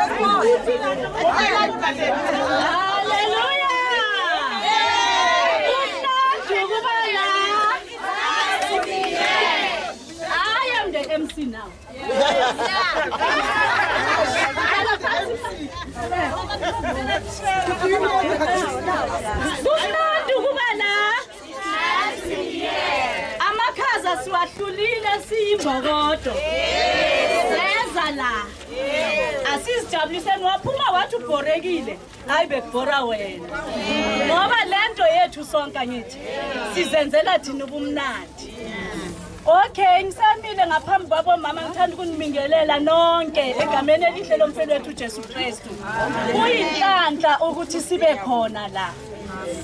I am the MC now. Amakaza siwahlulile siyimbokodo. Seza la. Asizijabulise ngophuma wathi ubhorekile. Hayi bekubhora wena. Ngoba lento yethu sonke ngithi sizenzela thina ubumnandi. Okay, ngisamile ngaphambi kwabo mama ngithanda ukunimingelela nonke egameni elihle lomfelo wethu uJesu Kristu. Uyinhlanhla ukuthi sibe khona la.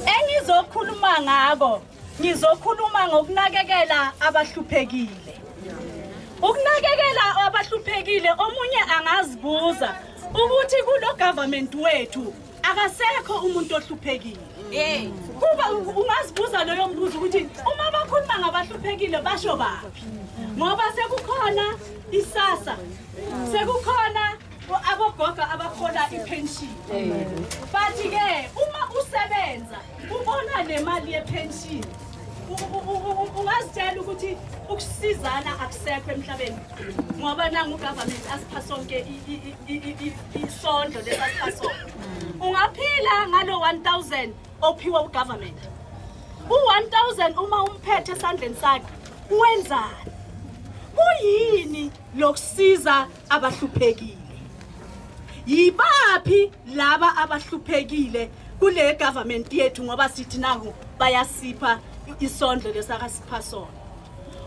Engizokhuluma ngako, ngizokhuluma ngokunakekela abahluphekile. Ukunakekela abahluphekile omunye angazibuza ukuthi kulo government wethu akasekho umuntu ohluphekile. Kuba ungazibuza loyo mbuzo ukuthi uma bakhuluma ngabahluphekile basho baphi? Ngoba sekukhona isasa, sekukhona abogoga abakhola ipension. Bathi ke uma usebenza ubona le mali yepension ungazitshela ukuthi ukusizana akusekho emhlabeni ngoba nangu government asipha sonke isondlo lesasipha sonke. Ungaphila ngalo 1000 ophiwa ugovernment. U1000 uma umphethe esandleni sakhe uwenzani? Kuyini lokusiza abahluphekile? Yibaphi laba abahluphekile kule government yethu ngoba sithi nangu bayasipha isondlo lesakasipha sona.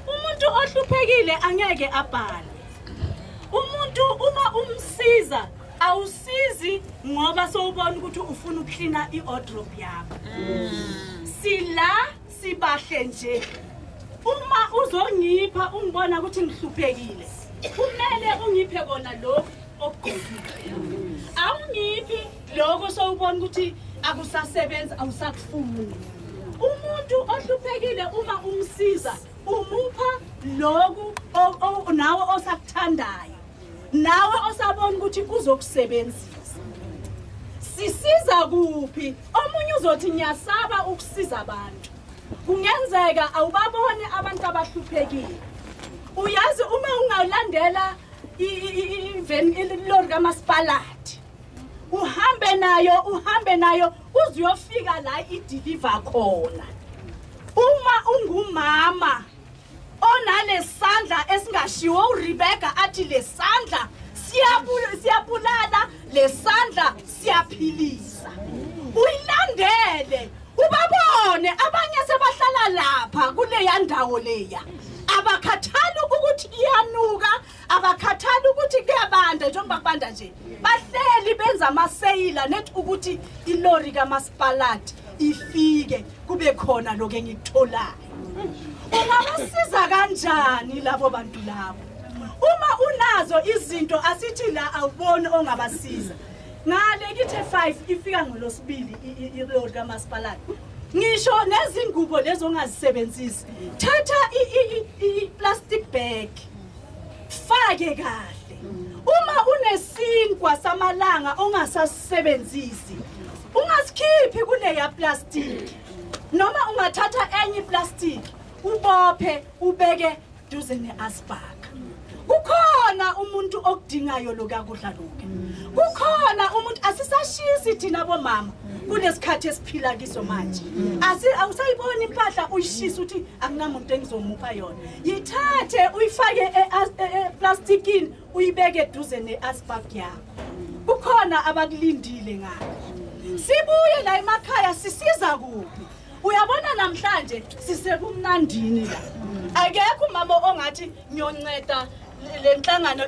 Umuntu ohluphekile angeke abhale. Umuntu uma umsiza awusizi ngoba sowubona ukuthi ufuna ukuklina iwardrobe yakho. Sila sibahle nje. Uma uzongipha ungibona ukuthi ngihluphekile, kumele ungiphe kona lokho okugqokile. Awungiphi lokho sowubona ukuthi akusasebenza awusakufuni. Umuntu ohluphekile uma umsiza umupha lokho nawe osakuthandayo. Nawe osabona ukuthi uzokusebenzisa. Sisiza kuphi? Omunye uzothi ngiyasaba ukusiza abantu. Kungenzeka awubabone abantu abahluphekile. Uyazi uma ungalandela ilori kamasipalati. Uhambe nayo uzuyofika la ideliver khona. Uma ungumama onalesandla esingashiwo uRebecca athi lesandla siyabulala lesandla siyaphilisa. Uyilandele ubabone abanye sebahlala lapha kule yandawo leya. Abakhathali ukuthi iyanuka, abakhathali ukuthi kuyabanda njengoba kubanda nje. Bahleli benza amaseyila nethi ukuthi ilori kamasipalati ifike kube khona lokho engikutholayo. Ungabasiza kanjani labo bantu labo? Uma unazo izinto asithi la awuboni ongabasiza. Ngale kithe 5 ifika ngolosibili ilori kamasipalati. Ngisho nezingubo lezo ongazisebenzisi. Thatha i-plastic bag. Fake kahle. Uma unesinkwa samalanga ongasasebenzisi, ungasikhiphi kule ya plastic. Noma ungathatha enye plastic ubophe ubeke duze neasbaka. Kukhona umuntu okudingayo lokakudla lokho. Kukhona umuntu asisashisi thina bomama kunesikhathi esiphila kiso manje. Awusayibona impahla uyishisa uthi akunamuntu engizomupha yona. Yithathe uyifake eplasticini uyibeke duze neasbaka yakho. Kukhona abakulindile ngakho. Sibuye la emakhaya sisiza kuphi? Uyabona namhlanje sisekumnandini la. Akekho umama ongathi ngiyonceda lenhlangano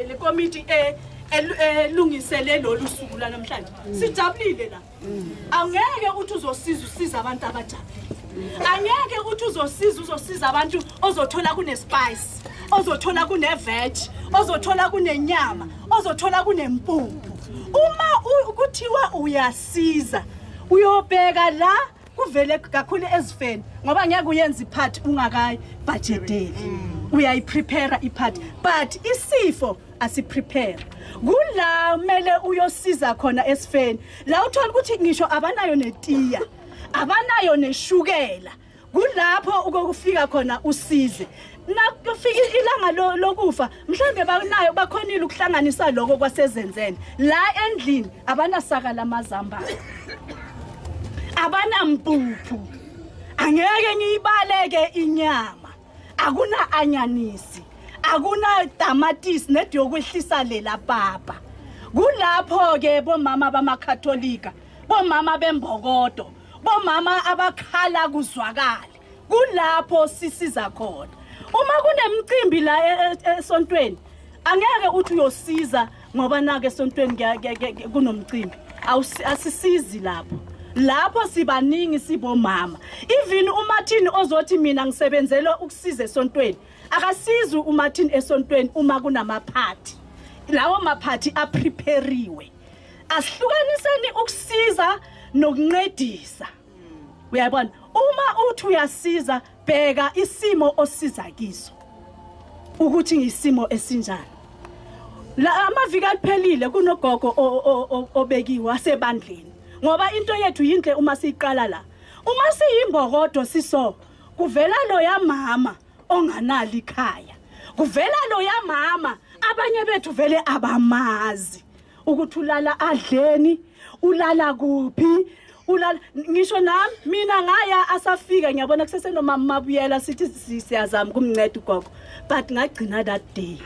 le committee elungisele lolu suku la namhlanje. Sijabulile la. Angeke uthi usiza abantu abajabulile. Angeke uthi uzosiza abantu ozothola kune spice, ozothola kune veg, ozothola kunenyama, ozothola kunempuphu. Uma kuthiwa uyasiza uyobheka la kuvele kakhulu ezifeni ngoba ngeke uyenze iphathi ungakayi budgeteli. uyayiprepare iphathi but isifo asiprepare kula mele uyosiza khona esifeni la uthola ukuthi ngisho abanayo netiya abanayo neshukela kulapho ukufika khona usize nakufika ilanga lokufa mhlambe banayo bakhonile ukuhlanganisa lokho kwasezenzeni la endlini abanasaka lamazamba abana mpuphu angeke ngiyibaleke inyama akuna anyanisi akuna tamatisi nediyokwehlisa lela papa kulapho ke bomama bamakatholika bomama bembokodo bomama abakhala kuzwakala kulapho sisiza khona uma kunemicimbi la esontweni angeke uthi uyosiza ngoba nake esontweni kunomcimbi asisizi lapho sibaningi sibomama even uMartin ozothi mina ngisebenzela ukusiza esontweni akasizi uMartin esontweni uma kunamaphathi lawo maphathi aprepariwe asihlukaniseni ukusiza nokuncedisa uyabona uma uthi uyasiza bheka isimo osiza kiso ukuthi ngisimo esinjani la amaviki aliphelile kunogogo obekiwe asebandleni ngoba into yethu yinhle uma siyiqala la uma siyimbokodo siso kuvela lo yamama onganali ikhaya kuvela lo yamama abanye bethu vele abamazi ukuthi ulala adleni ulala kuphi ulala ngisho nami mina ngaya asafika ngiyabona kusesenomama mabuyela sithi siyazama kumnceda ugogo but ngagcina that day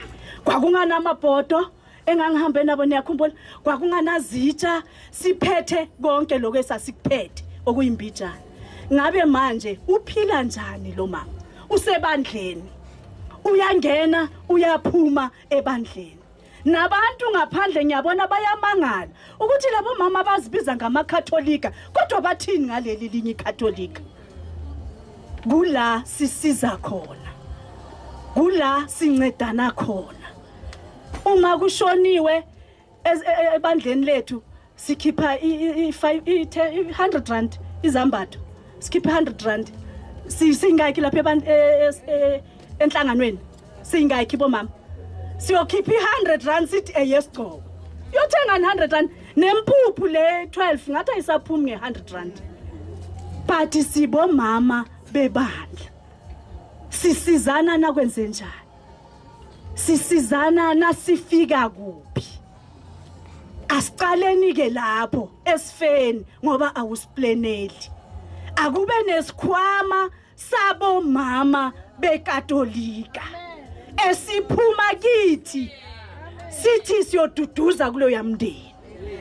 kwakungana amabhodo engangihambe nabo niyakhumbula kwakunganazitsha siphethe konke lokho esasikuphethe okuyimbijana ngabe manje uphila njani lo mama usebandleni uyangena uyaphuma ebandleni nabantu ngaphandle ngiyabona bayamangala ukuthi labo mama bazibiza ngamakatholika kodwa bathini ngaleli linye ikatholika kula sisiza khona kula sincedana khona uma kushoniwe ebandleni lethu sikhipha i100 rand izambatho sikhipha 100 rand singayiki lapha enhlanganweni singayiki bomama siyokhipha i100 rand sithi eyesgqoko yothenga 100 rand nempuphu le 12 ngathi ayisaphumi nge100 rand but sibomama bebandla sisizana nakwenze njani sisizana nasifika kuphi asiqaleni ke lapho esifeni ngoba awusiplaneli akube nesikhwama sabo mama bekatolika esiphuma kithi sithi siyoduduza kulo yamndeni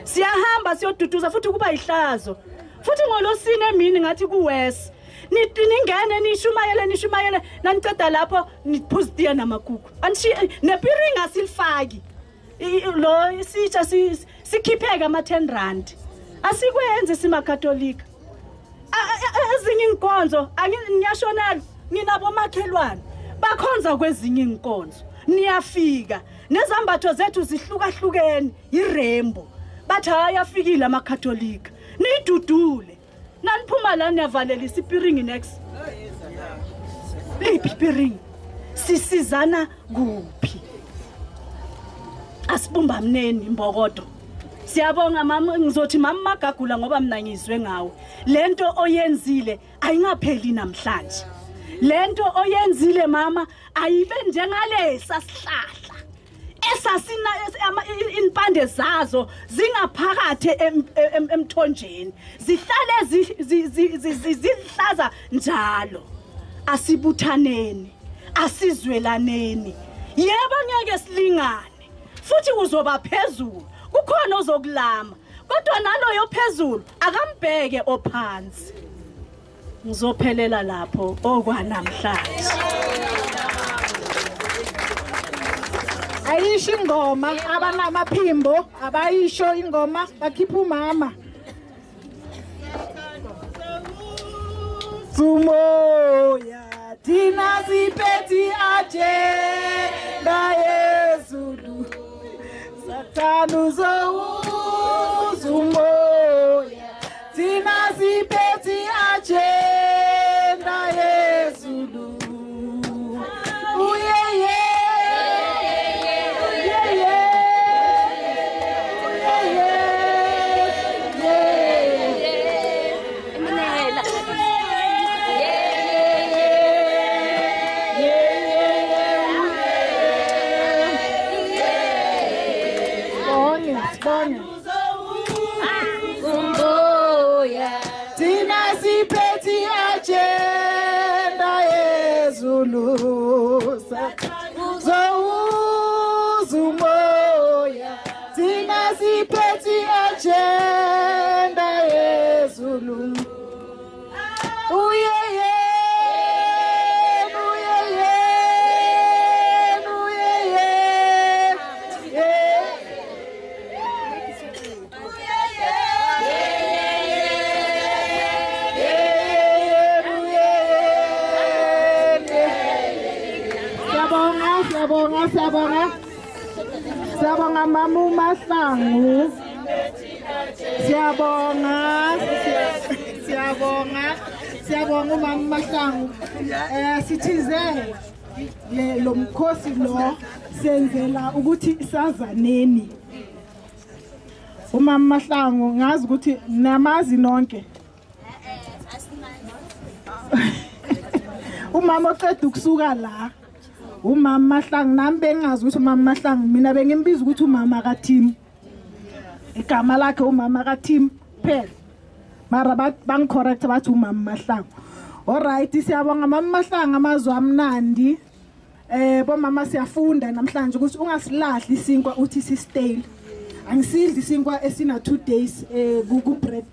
siyahamba siyoduduza futhi kuba ihlazo futhi ngolosine emini ngathi kuwest ningene nishumayele naniceda lapho niphuzitiya namagugu nepiringa silifaki lo isitsha sikhipheka ama10 rand asikwenze simakatolika ezinye inkonzo ngiyashonela nginabo makhelwane bakhonza kwezinye inkonzo niyafika nezambatho zethu zihlukahlukene irembo bathi ayafikile amakatolika nidudule naniphuma la niyavalelisa isipiringi next ipiringi sisizana kuphi asibumba mneni imbokodo siyabonga mama ngizothi mama magagula ngoba mina ngizwe ngawe lento oyenzile ayingapheli namhlanje lento oyenzile mama ayibe njengalesa sihlahla esasina impande zazo zingaphakathi emthonjeni zihlale zihlaza njalo asibuthaneni asizwelaneni yebo ngeke silingane futhi uzoba phezulu kukhona ozokulama kodwa naloyo phezulu akambheke ophansi ngizophelela lapho okwanamhlanje ayisho ingoma abanamaphimbo abayisho ingoma bakhipha umama Sumoya Tina zipeti agenda Yezulu Satanu zowu Sumoya Tina zipeti agenda Yezulu Uye sibonge Umbuya thina siphethe agenda yezulu umoya thina siphethe agenda yezulu Siyabonga Mama Mahlangu. Siyabonga Mama Mahlangu. Sithize lo mkhosi lo senzela ukuthi sazaneni. Umama Mahlangu ngazi ukuthi namazi nonke. Umama oqeda ukusuka la. Umama Mahlangu nami bengazi ukuthi umama Mahlangu mina bengimbiza ukuthi umama kaThim. Igama lakhe umama kaThim phela. Mara bangicorrect bathi umama Mahlangu. Alright siyabonga mama Mahlangu amazwi amnandi. Bomama siyafunda namhlanje ukuthi ungasilahli isinkwa uthi sistale. Angisidli isinkwa esina 2 days ku bread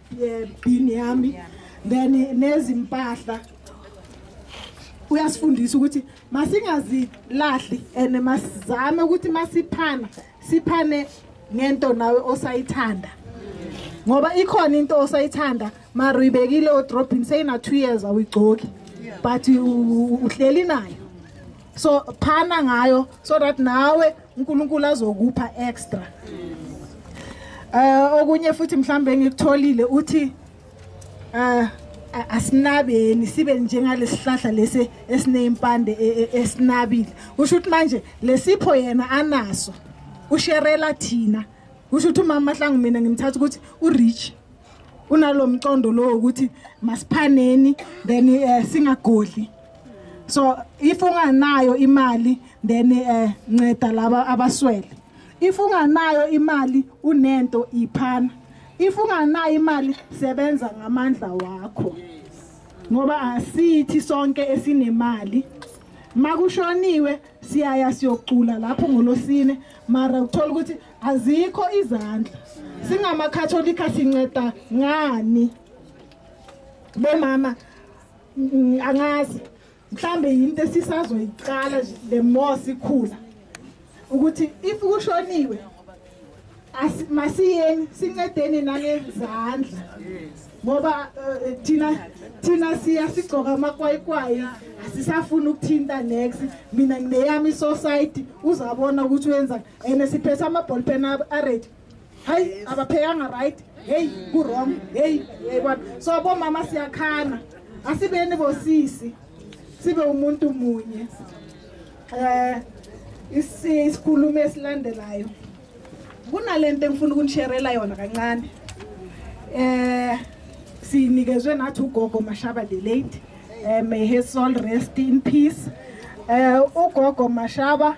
bin yami. Then nezimpahla uyasifundisa ukuthi masingazilahli ene masizame ukuthi siphane ngento nawe osayithanda ngoba ikhona into osayithanda mara uyibekile odropini sayina 2 years awigcoki but uhleli nayo so phana ngayo so that nawe uNkulunkulu azokupha extra okunye futhi mhlambe ngikutholile uthi asinabeni sibe njengalesihlahla lesi esinempande esinabile usho ukuthi manje lesipho yena anaso usherela thina usho ukuthi umama Mahlangu mina ngimthatha ukuthi urich unalomcondo lo ukuthi masiphaneni then singagodli so if unganayo imali then nceda laba abaswele if unganayo imali unento iphana if unganayo imali sebenza ngamandla wakho ngoba asithi sonke esinemali makushoniwe siyaya siyocula lapho ngolosine mara uthola ukuthi azikho izandla singamakatholika sinceda ngani bomama angazi mhlambe yinto esisazoyiqala le mosi ikhula ukuthi if kushoniwe masiyeni sincedeni nangezandla ngoba thina sigcoka amakwayikwayi asisafuna ukuthinta next mina ngineyami society uzabona ukuthi wenza ene siphethe amaball pen aready hayi abaphekanga right hey ku wrong hey yebona so bomama siyakhana asibeni bosisi sibe umuntu munye isikhulumo esilandelayo kunalento engifuna ukunisherela yona kancane sinikezwe nathi ugogo Mashaba the late may his soul rest in peace ugogo Mashaba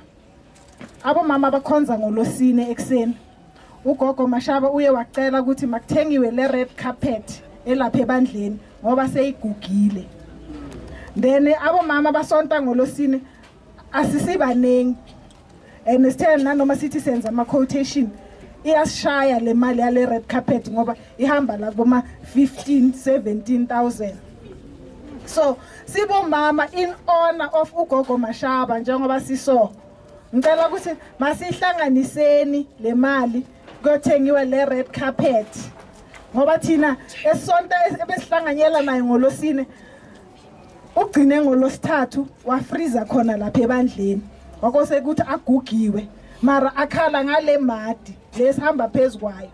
abomama bakhonza ngolosine ekseni ugogo Mashaba uye wacela ukuthi makuthengiwe le red carpet elapha ebandleni ngoba seyigugile then abomama basonta ngolosine asisibanengi and sithena nanoma sithi senza ama quotation iyashaya le mali yale red carpet ngoba ihamba la boma 15-17,000 so sibomama in honor of ugogo Mashaba njengoba siso ngicela ukuthi masihlanganiseni le mali kuyothengiwe le red carpet ngoba thina esonto ebesihlanganyela naye ngolosine ugcine ngolosithathu wafreeza khona lapha ebandleni wakose ukuthi agugiwe mara akhala ngale madi lesihamba phezukwayo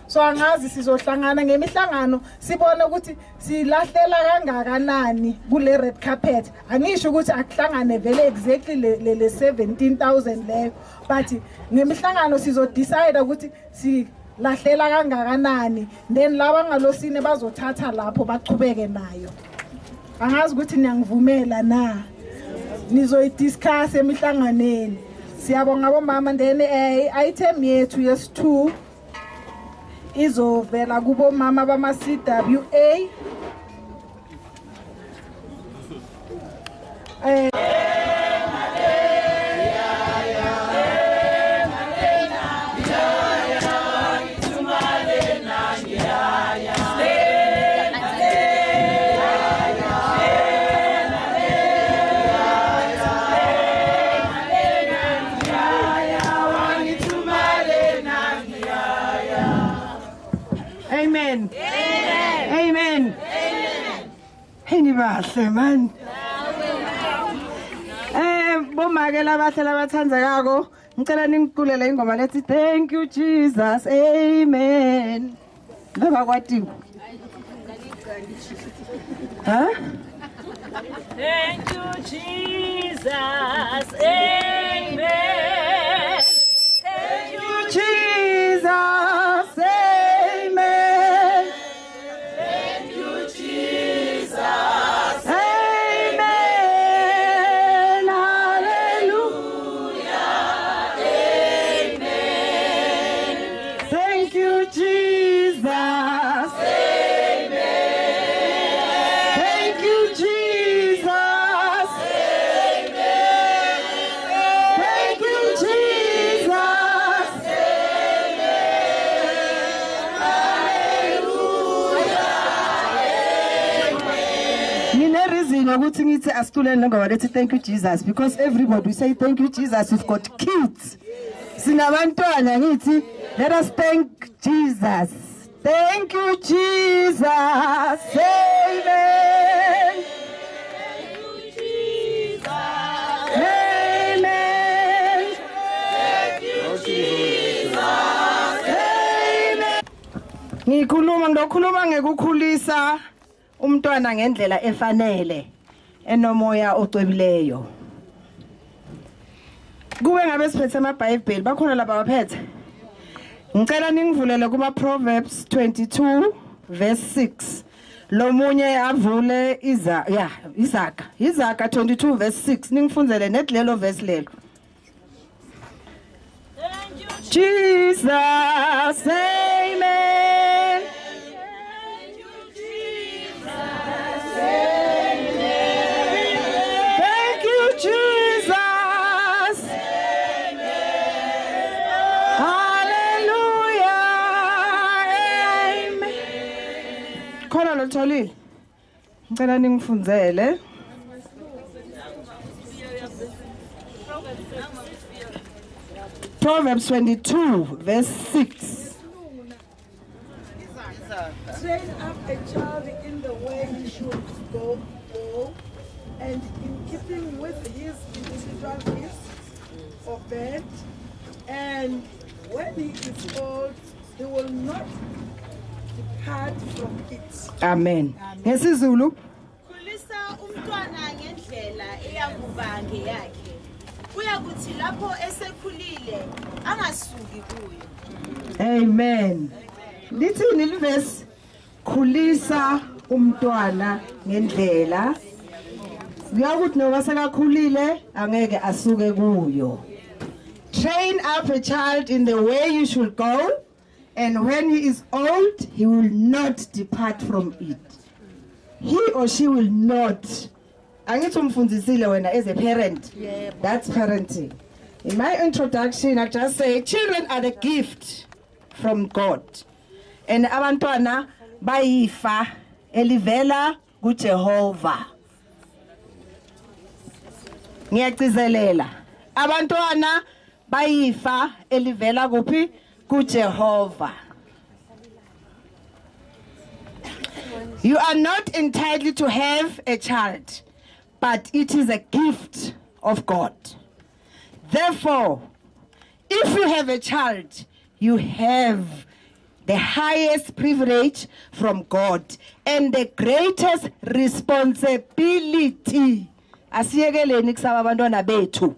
so angazi sizohlangana ngemihlangano sibone ukuthi silahlela kangakanani kule red carpet angisho ukuthi akuhlangane vele exactly le 17,000 leyo but ngemihlangano sizodecide ukuthi silahlela kangakanani then laba ngalosine bazothatha lapho baqhubeke nayo angazi ukuthi niyangivumela na nizoyidiscuss emihlanganeni siyabonga bomama then item yethu yes2 izovela kubo mama bama CWA. Amen. Amen. Hey nibahle man. Bomake labahle labathandzekako ngicela ningiculele ingoma lethi thank you Jesus. Amen. Labakwatiwe. Huh? Thank you, Jesus. Amen. Thank you, Jesus. Amen. Thank you, Jesus. Amen. Hallelujah. Amen. Thank you, Jesus. Thank you, Jesus. Thank you, Jesus. Ngine reason ukuthi ngithi asituleni ngoba lethi thank you Jesus because everybody say thank you Jesus. We've got kids. Sinabantwana ngithi let us thank Jesus. Thank you Jesus. Amen. Amen. Ngikhuluma ngekukhulisa umntwana ngendlela efanele enomoya ocwebileyo. Kube ngabe siphethe amaBhayibheli bakhona laba baphethe. Ngicela ningivulele kuma Proverbs 22 verse 6. Lo munye avule Isaka 22 verse 6 ningifunzele netlelo verse lelo. Thank you, Jesus, amen. Thank you, Jesus. Thank you, Jesus. Hallelujah. Amen. Khona lo Tholile. Ngicela ningifunzele. Proverbs 22 verse 6. Train up a child in the way he should go, and in keeping with his individual gifts or bed, and when he is old, he will not depart from it. Amen. NgesiZulu. Khulisa umntwana ngendlela eyakubange yakhe. Kuyakuthi lapho esekhulile angasuki kuyo. Amen. Lithini livesi? Khulisa umntwana ngendlela. Kuyakuthi noma sekakhulile angeke asuke kuyo. Train up a child in the way you should go, and when he is old, he will not depart from it. He or she will not. Angithi umfundisile wena as a parent. That's parenting. In my introduction, I just say children are the gift from God. And abantwana bayifa elivela kuJehova. Ngiyagcizelela. Abantwana bayifa elivela kuphi kuJehova. You are not entitled to have a child, but it is a gift of God. Therefore, if you have a child, you have the highest privilege from God and the greatest responsibility. Asiyekeleni kusaba abantwana bethu.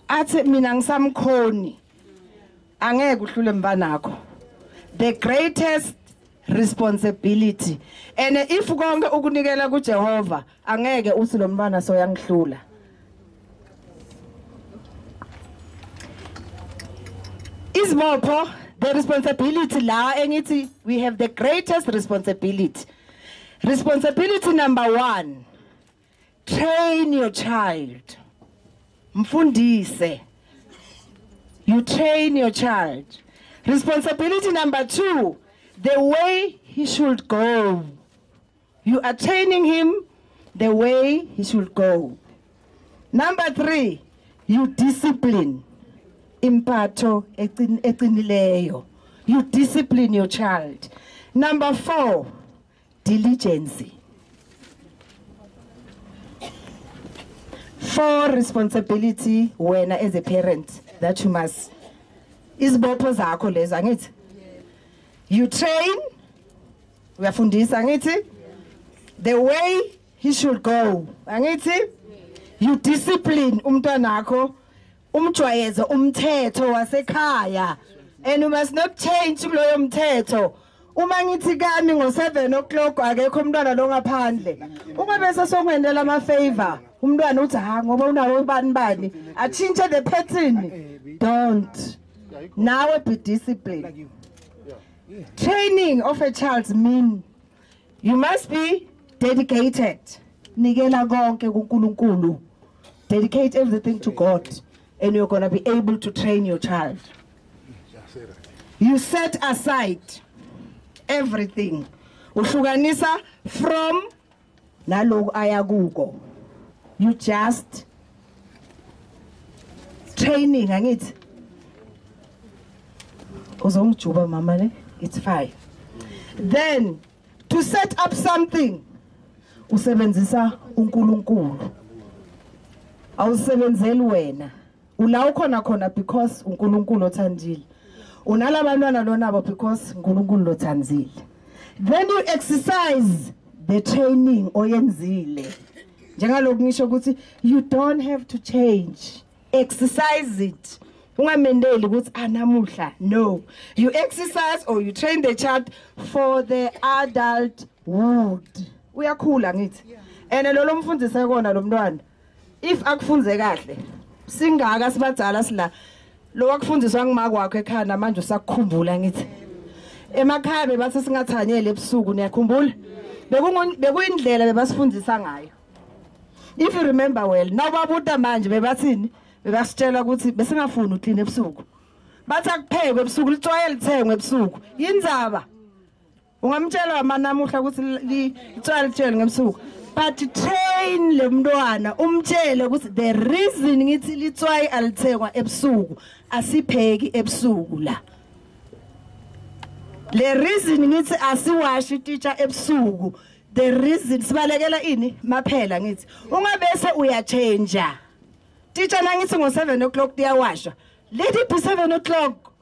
Athi mina ngisamkhoni. Angeke uhlule mbanakho. The greatest responsibility. And if konke ukunikela kuJehova, angeke uthi lo mbana soyangihlula. Izibopho The responsibility la engithi we have the greatest responsibility. Responsibility number 1. Train your child. Mfundise. You train your child. Responsibility number 2, the way he should go. You are training him the way he should go. Number 3, you discipline. Impatho eqinileyo. You discipline your child. Number 4, diligence. 4 responsibility wena as a parent that you must. Izibopho zakho lezi angithi. You train. Uyafundisa angithi. The way he should go. Angithi. You discipline umntwana wakho. Umjwayeze umthetho wasekhaya. And you must not change kuloyo mthetho. Uma ngithi kami ngo7 o'clock akekho umntwana lo ngaphandle. Uma bese sokwenela ama favor, umntwana uthi ha ngoba unawo bani achinge the pattern. Don't. Now be disciplined. Training of a child mean you must be dedicated. Nikela konke kuNkulunkulu. Dedicate everything to God and you're going to be able to train your child. You set aside everything. Uhlukanisa from naloku ayakuko. You just training angithi. Uzongijuba mama le. It's 5. Then to set up something usebenzisa uNkulunkulu. Awusebenzeli wena. Ula ukhona khona because uNkulunkulu othandile. Unalabantwana lonabo because uNkulunkulu lothanzile. Then you exercise the training oyenzile. Njengaloku ngisho ukuthi you don't have to change. Exercise it. Ungamendeli ukuthi anamuhla. No. You exercise or you train the child for the adulthood. Uyakhula ngithi. And lo mfundise kona lo mntwana. If akufunze kahle, singaka sibadzala sila. Lo wakufundiswa ngumakwakho ekhaya manje usakukhumbula ngithi. Emakhaya bebathi singathanyele ebusuku niyakhumbula? Bekuyindlela bebasifundisa ngayo. If you remember well, nawubabuta manje bebathini? Bebasitshela ukuthi besingafuni uclean ebusuku. Bathi akuphekwe ebusuku, litswaye lithengwe ebusuku. Yindzaba. Ungamtshela manamuhla ukuthi litswaye lithengwe ngebusuku. But train le mntwana umtshele ukuthi the reason ngithi litswaye alithengwa ebusuku asipheki ebusuku la. Le reason ngithi asiwashi teacher ebusuku. The reason sibalekela ini maphela ngithi ungabese uyachange. Teacher nangithi ngo7 o'clock diyawasha. Let it be 7 o'clock.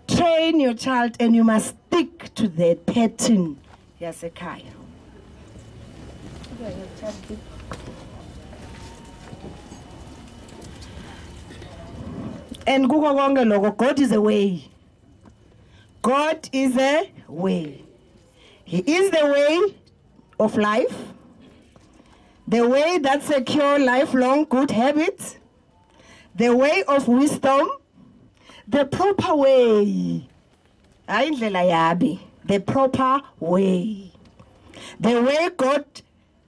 Train your child and you must stick to the pattern yasekhaya. And kuko konke lokho God is a way. God is a way. He is the way of life. The way that secure lifelong good habits. The way of wisdom. The proper way. Ayindlela yabi. The proper way. The way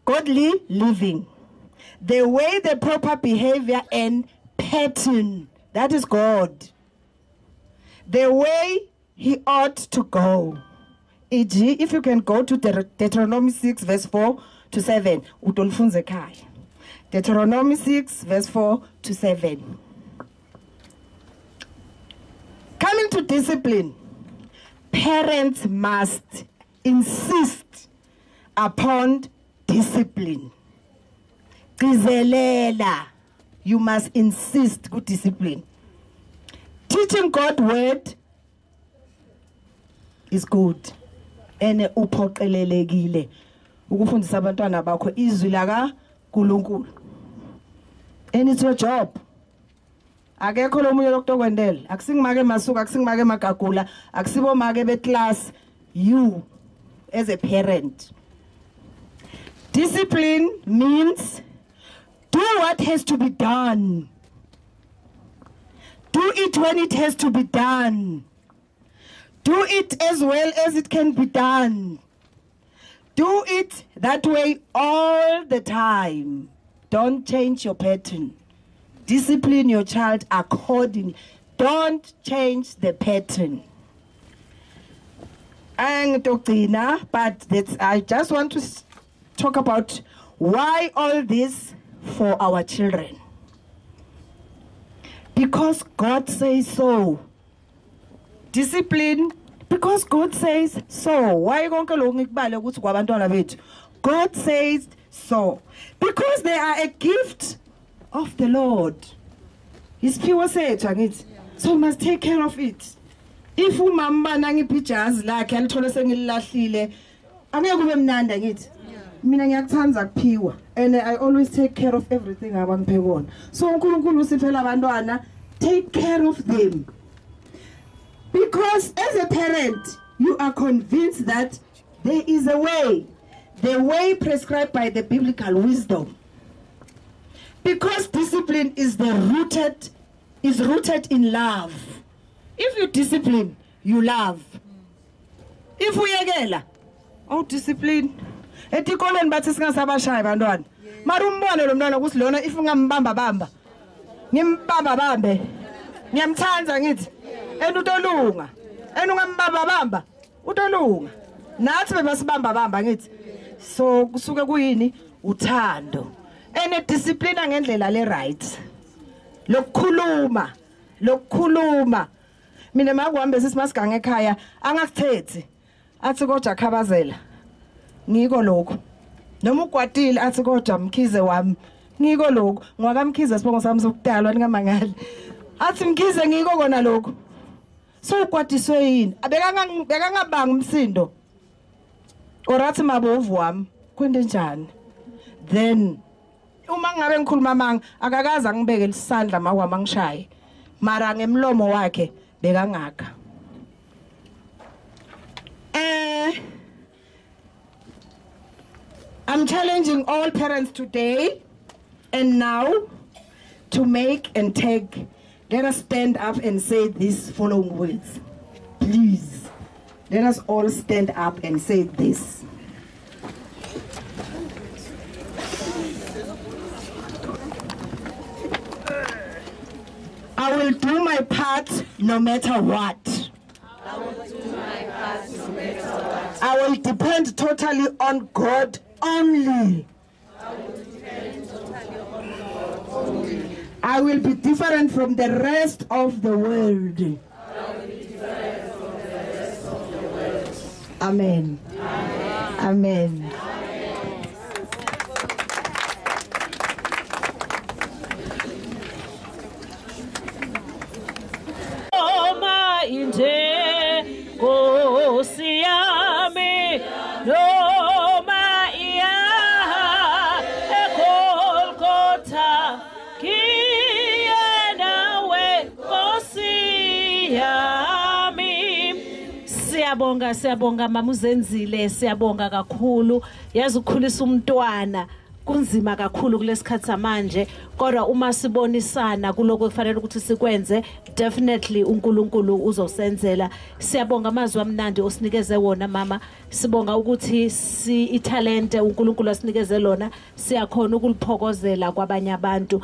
godly living. The way the proper behavior and pattern. That is God. The way he ought to go. E.g., if you can go to Deuteronomy 6 verse 4 to 7. Utolifunze ekhaya. Deuteronomy 6 verse 4 to 7. Coming to discipline. Parents must insist upon discipline. Gcizelela. You must insist good discipline. Teaching God's word is good. Ene uphoqelelekile ukufundisa abantwana bakho izwi laka uNkulunkulu. And it's your job. Akekho lomunye lokutokwendela. Akusingimake masuku, akusingimake magagula, akusibo make beclass. You as a parent. Discipline means do what has to be done. Do it when it has to be done. Do it as well as it can be done. Do it that way all the time. Don't change your pattern. Discipline your child accordingly. Don't change the pattern. But I just want to talk about why all this for our children. Because God says so. Discipline, because God says so. Why God says so. Because they are a gift of the Lord. His pure said, so we must take care of it. If umama nangipijazi lakhe alithola sengilahlile angeke kube mnandi ngithi mina ngiyakuthanda kuphiwa and I always take care of everything abangiphe kona. So uNkulunkulu usiphela abantwana, take care of them. Because as a parent you are convinced that there is a way, the way prescribed by the biblical wisdom. Because discipline is rooted in love. If you discipline, you love. If we yekela, discipline. Etikoleni bathi singasabashaya abantwana. Mara umbone lo mntwana ukuthi lona if ungambamba bamba. Ngimbamba bambe. Ngiyamthanda ngithi. Utolunga. Ungambamba bamba. Utolunga. Nathi bebasibamba bamba ngithi. So kusuke kuyini uthando. Discipline ngendlela le right. Lokukhuluma. Mina makuhambe sisimasiganga ekhaya angakuthethi athi kodwa khabazela ngiko lokho noma ukwatile athi kodwa Mkhize wami ngiko lokho ngwakamkhize sibongo sami sokudalwa ningamangali athi Mkhize ngiko kona lokho so ukwatiswe yini bekangabanga umsindo orathi mabovu wami kwende njani then uma ngabe ngikhuluma manga akakaza ngibeke lisandla makwami angishaye mara ngemlomo wakhe bekangaka. I'm challenging all parents today and now to make and take. Let us stand up and say these following words. Please, let us all stand up and say this. I will do my part no matter what. I will do my part no matter what. I will depend totally on God only. I will depend totally on God only. I will be different from the rest of the world. I will be different from the rest of the world. Amen. Amen. Amen. Siyabonga mama uzenzile, siyabonga kakhulu. Yazi ukukhulisa umntwana kunzima kakhulu kulesikhathi samanje, kodwa uma sibonisana kuloko kufanele ukuthi sikwenze, definitely uNkulunkulu uzosenzela. Siyabonga amazwi amnandi osinikeze wona mama. Sibonga ukuthi italente uNkulunkulu asinikeze lona siyakhona ukuliphokozela kwabanye abantu.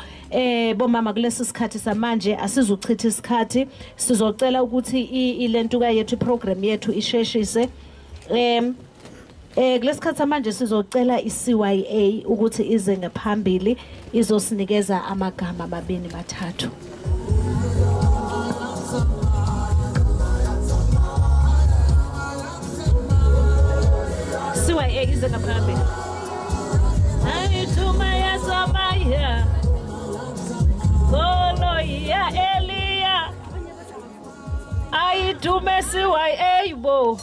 Bomama kulesi sikhathi samanje asizuchitha isikhathi, sizocela ukuthi ilentuka yethu program yethu isheshise. Kulesikhathi manje sizocela iCYA ukuthi ize ngaphambili izosinikeza amagama amabini mathathu. CYA ize ngaphambili. Ayithuma yasamaya. Golo ya Elia. Ayithume CYA bo.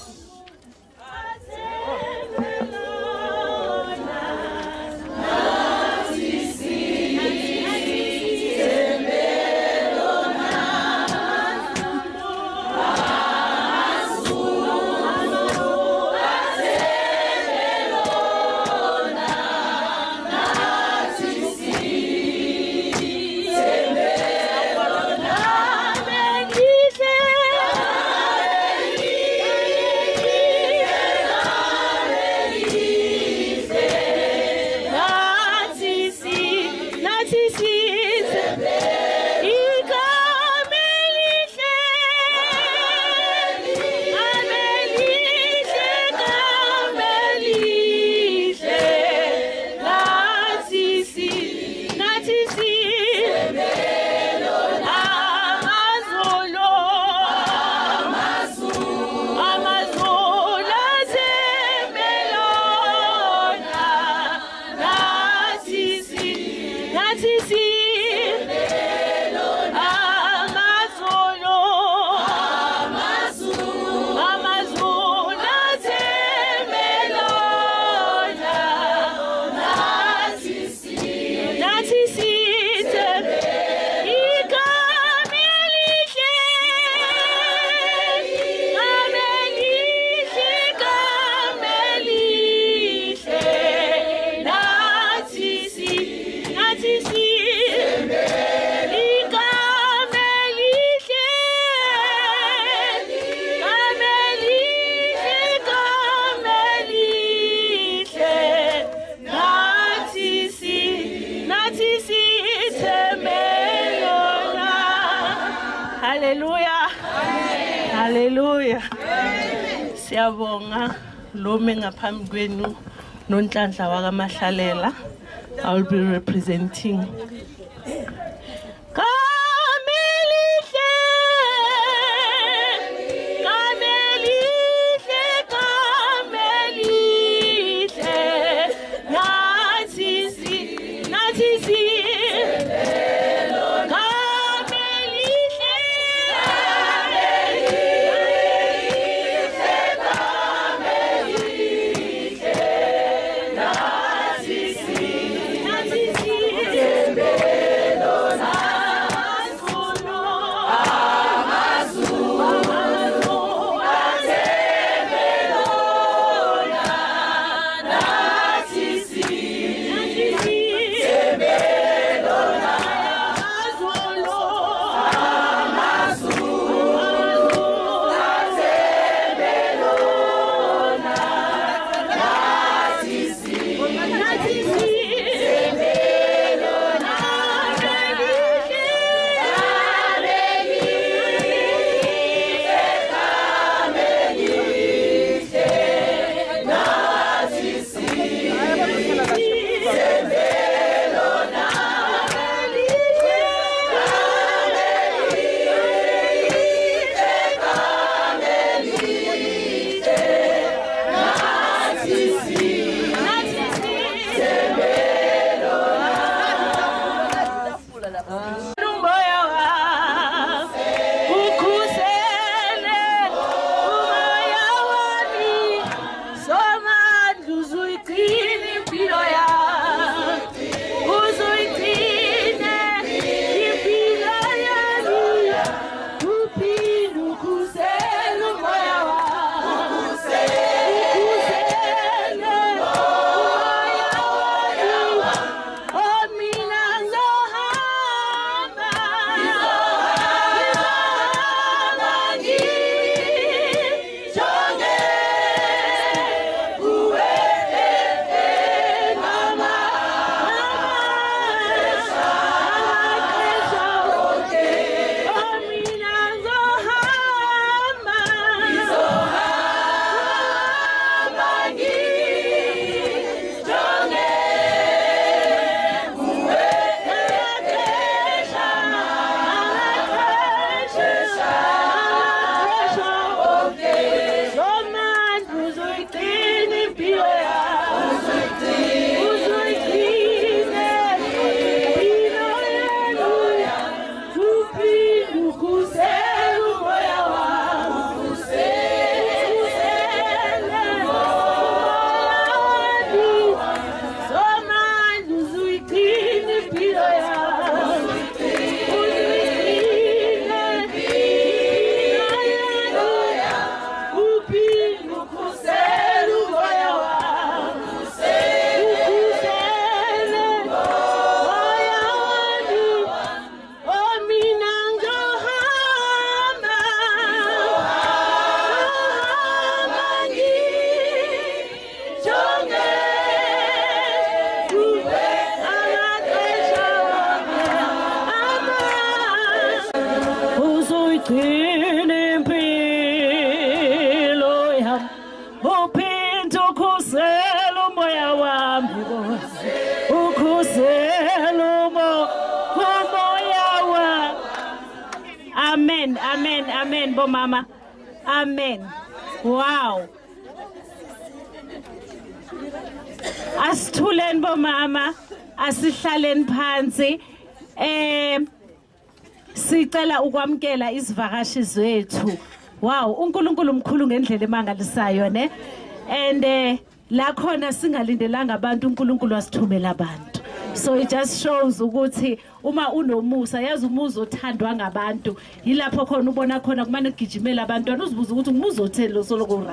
Hallelujah. Hallelujah. Siyabonga lo mengaphambi kwenu noNhlanhla wakaMahlalela. I will be representing Amen, amen, amen, bomama. Amen. Wow. Asithuleni bomama, asihlaleni phansi. Sicela ukwamkela izivakashi zethu. Wow, uNkulunkulu mkhulu ngendlela emangalisayo ne. And la khona singalindelanga abantu uNkulunkulu wasithumela abantu. So it just shows ukuthi uma unomusa yazi umuzo othandwa ngabantu yilapho khona ubona khona kumane kugijimela abantwana uzibuza ukuthi umuzo othelo soloko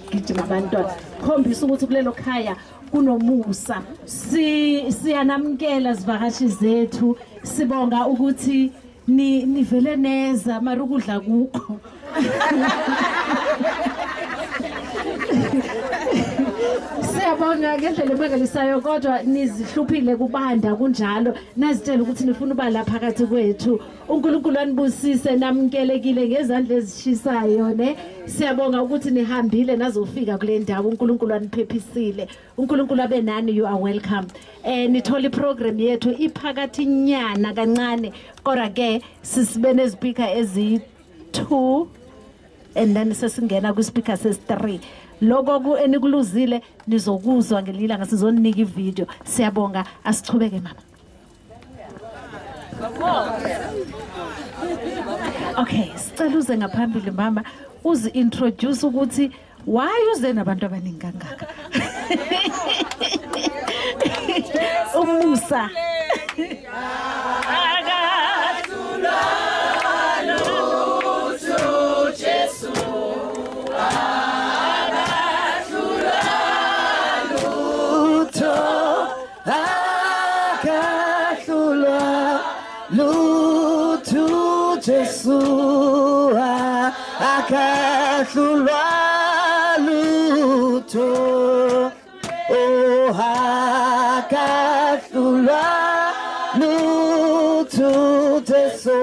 ugijima abantwana khombisa ukuthi kulelo khaya kunomusa siyanamkela zivakashi zethu sibonga ukuthi nivele neza mara ukudla kukho siyabonga Siyabonga ngendlela emangalisayo kodwa nizihluphile kubanda kunjalo nazitshela ukuthi nifuna uba la phakathi kwethu. uNkulunkulu anibusise namkelekile ngezandla ezishisayo ne. Siyabonga ukuthi nihambile nazofika kule ndawo. uNkulunkulu aniphephisile. uNkulunkulu abe nani, you are welcome. Nithola iprogram yethu iphakathi nyana kancane kodwa ke sisibe nezpeaker ezi2 and then sesingena ku speaker ses3. Lokho ku enikuluzile nizokuzwa ngelila ngasizoninika ivideo. Siyabonga, asichubeke mama. Okay, sicela uze ngaphambili mama uzi introduce ukuthi why uze nabantu abaningi kangaka. Umusa. Akahlulwa lutho oh akahlulwa lutho Jesu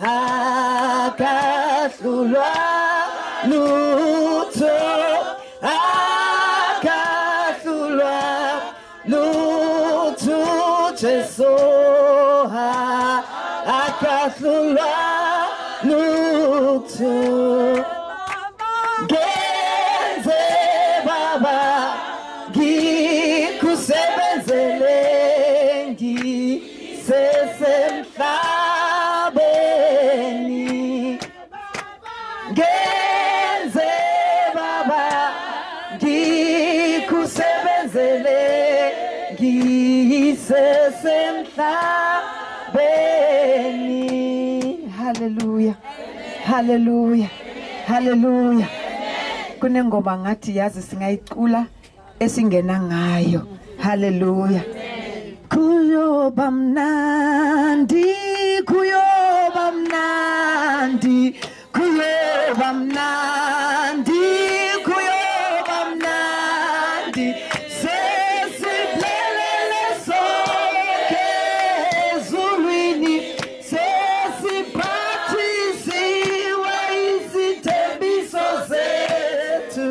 akahlulwa lutho akahlulwa lutho Jesu akahlulwa lutho Genze baba ngikusebenzele ngisesemhlabeni Genze baba ngikusebenzele ngisesemhlabeni. Hallelujah. Hallelujah. Hallelujah. Kunengoma ngathi yazi singayicula esingena ngayo. Hallelujah. Kuyoba mnandi, kuyoba mnandi, kuyoba mnandi, kuyoba mnandi. Sesiphelele sonke ezulwini, sesiphathisiwe izithembiso zethu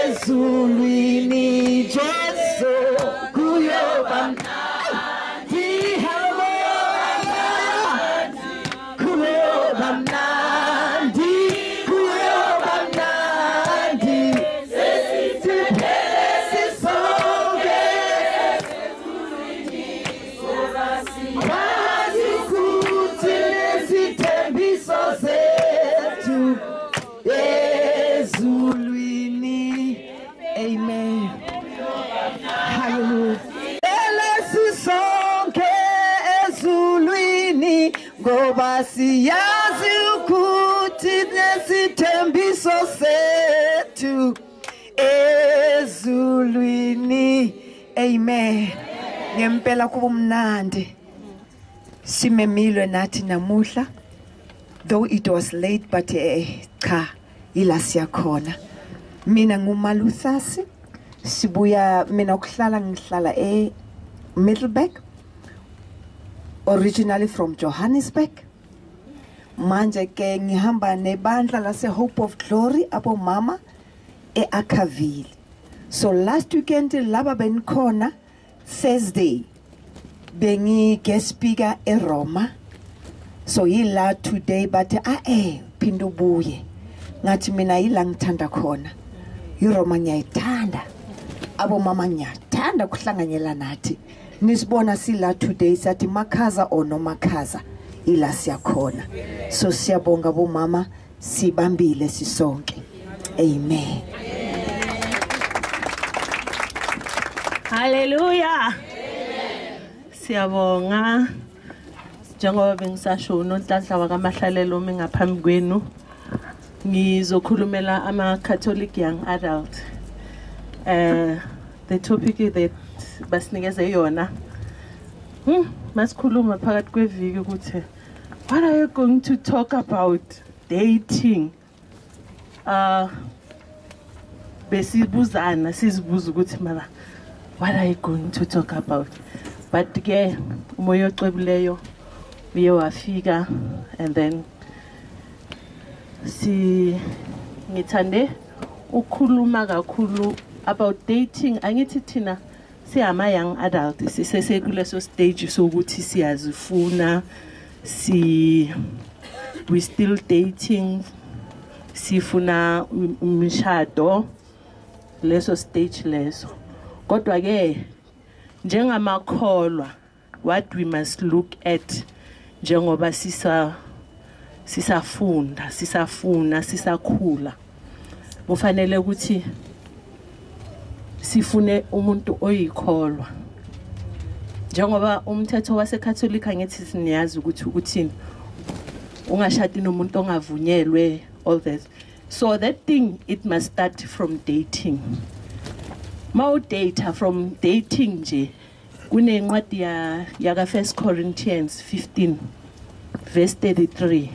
ezulwini. Jesu kuyoba mnandi, hallelujah. Kuyoba mnandi, kuyoba mnandi. Sesiphelele sonke kwazi ukuthi nezithembiso zethu ezulwini. Amen. Hallelujah. Elesisonke ezulwini ngoba siyazi ukuthi nesithembiso sethu ezulwini. Amen. Ngempela kuba mnandi simemilwe nathi namuhla, though it was late but cha ila siyakhona. Mina nguMaluthasi, sibuya mina ngihlala Middleburg, originally from Johannesburg. Manje ke ngihamba nebandla lase Hope of Glory abo mama eAkaville. So last weekend laba benikhona Thursday bengi guest speaker eRoma. So yila today but phinda ubuye. Ngathi mina yila ngithanda khona. iRoma ngiyayithanda. Abo mama ngiyathanda kuhlanganyela nathi. Nisibona sila today sathi makhaza ono makhaza ila siyakhona. So siyabonga bo mama sibambile sisonke. Amen. Hallelujah. Siyabonga. Njengoba bengisasho uNonhlanhla wakaMahlalelo ngaphambi kwenu. Ngizokhulumela ama-Catholic young adult. The topic that basinikeze yona. Masikhuluma phakathi kweviki ukuthi what are you going to talk about dating? besibuzana sizibuza ukuthi mara what are you going to talk about, but ke umoya ocebileyo uye wafika, and then ngithande ukukhuluma kakhulu about dating. Angithi thina siyama young adult sisese kuleso stage sokuthi siyazifuna, we still dating, sifuna umshado, leso stage leso. Kodwa ke njengamakholwa, what we must look at njengoba sisafunda sisakhula, kufanele ukuthi sifune umuntu oyikholwa. Njengoba umthetho waseCatholic angithi siniyazi ukuthi ukuthini, ungashadi nomuntu ongavunyelwe, all that. So that thing, it must start from dating. Mau data from dating nje kunencwadi yaka 1 Corinthians 15 verse 33.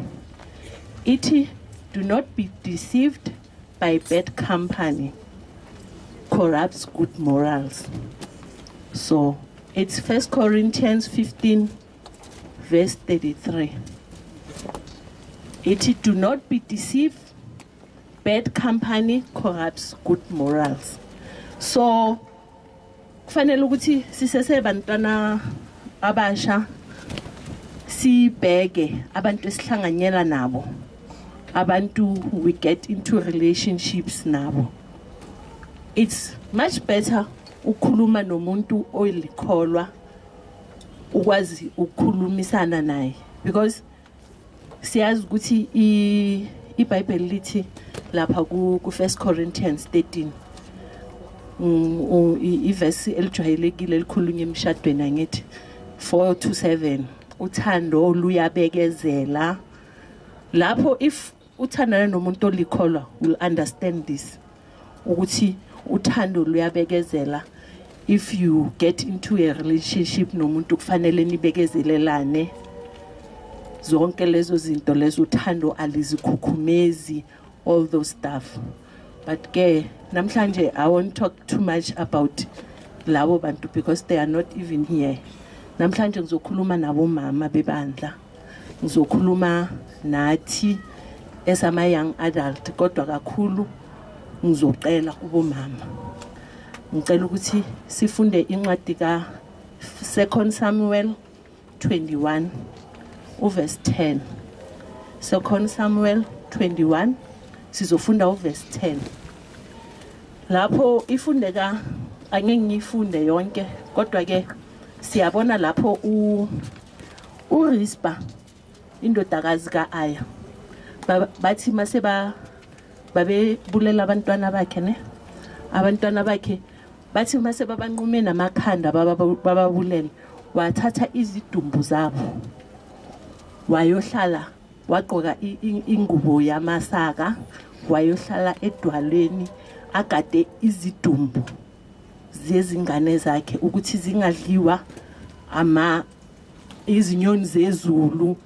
Ithi, do not be deceived by bad company corrupts good morals. So it's 1 Corinthians 15 verse 33. It do not be deceived, bad company corrupts good morals. So kufanele ukuthi sisese bantwana abasha sibheke abantu esihlanganyela nabo, abantu we get into relationships nabo. It's much better ukukhuluma nomuntu oyilikholwa, ukwazi ukukhulumisana naye, because siyazi ukuthi iBhayibheli lithi lapha ku 1 Corinthians 13 ivesi elijwayelekile elikhulunywa emshadweni angithi 4-7, uthando luyabekezela. Lapho if uthandana nomuntu olikholwa will understand this, ukuthi uthando luyabekezela. If you get into a relationship nomuntu kufanele nibekezelelane, zonke lezo zinto lezo, uthando alizikhukhumezi, all those stuff. But ke namhlanje I won't talk too much about labo bantu because they are not even here. Namhlanje ngizokhuluma nabo mama bebandla, ngizokhuluma nathi esama young adult, kodwa kakhulu ngizocela kubo mama. Ngicela ukuthi sifunde incwadi ka 2 Samuel 21 verse 10. 2 Samuel 21 sizofunda verse 10. Lapho ifundeka, angeke ngifunde yonke, kodwa ke siyabona lapho uRispa indodakazi kaAya bathi mase babebulela abantwana bakhe ne, abantwana bakhe bathi mase babanqume namakhanda bababulele, wathatha izidumbu zabo wayohlala, waqoka ingubo yamasaka, wayohlala edwaleni agade izidumbu zezingane zakhe ukuthi zingadliwa izinyoni zezulu,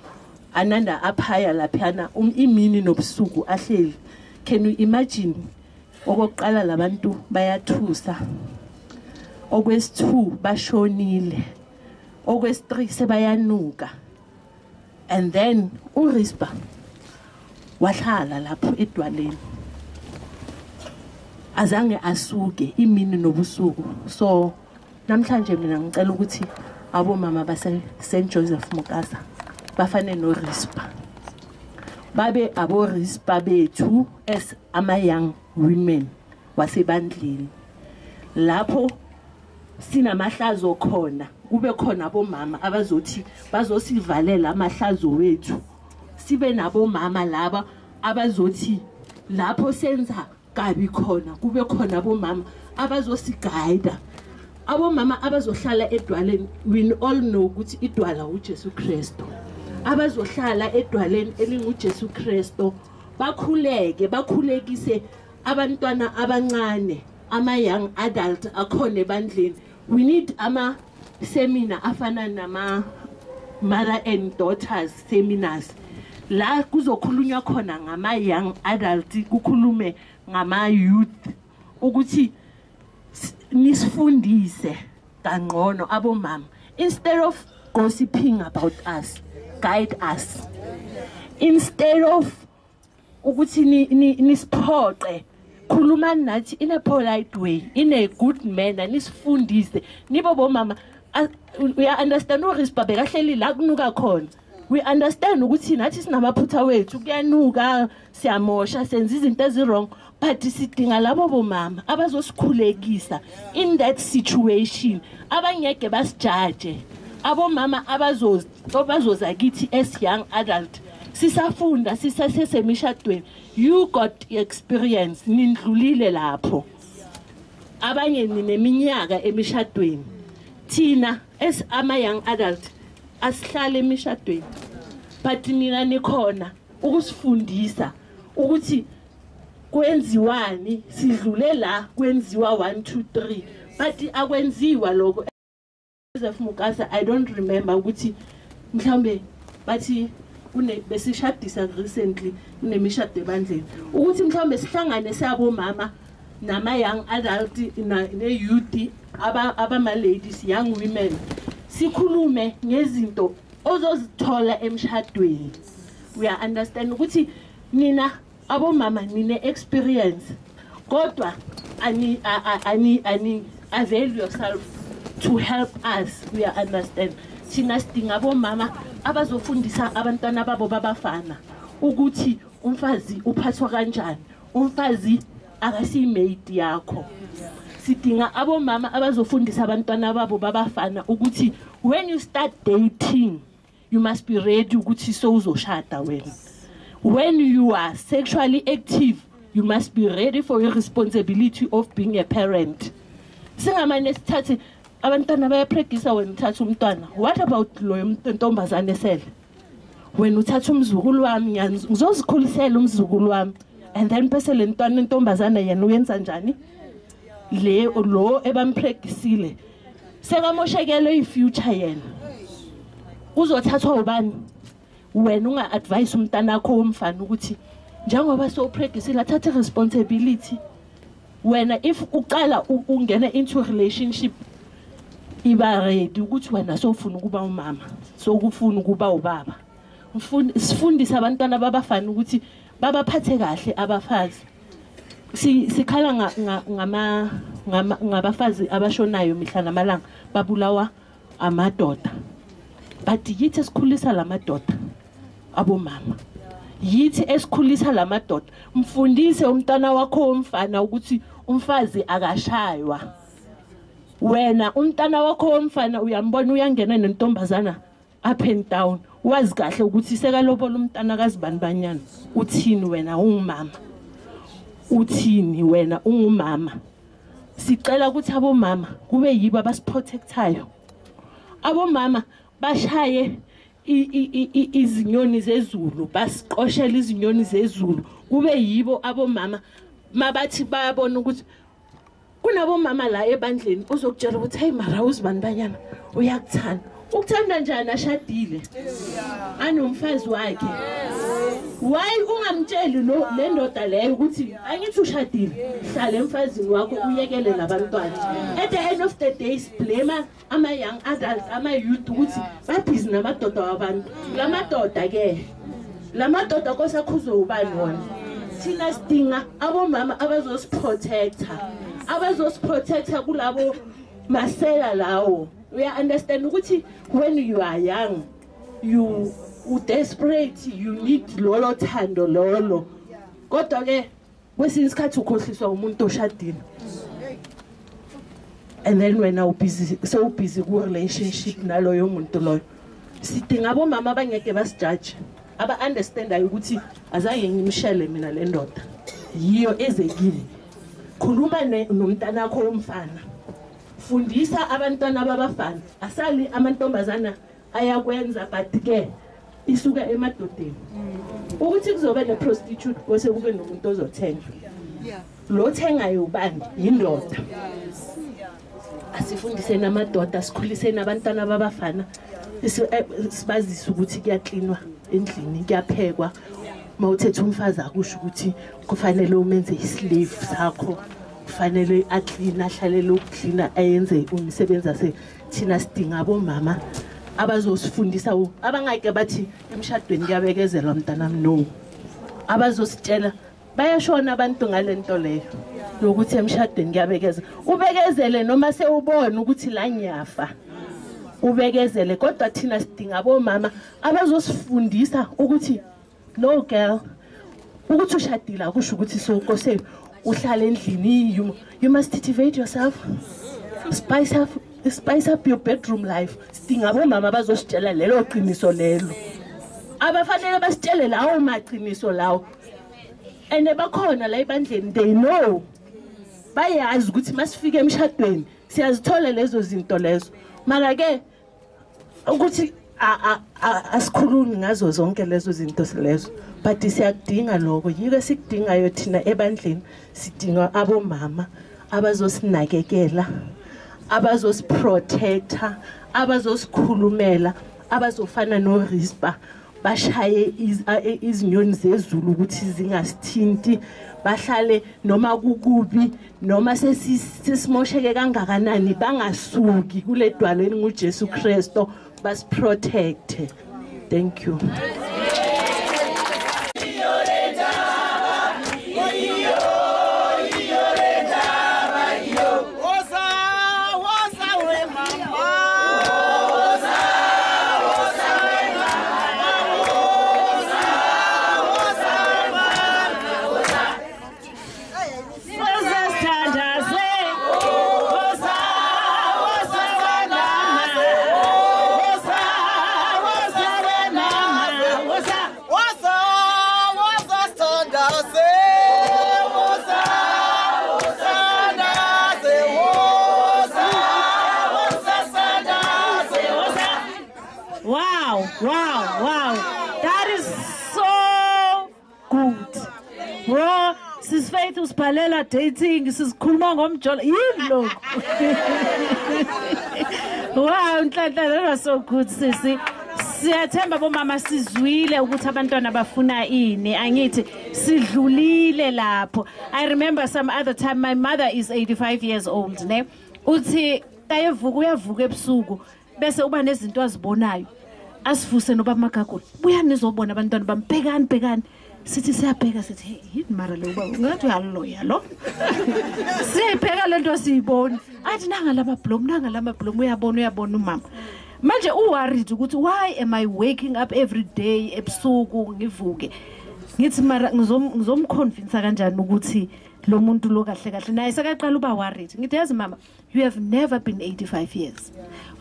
ananda aphaya laphana imini nobusuku ahleli. Can you imagine? Okokuqala labantu bayathusa, okwesi-2 bashonile, okwesi-3 sebayanuka. And then uRispa wahlala lapho edwaleni, azange asuke imini nobusuku. So namhlanje mina ngicela ukuthi abo mama base St Joseph Mokasa bafane noRispa, babe abo Rispa bethu as ama young women wasebandleni. Lapho sinamahlazo khona, kube khona abo mama abazothi bazosivalela amahlazo wethu, sibe nabo mama laba abazothi lapho senza kabi khona kube khona abo mama abazosigayida, abo mama abazohlala edwaleni. We all know ukuthi idwala uJesu Kristu, abazohlala edwaleni elinguJesu Kristu, bakhulekise abantwana abancane, ama young adult akhona ebandleni. We need ama seminar afana nama mother and daughters seminars, la kuzokhulunywa khona ngama young adult, kukhulume ngama youth ukuthi nisifundise kangcono abomama, instead of gossiping about us, guide us. Instead of ukuthi nisiphoqe, khulumani nathi in a polite way, in a good manner, nisifundise. Nibo bomama, we understand uRispa bekahleli la kunuka khona. We understand ukuthi nathi sinamaphutha wethu, kuyanuka, siyamosha, senza izinto ezirong, but sidinga labo bomama abazosikhulekisa in that situation, abangeke basijudge. Abomama abazoza kithi as young adult, sisafunda sisasesemishadweni, you got experience, nindlulile lapho. Abanye nineminyaka emishadweni, thina as ama young adult asihlale emishadweni, but nina nikhona ukusifundisa ukuthi kwenziwani, sidlule la kwenziwa 1 2 3, but akwenziwa lokho. Joseph Mukasa, I don't remember ukuthi mhlambe bathi besishadisa recently kunemishado ebandleni ukuthi mhlambe sihlangane sabo mama nama young adult ne youth abama ladies, young women, sikhulume ngezinto ozozithola emshadweni. We understand ukuthi nina abomama nine experience, kodwa ani avail yourself to help us. We understand thina sidinga abomama abazofundisa abantwana babo babafana ukuthi umfazi uphathwa kanjani, umfazi akasiyimate yakho. Sidinga abomama abazofundisa abantwana babo babafana ukuthi when you start dating, you must be ready ukuthi so uzoshada wena. When you are sexually active, you must be ready for your responsibility of being a parent. Singamane sithathe abantwana bayapractice wena uthatha umntwana. What about lo ntombazane sele? When uthatha umzukulu wami ngizozikhulisela umzukulu wami, and then bese le ntwana intombazane yena uyenza njani? Lo ebampracticeile sekamoshekele ifuture yena. Uzothathwa ubani? Wena unga advise umntana wakho umfana ukuthi njengoba so practiceile athathe responsibility. Wena if uqala ungena into a relationship, iba ready ukuthi wena sofuna ukuba umama, sokufuna ukuba ubaba. Sifundisa abantwana babafana ukuthi babaphathe kahle abafazi. Sikhala ngabafazi abashonayo mihla namalanga babulawa amadoda. But yithi esikhulisa lamadoda abomama. Yithi esikhulisa lamadoda. Mfundise umntana wakho umfana ukuthi umfazi akashaywa. Wena umntana wakho umfana uyambona uyangena nentombazana up and down, wazi kahle ukuthi sekalobola umntana kazibanibanyana. Uthini wena ungumama? Uthini wena ungumama? Sicela ukuthi abomama kube yibo abasiprotectayo. Abomama bashaye izinyoni zezulu, basiqoshela izinyoni zezulu. Kube yibo abomama mabathi bayabona ukuthi kunabomama la ebandleni uzokutshela ukuthi hey mara uzibanibanyana uyakuthanda. Ukuthanda njani ashadile? Anomfazi wakhe. Why ungamtsheli le ndoda leyo ukuthi angithi ushadile, hlala emfazini wakho uyekele labantwana. At the end of the day blame ama young adults, ama youth ukuthi babhizi namadoda wabantu. Lamadoda ke, lamadoda kosakhuzo ubani wona. Thina sidinga abomama abazosiprotecta kulabo masela lawo. We understand ukuthi when you are young, you desperate, you need lolo thando lolo. Kodwa ke kwesinye isikhathi ukhohliswa umuntu oshadile. And then when so busy ku relationship naloyo umuntu loyo. Sidinga abomama abangeke basijudge, aba understandayo ukuthi azange ngimshele mina le ndoda. Yiyo ezekile. Khuluma nomntana wakho umfana. Fundisa abantwana babafana. Asali amantombazana ayakwenza but ke isuka emadodeni. Ukuthi kuzobe ne prostitute bose kube nomuntu ozothenga. Lo thengayo ubani? Yindoda. Asifundise namadoda, sikhulise nabantwana babafana. Sibazisa ukuthi kuyaklinwa endlini, kuyaphekwa. Mawuthethe umfazi akusho ukuthi kufanele umenze islave sakho. kufanele aclean ahlalele ukucleana ayenze umsebenzi ase thina sidinga abomama abazosifundisa abangeke bathi emshadweni kuyabekezelwa mntanami no abazositshela bayashona abantu ngalento leyo yokuthi emshadweni kuyabekezela ubekezele noma sewubona ukuthi la ngiyafa ubekezele kodwa thina sidinga abomama abazosifundisa ukuthi no girl ukuthi ushadile akusho ukuthi sokose uhlala endlini you must motivate yourself spice up your bedroom life sidinga abomama abazositshela lelo qiniso lelo abafanele basitshele lawo maqiniso lawo ene bakhona la ebandleni they know bayazi ukuthi masifike emshadweni siyazithola lezo zinto lezo mara ke ukuthi asikhulumi ngazo zonke lezo zinto lezo but siyakudinga lokho yike sikudingayo thina ebandleni sidinga abomama abazosinakekela abazosiprotecta abazosikhulumela abazofana noRispa bashaye izinyoni zezulu ukuthi zingasithinti bahlale noma kukubi noma sesimosheke kangakanani bangasuki kule dwaleni nguJesu Kristo basiprotecte. Thank you. Wow. That is so good. Bro, sis Faith usiphalela dating, sisikhuluma ngomjolo. Yini lokho? Wow, Nhlanhla, that was so good, sisi. Siyathemba bomama sizwile ukuthi abantwana bafuna ini. Angithi sidlulile lapho. I remember some other time my mother is 85 years old, ne? Uthi uyavuka ebusuku bese uba nezinto azibonayo. Asifuse noba Magagula buya nizobona abantwana bambhekani sithi siyabheka sithi hey mara lo baba ngathi uyaloya lo siyibheka lento siyibona athi nanga lama bloom uyabona umama manje worried ukuthi why am I waking up every day ebusuku ngivuke ngithi mara ngizomconvince kanjani ukuthi lo muntu lo kahle naye sekaqala uba worried ngithi yazi mama you have never been 85 years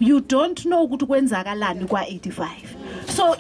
you don't know ukuthi kwenzakalani kwa 85 so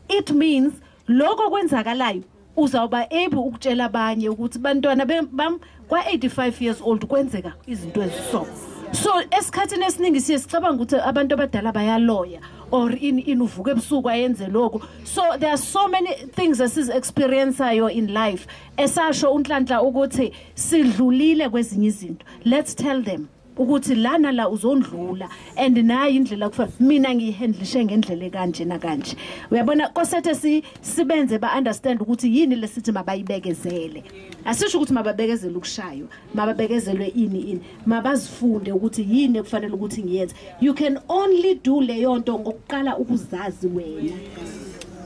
it means lokho kwenzakalayo uzawuba able ukutshela abanye ukuthi bantwana bam kwa 85 years old kwenzeka izinto eziso so esikhathini esiningi sicabanga ukuthi abantu abadala bayaloya or inuvuka ebusuku ayenze lokho so there are so many things that is experienceayo in life esasho uNhlanhla ukuthi sidlulile kwezinye izinto let's tell them ukuthi lana la uzondlula and nayi indlela kufanele mina ngihandlishe ngendlela kanje na kanje uyabona kosethe sibenze ba understand ukuthi yini lesithi mabayibekezele asisho ukuthi mababekezele ukushaywa mababekezelwe ini mabazifunde ukuthi yini ekufanele ukuthi ngiyenze you can only do leyo nto ngokuqala ukuzazi wena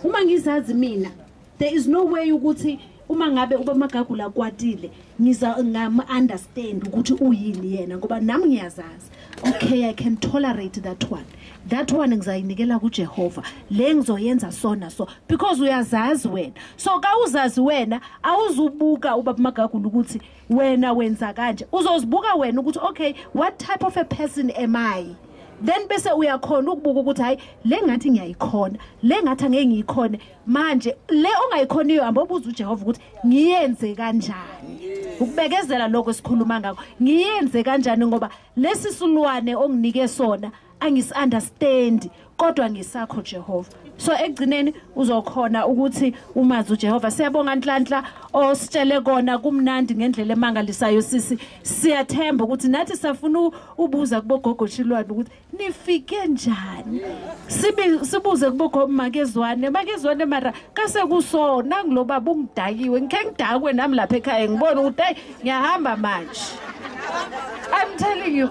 uma ngizazi mina there is no way ukuthi uma ngabe uba Magagula kwatile understand ukuthi uyini yena ngoba nami ngiyazazi okay I can tolerate that one ngizayinikela kuJehova le ngizoyenza sona so because uyazazi wena so ka uzazi wena awuzubuka uba Magagula ukuthi wena wenza kanje uzozibuka wena ukuthi okay what type of a person am I then bese uyakhona ukubuka ukuthi hayi le ngathi ngiyayikhona le ngathi angeke ngiyikhone manje le ongayikhoniyo hamba ubuza uJehova ukuthi ngiyenze kanjani ukubekezela lokho sikhuluma ngakho ngiyenze kanjani ngoba lesisulwane onginike sona angisi-understand kodwa ngisakho Jehova so ekugcineni uzokhona ukuthi umazi uJehova siyabonga Nhlanhla ositshele kona kumnandi ngendlela emangalisayo sisi siyathemba ukuthi nathi safuna ubuza kubogogoshilwane ukuthi nifike njani sibuze kubogomakezwane mara kase kusona ngilobaba ungidakiwe ngike ngidakwe nami lapha ekhaya ngibona ukuthi hey ngiyahamba manje I'm telling you.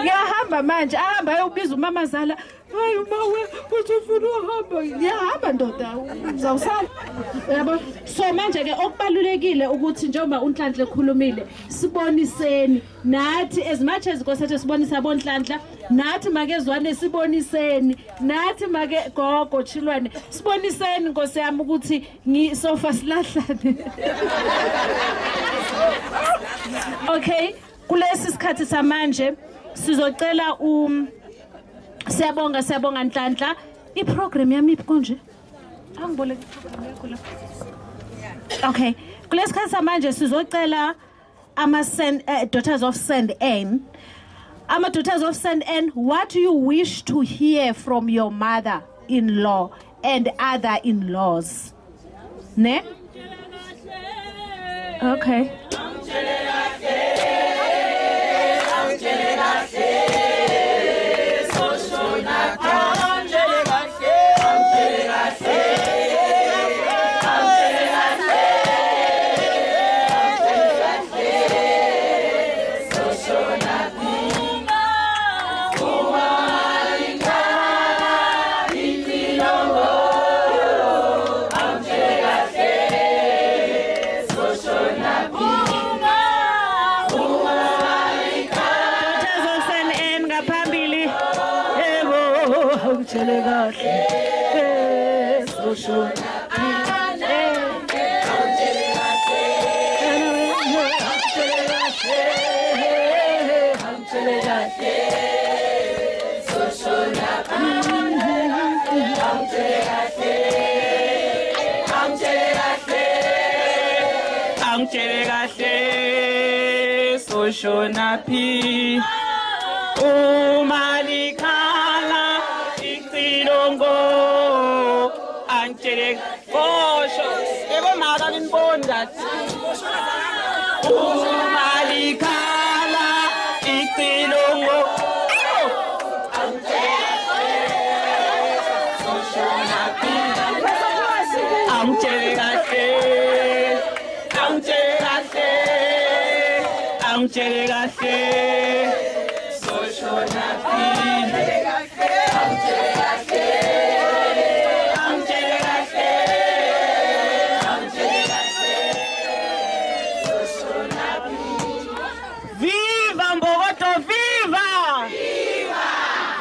Ngiyahamba manje, ahamba ayobiza umamazala. Hayi mawe, uthi ufuna uhamba. Ngiyahamba ndoda, uzawusala. Yabo. So manje ke okubalulekile ukuthi njengoba uNhlanhla ekhulumile, siboniseni nathi as much as Nkosathu sibonisa boNhlanhla, nathi makezwane siboniseni, nathi make gogo chilwane siboniseni Nkosi yami ukuthi ngisofa silahlane. Okay. Kulesi sikhathi samanje sizocela siyabonga Nhlanhla iprogram yami ikonje angiboleke iprogram yakho la. Okay, kulesi sikhathi samanje sizocela Daughters of St. Anne. Daughters of St. Anne, what do you wish to hear from your mother-in-law and other in-laws? Ne? Okay. Shonaphi umalikhala iqilongo angitshele fosho yebo maka nginibonda umalikhala iqilongo angitshele kahle so Shonaphi viva Mbokodo viva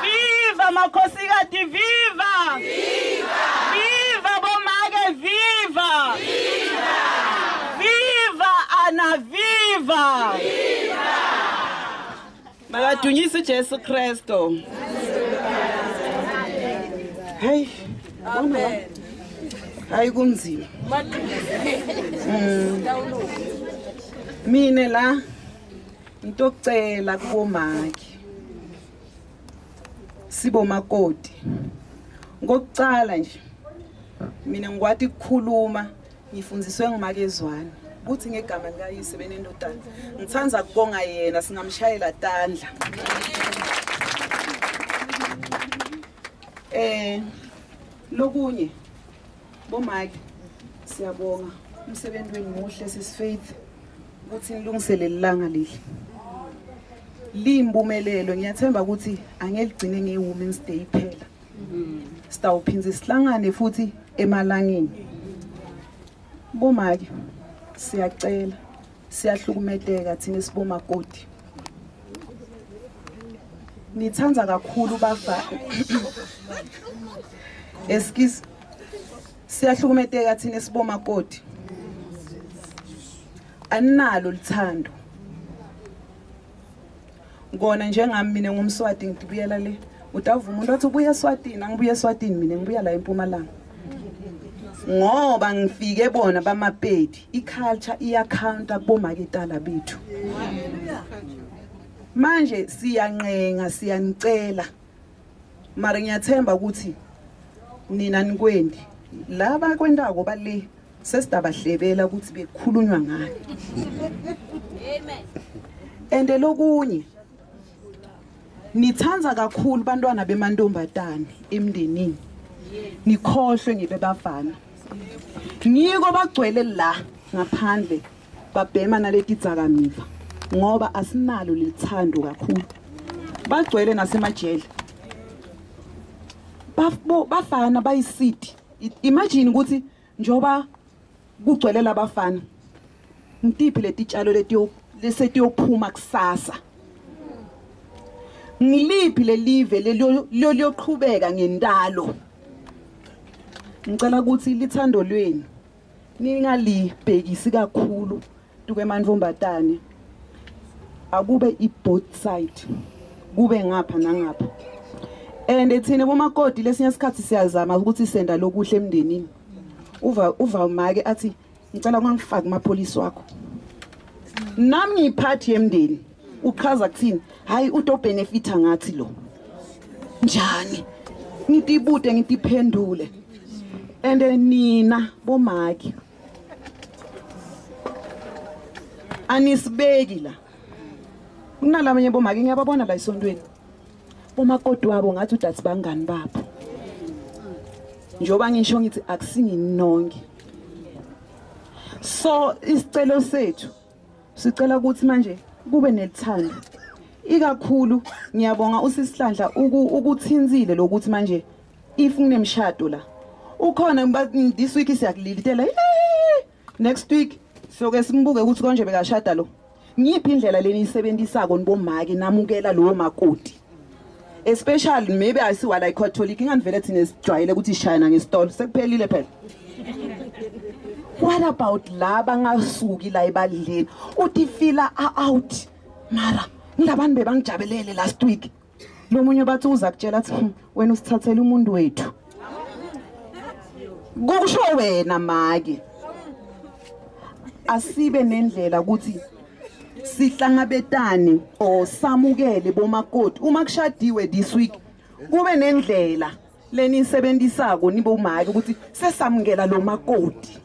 viva Makhosikati viva viva bomake viva viva Ana viva Makadunyiswe Jesu Kristo. Hey. Amen. Hayi kunzima. Mina la ngitocela kubomaki. Sibomakoti. Ngokucala nje. Mina ngikwathi ukukhuluma ngifundziswe ngumakezwane. Kuthi ngegama likayise benendodana ngithanza kubonga yena singamshayela tandla lokunye bomake siyabonga umsebenzi wenu muhle sisifaith ukuthi nilungisele lilanga leli limbumelelo ngiyathemba ukuthi angeligcine ngeWomen's Day phela sitawuphinza sihlangane futhi emalangeni bomake siyacela siyahlukumedeka thina sibomakoti nithanza kakhulu bafa excuse siyahlukumedeka thina sibomakoti analo lithando ngona njengami mina ngumswati ngibuyela le utavuma umuntu athi ubuya eSwatini angibuya eSwatini mina ngibuya la eMpumalanga ngoba ngifike bona bamapedi iculture iyacounta kubomaketala bethu manje siyanqenga siyanicela mara ngiyathemba ukuthi nina nikwendi laba kwendako bale sesidabahlebela ukuthi bekhulunywa ngani amen ende lokunye nithanza kakhulu bantwana bemantombazane emndenini nikhohlwe ngebebafana ngiko bagcwele la ngaphandle babhema naleti dzakamiva ngoba asinalo lelithando kakhulu bagcwele nasemajele bafana bayisidi imagine ukuthi njoba kugcwele labafana ngitiphi letitshalo lesetiyophuma kusasa ngiliphi lelive liyoqhubeka ngendalo ngicela ukuthi lithando lweni ningalibhekisi kakhulu tukwemanvombatane akube both side kube ngapha nangapha and ethine bomakoti lesinye isikhathi siyazama ukuthi senda lokuhle emndenini uva make athi ngicela ungangifaki amapolisi wakho nami ngiphathi yemndeni uchaza kuthini hayi uto benefita ngathi lo njani ngitibude ngitiphendule and nina bomaki anisibeki la kunalabanye bomaki ngiyababona la isontweni bomakoti wabo ngathi udathi bangani bapho njoba ngisho ngithi akusinginonke so isicelo sethu sicela ukuthi manje kube nelithando ikakhulu ngiyabonga usisihlandla ukuthinzile lokuthi manje if kunemshado la ukhona this week siyakulilitela next week soke simbuke ukuthi konje bekashada lo ngiphi indlela leni isebenzisako nibomake namukela lo makoti especially maybe asiwa like Catholic ingandivele thina sijwayele ukuthi ishayina ngesitolo sekuphelile phela what about laba ngasuki la ebadleni uthi fila out mara ngilabantu bebangijabelele last week lo munye bathi uza kutshela athi wena usithathele umuntu wethu kusho wena make asibe nendlela ukuthi sihlangabetane o samukele bomakoti uma kushadiwe this week kube nendlela lenisebenzisako nibomake ukuthi sesamukela lo makoti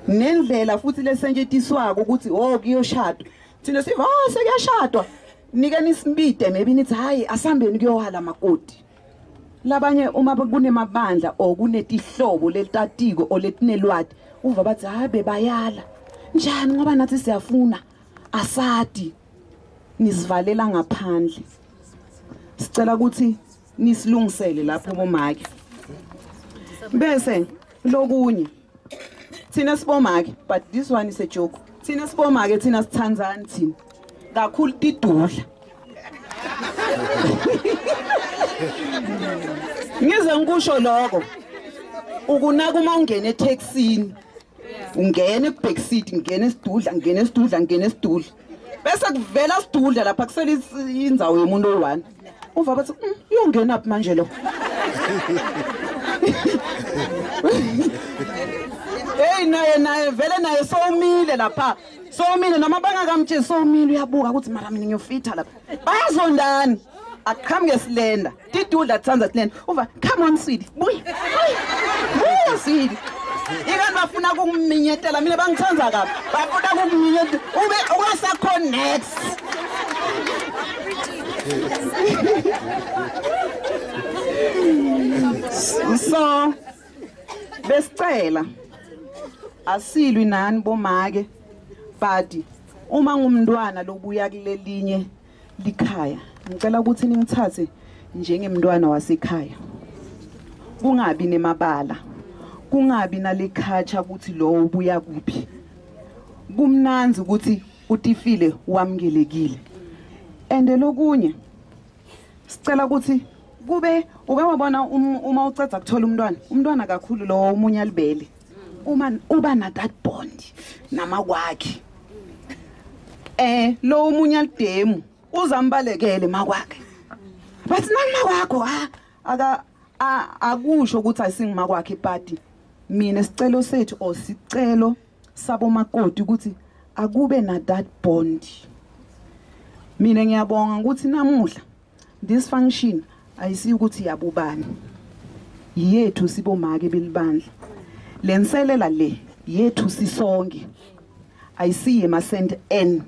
nendlela futhi lesentshetiswako ukuthi kuyoshadwa thina siva sekuyashadwa nike nisibide maybe nithi hayi asambeni kuyohala makoti labanye uma kunemabandla kunetihlobo letatiko oletinelwadi uva bathi habe bayala njani ngoba nathi siyafuna asadi nisivalela ngaphandle sicela ukuthi nisilungisele lapho bomake bese lokunye thina sibomake but this one is a joke thina sibomake thina sithandzani thina kakhulu tidudla ngize ngikusho lokho ukunaka uma ungena etaxini ungena ku back seat ngene esidudla bese kuvela sidudla lapha kusele indzawo yomuntu oyi1 uva bathi uyongena aphi manje lo hey naye vele naye somile lapha somile noma bangakamtshela somile uyabuka ukuthi mara mina ngiyofitha lapha bayazondana aqhamuke silenda tidudla tsanza silenda uva come on sweetie buy sweetie ikani bafuna ukungiminyetela mina bangithanza kabi bafuna ukungiminyetela ube ukasa next so besicela asilwi nani bomake but uma ngumntwana lobuya kulelinye likhaya ngicela ukuthi ningithathe njengemntwana wasekhaya kungabi nemabala kungabi nalekhatsha ukuthi lo ubuya kuphi kumnanzi ukuthi utifile wamkelekile and lokunye sicela ukuthi kube ukabona uma uceda kuthola umntwana kakhulu lo umunye alibele uma uba na that bond namakwakhe lo umunye alidemu uzambalekele makwakhe bathi namakwakho akusho ukuthi ayisingimakwakhe but mina sicelo sethu sicelo sabo makoti ukuthi akube na that bond mina ngiyabonga ukuthi namuhla this function ayisiyo ukuthi yabubani yethu sibomake belibandla lenselela le yethu sisonke ayisiye masend n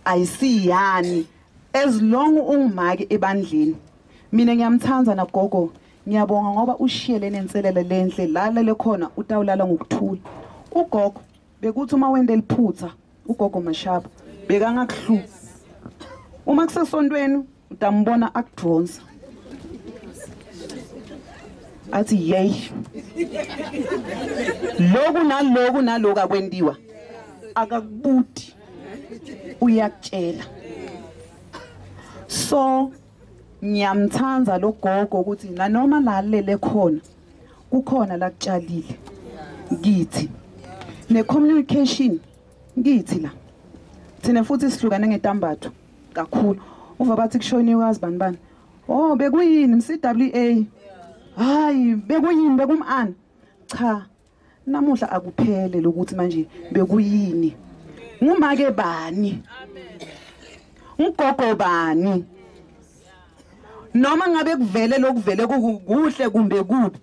ayisiyani as long ungumake ebandleni mina ngiyamthanza nagogo ngiyabonga ngoba ushiyele nenselela lenhle lala lekhona utawulala ngokuthula ugogo bekuthi uma wende liphutha ugogo Mashaba bekangakuhlupa uma kusesontweni utambona akudonsa athi yey loku naloku akwendiwa akakubuti uyakutshela so ngiyamthanza lo gogo ukuthi nanoma lalele khona kukhona la kutshalile ngithi ne communication ngithi la thina futhi sihlukane ngetambatho kakhulu uva bathi kushoniwe azibani oh bekuyini mCWA hayi bekuyini bekumani cha namuhla akuphele lokuthi manje bekuyini ngumake bani ugogo bani noma ngabe kuvele lokuvele kuhle kumbe kubi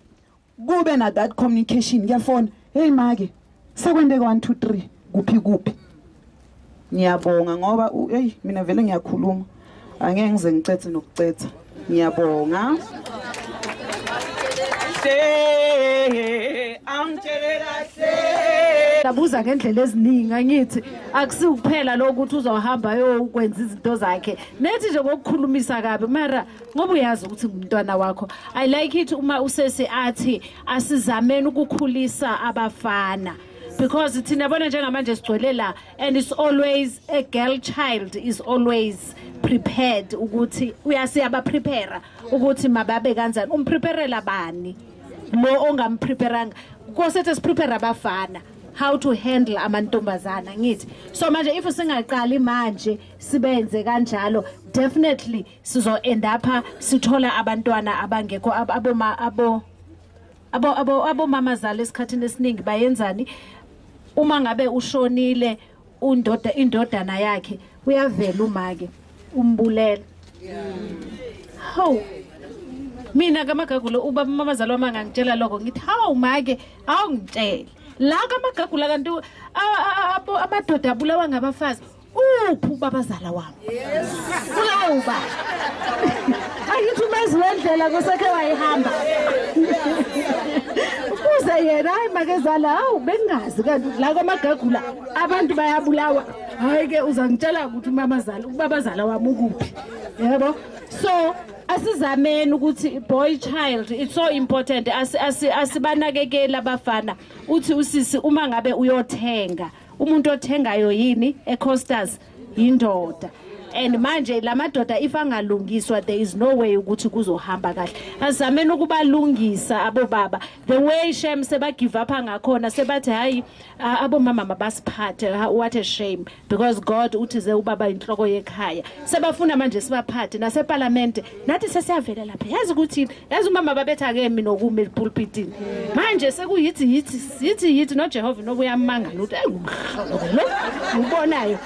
kube na that communication ngiyafona hey make sekwende 1 2 3 kuphi ngiyabonga ngoba hey mina vele ngiyakhuluma angeke ngize ngicethe nokucetha ngiyabonga Dabuza ngendlela eziningi angithi akusikuphela lokuthi uzohamba yokwenza izinto zakhe nethi nje ngokukhulumisa kabi mara ngoba uyazi ukuthi ngumntwana wakho I like it uma usese athi asizameni ukukhulisa abafana because thina bona njengamanje sigcwele la and it's always a girl child is always prepared ukuthi uyasiyaba prepare ukuthi mababe kanjani umpreparela bani lo ongampreparanga kosethe siprepare abafana how to handle amantombazana ngithi so manje if singaqali manje sibenze kanjalo definitely sizo end up sithola abantwana abangekho abo mama zala esikhathini esiningi bayenzani uma ngabe ushonile indodana yakhe uyavela umake umbulela how mina kamagagulo ubaba mamazalo wami ngangitshela lokho ngithi hawu make awungitshela la kamagagula kanti amadoda abulawa ngabafazi uphi ubabazala wami ulawo ba ayithi umazi wendlela kusekhe wayihamba ukuze yena hayi makezala hawu bengazi kanti la kamagagula abantu bayabulawa hayi ke uzangitshela ukuthi ubabazala wami ukuphi yebo so asizameni ukuthi boy child it's so important asibanakekela abafana uthi usisi uma ngabe uyothenga umuntu othengayo yini eCostas indoda and manje lamadoda if angalungiswa there is no way ukuthi kuzohamba kahle asizameni ukubalungisa abo baba the way shame seba give up ngakhona sebathi hayi abo mama mabasiphathe what a shame because God uthi ze ubaba inhloko yekhaya sebafuna manje sibaphathe nase parliament nathi sesiyavela lapha yazi ukuthi yazi umama babetha ke mina okume pulpitini manje sekuyithi no Jehova no buyamanga ukuthi lo ubonayo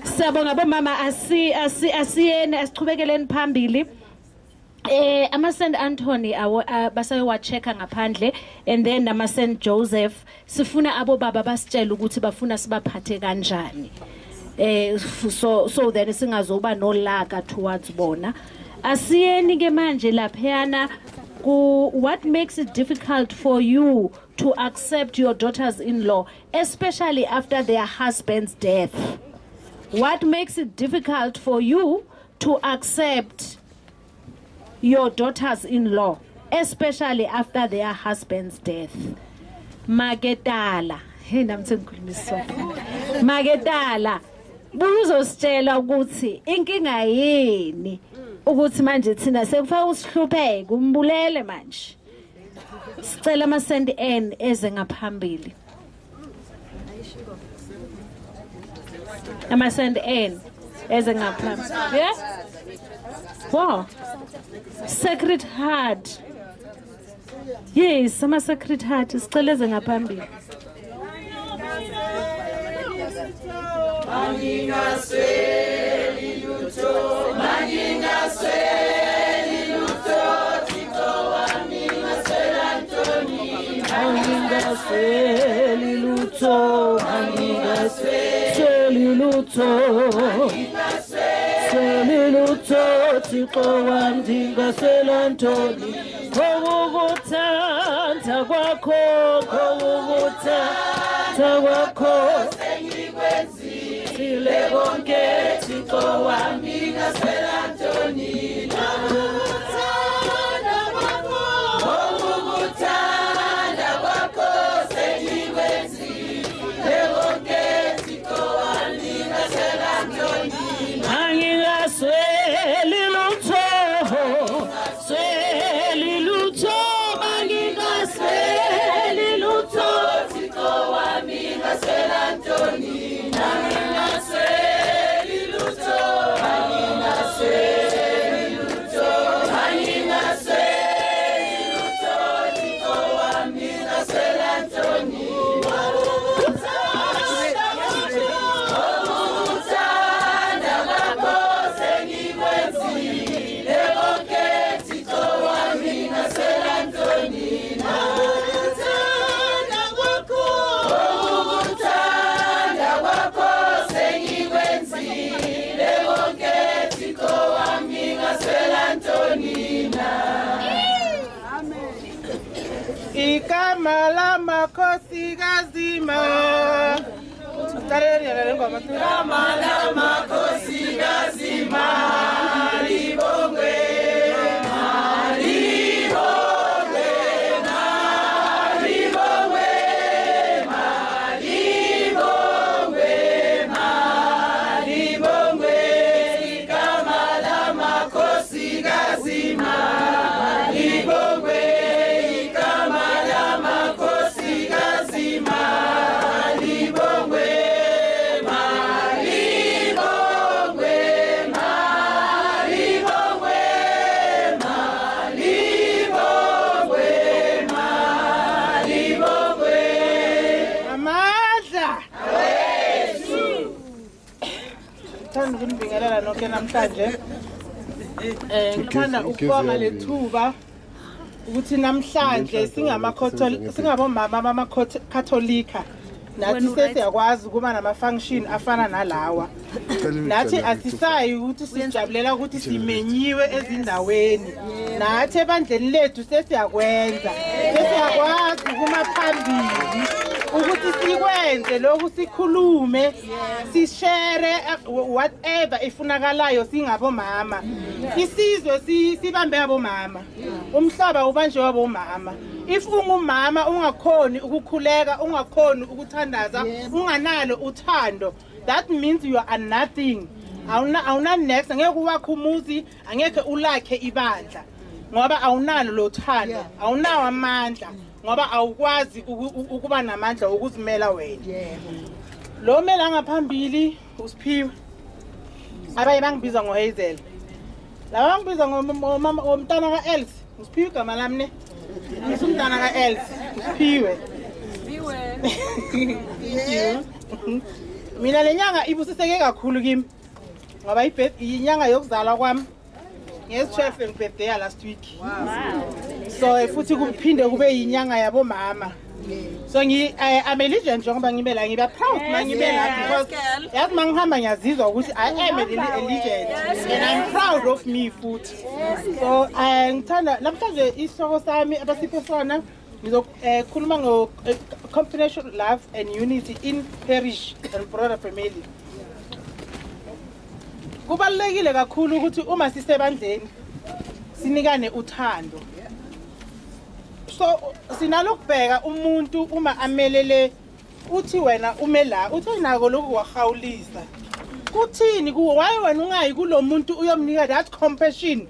sabonga abo mama asiyene asichubekeleni phambili ama St Anthony basayowa checka ngaphandle and then nama St Joseph sifuna abo baba basitshela ukuthi bafuna sibaphathe kanjani so then singazoba nolaka towards bona asiyeni ke manje laphana what makes it difficult for you to accept your daughters-in-law especially after their husband's death. What makes it difficult for you to accept your daughters-in-law, especially after their husband's death? Magetala. Hey, Magetala. Buzositshela ukuthi inkinga yini ukuthi manje thina sekufaka usihlupheke umbulele manje. Sicela ama St Anne eze ngaphambili. Am I St Anne as a ngaphambi? Yeah? Wow. Sacred Heart. Yes, ama Sacred Heart sicela eze ngaphambili. Mangingasweli lutho Tito wangingaswela Antoni mangingasweli lutho Tito wangingaswela Antoni ngokuthanda kwakho ngokuthanda Tawakho sengikwenzile konke Thixo wami ngaswela ntoni Ukuthanda kwakho sengikwenzile konke Thixo wami ngaswela ntoni Angingasweli lutho sweli lutho angingasweli lutho Thixo wami ngaswela ntoni angingasweli lutho angingasweli lutho angingasweli lutho Thixo wami ngaswela ntoni Ukuthanda kwakho sengikwenzile konke Thixo wami ngaswela ntoni Ukuthanda kwakho sengikwenzile konke Thixo wami ngaswela ntoni Igama lamakhosikazi Utalele le ngoma tu. Igama lamakhosikazi malibongwe malibongwe malibongwe malibongwe malibongwe Igama lamakhosikazi malibongwe Igama lamakhosikazi malibongwe malibongwe malibongwe malibongwe malibongwe Amandla. awethu Ngithanda ukunibingelela nonke namhlanje. Ngithanda ukubonga lethuba ukuthi namhlanje singabomama bamaKatholika nathi sesiyakwazi ukuba nama-function afana nalawa. Nathi asisayi ukuthi sijabulela ukuthi simenyiwe ezindaweni. Nathi ebandleni lethu sesiyakwenza. Sesiyakwazi ukuma phambili ukuthi sikwenze lokhu sikhulume sishare whatever ifunakalayo singabomama isizwe sibambe abomama umhlaba ubanjwe abomama if ungumama ungakhoni ukukhuleka ungakhoni ukuthandaza unganalo uthando that means you are nothing awuna next angeke uwakhe umuzi angeke ulakhe ibandla ngoba awunalo lo thando awunawo amandla ngoba awukwazi ukuba namandla ukuzimela wena lo mela ngaphambili uSiphiwe abaye bangibiza ngoHazel laba bangibiza ngomama womntana kaElsi uSiphiwe igama lami ne umntana kaElsi uSiphiwe mina lenyanga ibusiseke kakhulu kimi ngoba inyanga yokuzalwa kwami ngezi-12 ngibirthday last week so futhi kuphinde kube yinyanga yabomama so I'm a legend njengoba ngibe la ngiba proud mangibe la because yazi mangihamba ngiyazizwa ukuthi I am a legend and I'm proud of me futhi so ngithanda namhlanje isihloko sami abasiphe sona ngizokhuluma ngo combination love and unity in parish and broader family. Kubalulekile kakhulu ukuthi uma sisebandleni sinikane uthando. So sinalokubheka umuntu uma amelele uthi wena umela uthi nako lokhu wahawulisa. Kuthini kuwe why wena ungayi kulomuntu uyomnika that compassion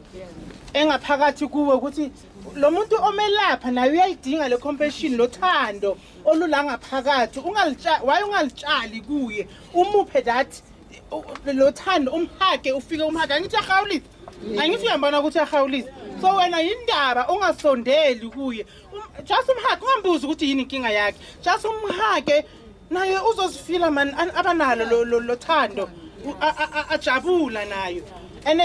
engaphakathi kuwe ukuthi lo muntu omelapha naye uyayidinga le compassion lo thando olulanga phakathi why ungalitshali kuye umuphe that lo thando umhake ufike umhaka ngithi yahawulisa angithi uyambona ukuthi yahawulisa so wena indaba ungasondeli kuye just umhake ungambuzi ukuthi yini inkinga yakhe just umhake naye uzosifila man abanalo lo thando ajabula nayo and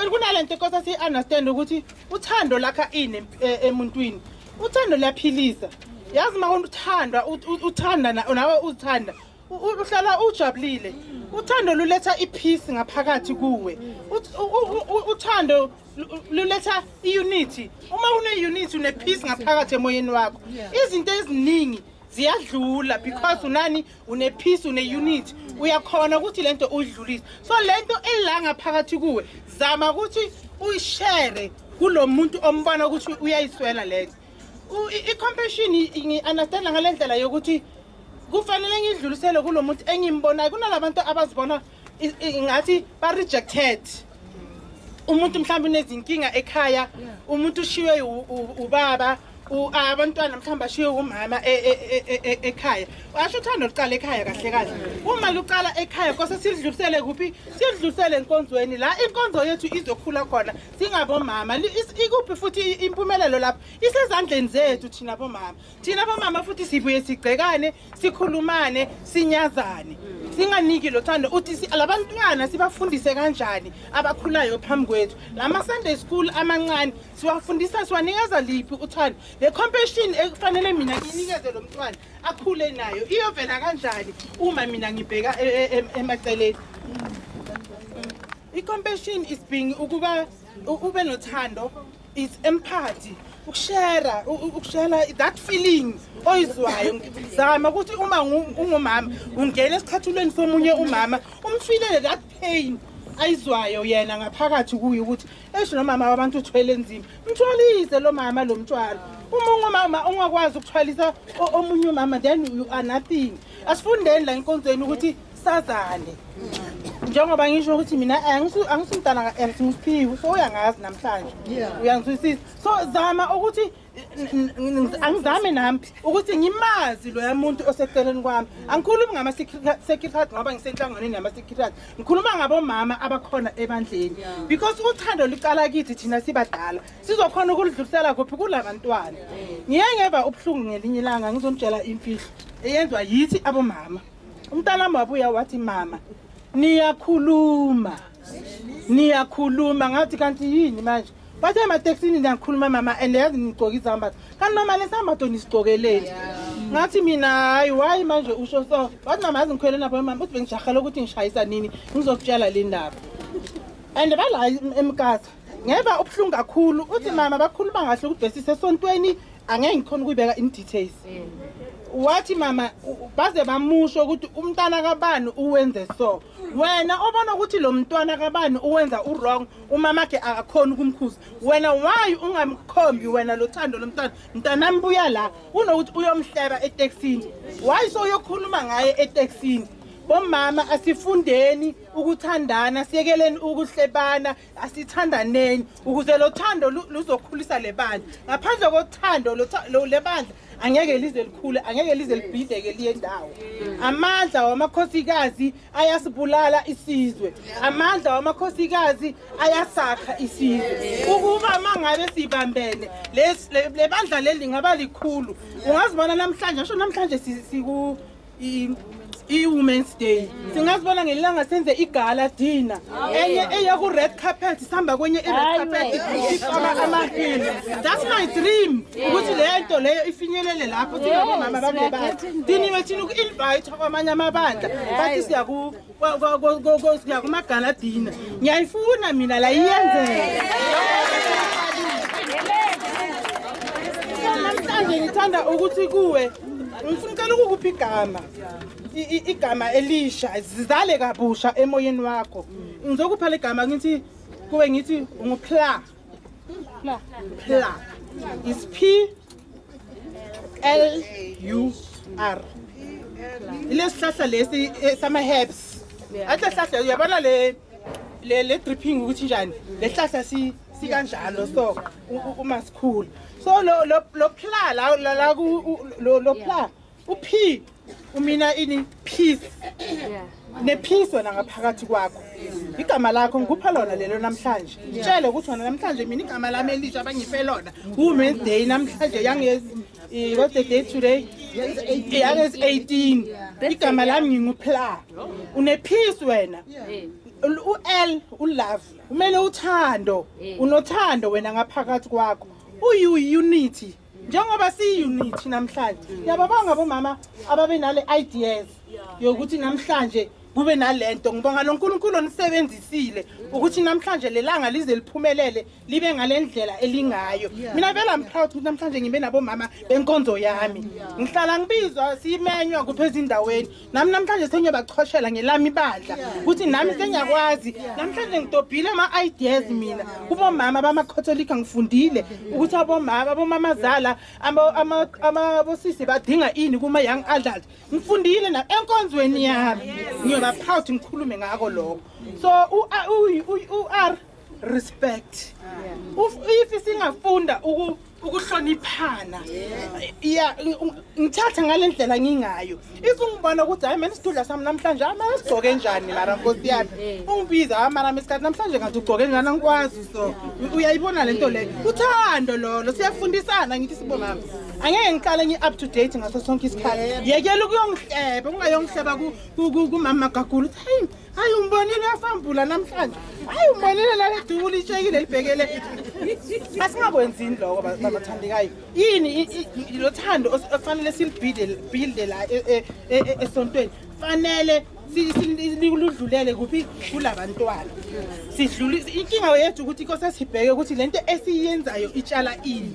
kunalento inkosi si understand ukuthi uthando lakha ini emuntwini uthando liyaphilisa yazi ma uthandwa uthanda nawe uthanda uhlala ujabulile uthando luletha ipeace ngaphakathi kuwe uthando luletha iunity uma une unity une peace ngaphakathi emoyeni wakho izinto eziningi ziyadlula because unani une peace une unity uyakhona ukuthi lento udlulise so lento elanga phakathi kuwe zama ukuthi uyishare kulomuntu ombona ukuthi uyayiswela lezo i-compassion ngi-understand ngalendlela yokuthi kufanele ngidlulisele kulomuntu engimbonayo kunalabantu abazibona ngathi ba-rejected umuntu mhlawumbe unezinkinga ekhaya umuntu ushiwe ubaba abantwana mhlawumbe ashiwe umama ekhaya asho uthando luqala ekhaya kahle kahle uma luqala ekhaya kose sidlulisele kuphi sidlulisele enkonzweni la inkonzo yethu izokhula khona singabomama ikuphi futhi impumelelo lapho isezandleni zethu thina bomama futhi sibuye sigcekane sikhulumane sinyazane singaniki lo thando uthi labantwana sibafundise kanjani abakhulayo phambi kwethu lama Sunday school amancane siwafundisa siwanikeza liphi uthando le compassion ekufanele mina nginikeze lo mntwana akhule nayo iyovela kanjani uma mina ngibheka emaceleni i-compassion is being ukuba ube nothando is empathy ukushare that feeling oyizwayo zama ukuthi uma ungumama ungena esikhathulweni somunye umama umfilele that pain ayizwayo yena ngaphakathi kuye ukuthi esho nomama wabantu uthwele enzima mthwalise lo mama lo mntwana uma ungumama ungakwazi ukuthwalisa omunye umama then you are nothing asifundeni la inkonzweni ukuthi sazane njengoba ngisho ukuthi mina angisimntana kaElsiphiwe so uyangazi namhlanje uyangizwisisa so zama ukuthi angizame nami ukuthi ngimazi lo yamuntu oseceleni kwami angikhulumi ngama secretary ngoba ngisenhlanganweni nama secretary ngikhuluma ngabomama abakhona ebandleni because uthando liqala kithi thina sibadala sizokhona ukudlulisela kuphi kulabantwana ngiyengeva ubhlungu ngelinye ilanga ngizomtshela imfihlo eyenzwa yithi abomama umntana mabuya wathi mama niyakhuluma ngathi kanti yini manje bathe emateksini niyakhuluma mama and yazi nigcoka izambatho kanti noma lesambatho nisigcokeleni ngathi mina hayi why manje usho so bathi mama yazi ngikhwele nabo mama uthi bengijahela ukuthi ngishayisa nini ngizokutshela le ndaba and bala emkasa ngeva ubhlungu kakhulu uthi mama bakhuluma kahle ukuthi besise sontweni angeke ngikhona ukuyibeka in details wathi mama baze bamusho ukuthi umntana kabani uwenze so wena obona ukuthi lo mntwana kabani uwenza wrong umama ke akakhona ukumkhuza wena why ungamkhombi wena lo thando lo mntana mbuya la unokuthi uyomhleba eTexini why so uyokhuluma ngaye eTexini bomama asifundeni ukuthandana siyekeleni ukuhlebana asithandaneni ukuze lo thando luzokhulisa lebandla ngaphandle kothando lo lebandla angeke lize likhule angeke lize libhideke liye ndawo amandla wamakhosikazi ayasibulala isizwe amandla wamakhosikazi ayasakha isizwe ukuba mangabe sibambene lebandla leli ngaba likhulu ungazibona namhlanje asho namhlanje siku i-Women's Day singazibona ngelanga senze igala dinner enye eya ku red carpet sihamba kwenye i-red carpet amahini that's my dream ukuthi lento leyo ifinyelele lapho singabomama babelebala diniwe thina uku-invite kwamanye amabandla bathi siya kumagala dinner ngiyayifuna mina la iyenzeka namhlanje ngithanda ukuthi kuwe ngifuna ukukuphi igama elisha zizale kabusha emoyeni wakho ngizokupha le gama ngithi kuwe ngithi ungupla is P L U R ilesihlahla lesi sama herbs ahle hlahla uyabona le dripping ukuthi njani lehlahla sikanjalo so uma sikhulu so lo pla la lo pla uP umina ini peace nepeace wena ngaphakathi kwakho igama lakho ngikupha lona lelo namhlanje tshele ukuthi wena namhlanje mina igama lami elisha abangiphe lona Women's Day namhlanje what's the day today is 18 igama lami ngingupla unepeace wena u-L ulove umele uthando unothando wena ngaphakathi kwakho unity njengoba si-unity namhlanje ngiyababonga bomama ababe nale ideas yokuthi namhlanje kube nalento ngibonga loNkulunkulu onisebenzisile ukuthi namhlanje lelanga lize liphumelele libe ngalendlela elingayo mina vele I'm proud ukuthi namhlanje ngibe nabo mama benkonzo yami ngihlala ngibizwa simenywa kuphezulu indaweni nami namhlanje sengiyobachoshela ngelami ibandla ukuthi nami sengiyakwazi namhlanje ngidobhile ama ideas mina kubo mama bamaCatholic ngifundile ukuthi abomama zala abosisi badinga ini kuma young adult ngifundile na enkonzweni yami ngiyoba proud ngikhulume ngako lokho so u respect if singafunda ukuhloniphana ngithatha ngalendlela ngingayo if ungibona ukuthi hayi mina isidudla sami namhlanje amasigcoke njani mara Nkosi yami ungibiza mara mesikhathi namhlanje ngathi ugcoke njani angikwazi so uyayibona lento le uthando lolo siyafundisana ngithi sibo mama angeke ngiqale ngi-up to date ngaso sonke isikhathi yekela ukuyongihleba ungayongihleba kumama Gagula hayi umbonile yafambula namhlanje hayi umbonile la ledubula ishekile libhekele asingakwenzini lokho babathandekayo yini lo thando ofanele silbuild la esontweni fanele siludlulele kuphi kulabantwana sidlulise inkinga yethu ukuthi inkosi sibheke ukuthi lento esiyenzayo itshala ini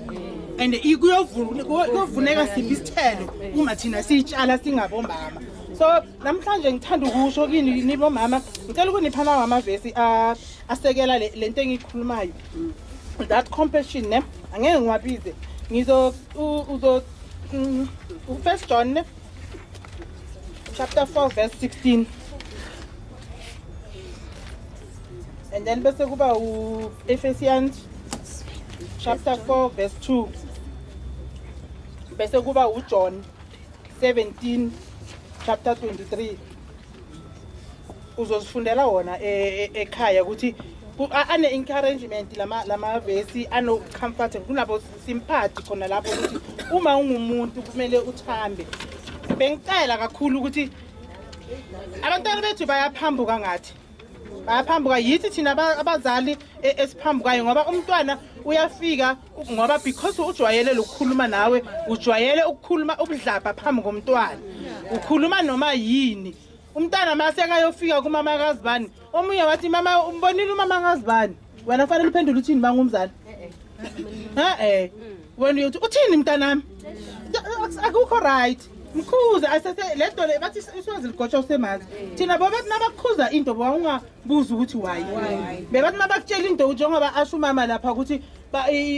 and kuyovuneka siphi isithelo uma thina siyitshala singabomama so namhlanje ngithanda ukusho kini nibo mama ngicela ukuniphana ngamavesi asekela lento engikhulumayo that compassion ne angeke ngiwabize ngizo First John chapter 4 verse 16 and then bese kuba Ephesians chapter 4 verse 2 bese kuba John 17 chapter 23 uzosifundela wona ekhaya ukuthi ane encouragement lama verse ano comfort kunabo sympathy khona lapho ukuthi uma ungumuntu kumele uthambe bengicela kakhulu ukuthi abantwana bethu bayaphambuka ngathi bayaphambuka yithi thina abazali esiphambukayo ngoba umntwana uyafika ngoba because ujwayele ukukhuluma nawe ujwayele ukukhuluma ubudlapha phambi komntwana ukhuluma noma yini umntwana mase akayofika kumama kaZibani omunye wathi mama umbonile umama kaZibani wena fanele uphendule uthini bangumzali wena uthi uthini mntanami akukho right mkhuza asese lento le bathi iswazi ligotsha usemanzi thina bobathi nabakhuza into bawungabuza ukuthi why bebathi nabakutshela into njengoba asho mama lapha ukuthi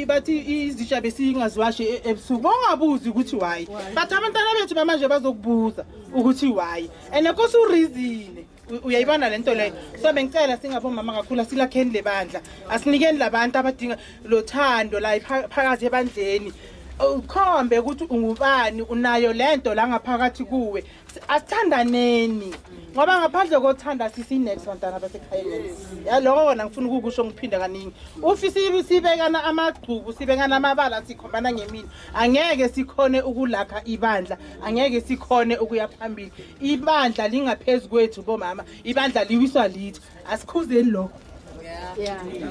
bathi izitsha besingaziwashe ebusuku bongabuzi ukuthi why bathi abantwana bethu bamanje bazokubuza ukuthi why and nkosi urizile uyayibona lento leyo so bengicela singabomama kakhulu silakheni lebandla asinikeni labantu abadinga lothando la phakathi ebandleni ukhombe ukuthi ungubani unayo lento la ngaphakathi kuwe asithandaneni ngoba ngaphandle kothanda sisinext bantwana basekhayeni yaloko wona ngifuna ukukusho ngiphinda kaningi ufisi sibekana amagcubu sibekana amabala sikhombana ngemini angeke sikhone ukulakha ibandla angeke sikhone ukuya phambili ibandla lingaphezulu kwethu bomama ibandla liwiswa lithi asikhuzeni lokho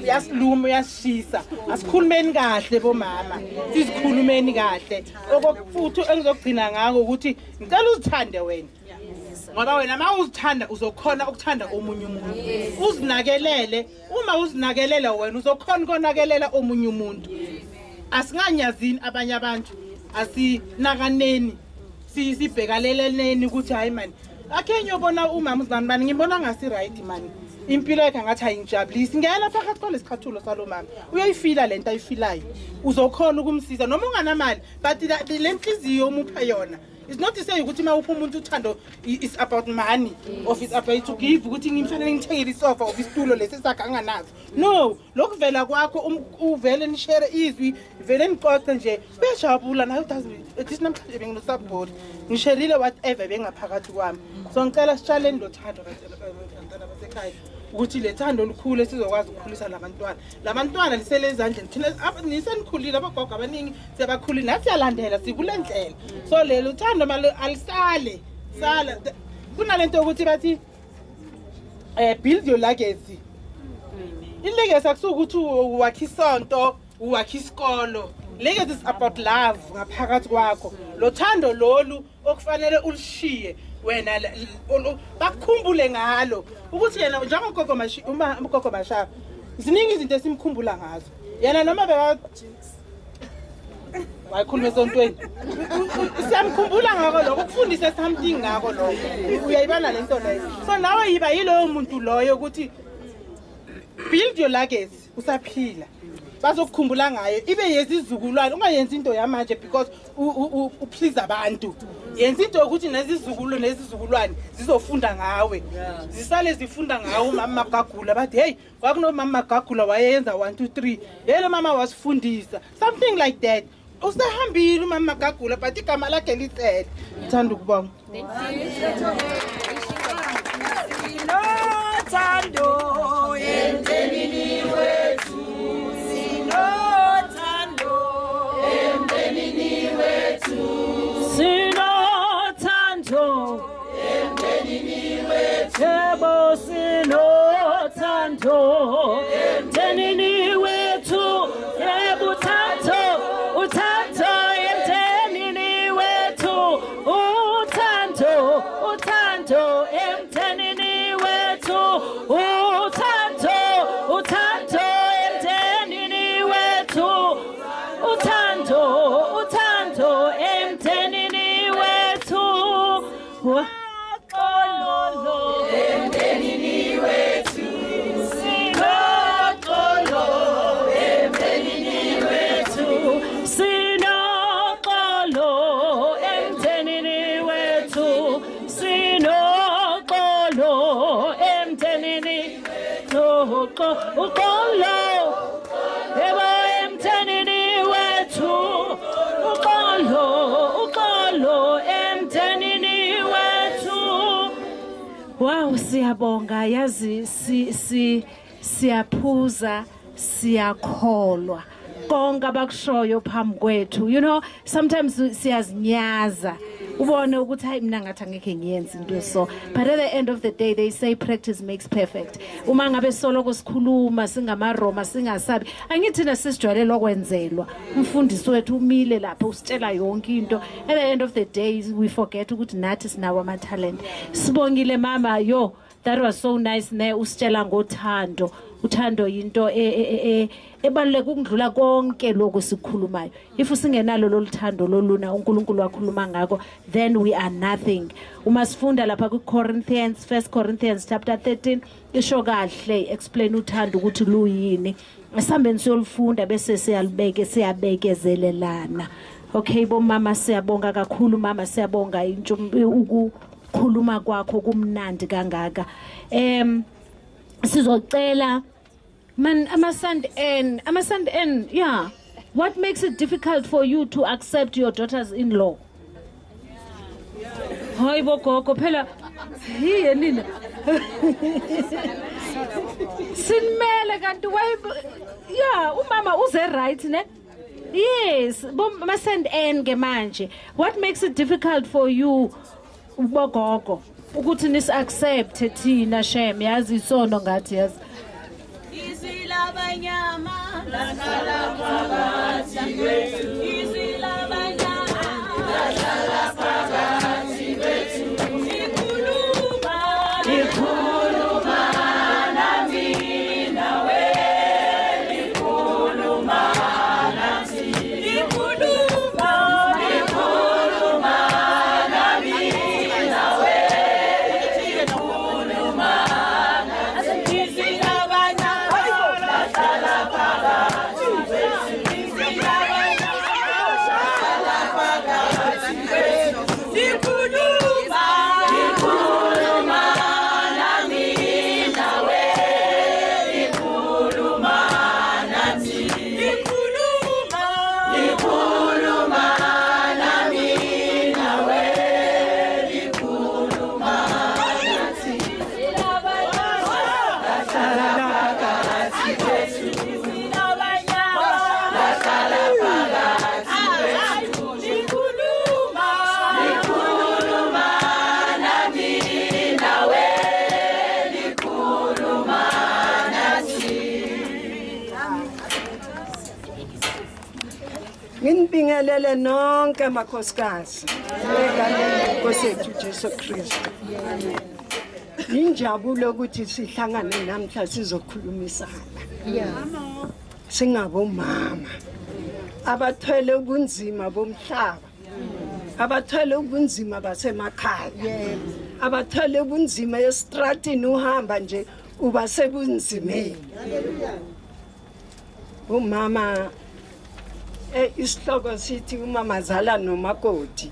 yasiluma yashisa asikhulumeni kahle bomama sizikhulumeni kahle okufuthi engizogcina ngako ukuthi ngicela uzithande wena ngoba wena mawuzithanda uzokhona ukuthanda omunye umuntu uzinakelele uma uzinakelela wena uzokhona ukonakelela omunye umuntu asinganyazini abanye abantu asinakaneni sibhekaleleleni ukuthi hayi man akhe nyobona umama uzibani bani ngibona ngasi right man impilo yakhe ngathi ayingijabulisi ngena phakathi kwalesikhathulo salomama uyayifila lento ayifilayo uzokhona ukumsiza noma unganamali but le nhliziyo umupha yona it's not to say ukuthi mawupha umuntu uthando is about money or it's about to give ukuthi ngimfanele ngithengele isofa of isitulo lesi sakhe anganazo no lokuvela kwakho uvele nishare izwi vele niqoqe nje bejabula nayo this namhlanje benginosupport ngisherile whatever bengaphakathi kwami so ngicela sitshaleni lothando bantwana basekhaya ukuthi lethando olukhulu esizokwazi ukukhulisa labantwana lisele ezandleni thina nisenikhulile abagogo abaningi sebakhulile nathi siyalandela sikulendlela so lelo thando malo alisale sala kunalento ukuthi bathi build your legacy ilegacy akusukuthi uwakha isonto uwakha isikolo legacy is about love ngaphakathi kwakho lo thando lolu okufanele ulishiye wena bakukhumbule ngalo ukuthi yena njengogogo ugogo Mashaba ziningi izinto esimkhumbula ngazo yena noma beka wayikhuluma esontweni siyamkhumbula ngako lokho ukufundisa something ngako lokho uyayibona lento leyo so nawe yiba yiloyo muntu loyo ukuthi build your legacy usaphila bazokukhumbula ngayo ibe yezizukulwane ungayenza into yamanje because uplease abantu yenza into ukuthi nezizukulwane zizofunda ngawe zisale zifunda ngawe umama Magagula bathi hey kwakunomama Magagula wayenza 1 2 3 yelo mama wasifundisa something like that usahambile umama Magagula but igama lakhe litsele ngithanda ukubonga Thando emdenini wethu Thando emdenini wethu Thando emdenini wethu Yebo Thando emdenini wethu Yebo Thando uthando emdenini wethu uthando emdenini wethu uthando emdenini wethu uthando emdenini wethu Xolo emdenini wethu Xolo emdenini wethu Xolo emdenini wethu Xolo emdenini uxolo yebo emdenini wethu uxolo emdenini wethu wow siyabonga yazi siyaphuza siyakholwa konke abakushoyo phambi kwethu you know sometimes siyazinyaza ubone ukuthi hayi mina ngathi angeke ngiyenze into so but at the end of the day they say practice makes perfect uma ngabe soloko sikhuluma singamaroma singasabi angithi nasisijwayele lokwenzelwa umfundisi wethu umile lapha usitshela yonke into at the end of the day we forget ukuthi nathi sinawo ama talent sibongile mama yo that was so nice ne usitshela ngothando uthando into ebaluleka ukudlula konke lokho sikhulumayo if usingenalo loluthando loluna uNkulunkulu wakhuluma ngako then we are nothing uma sifunda lapha ku Corinthians 1 Corinthians chapter 13 isho kahle explain uthando ukuthi luyini esambeni siyolufunda bese siyabekezelelana okay bomama siyabonga kakhulu mama siyabonga ukukhuluma kwakho kumnandi kangaka sizocela man amasand and yeah what makes it difficult for you to accept your daughters-in-law hayi bogogo phela yiye nina sinmele kanti yeah umama uze right ne yes bomasand and ke manje what makes it difficult for you bogogo ukuthi nis accept thina shem yazi isono ngathi yazi Izilabanyama lahlala phakathi kwethu Izilabanyama lahlala phakathi kwethu Ikhuluma nami nawe Ikhuluma nathi Ikhuluma nami nawe Ikhuluma nathi Izilabanyama Nibingelele nonke makhosikazi. Egameni lenkosi Jesu Kristu. Injabulo ukuthi sihlangane namhla sizokhulumisana. Singabomama abathwele ubunzima bomhlaba. Abathwele ubunzima basemakhaya. Abathwele ubunzima estratini uhamba nje uba sebunzimeni. Umama isihloko sithi umamazala nomakoti.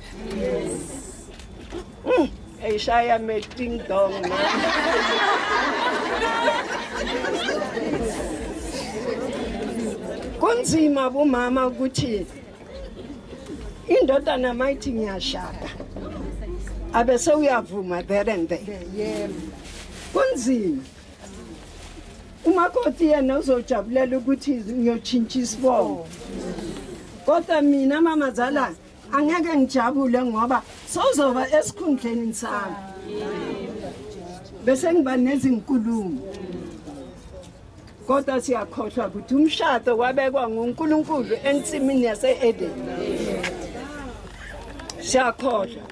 Eyishaya meeting dong. Kunzima bomama ukuthi indodana mayithi ngiyashada. Abese uyavuma there and there. Kunzima. Umakoti yena uzojabulela ukuthi ngiyotshintsha isibongo. Kodwa mina mamazala angeke ngijabule ngoba sozoba esikhundleni sami. Bese ngiba nezinkulumo. Kodwa siyakhohlwa ukuthi umshado wabekwa nguNkulunkulu ensimini yase-Eden. Siyakhohlwa.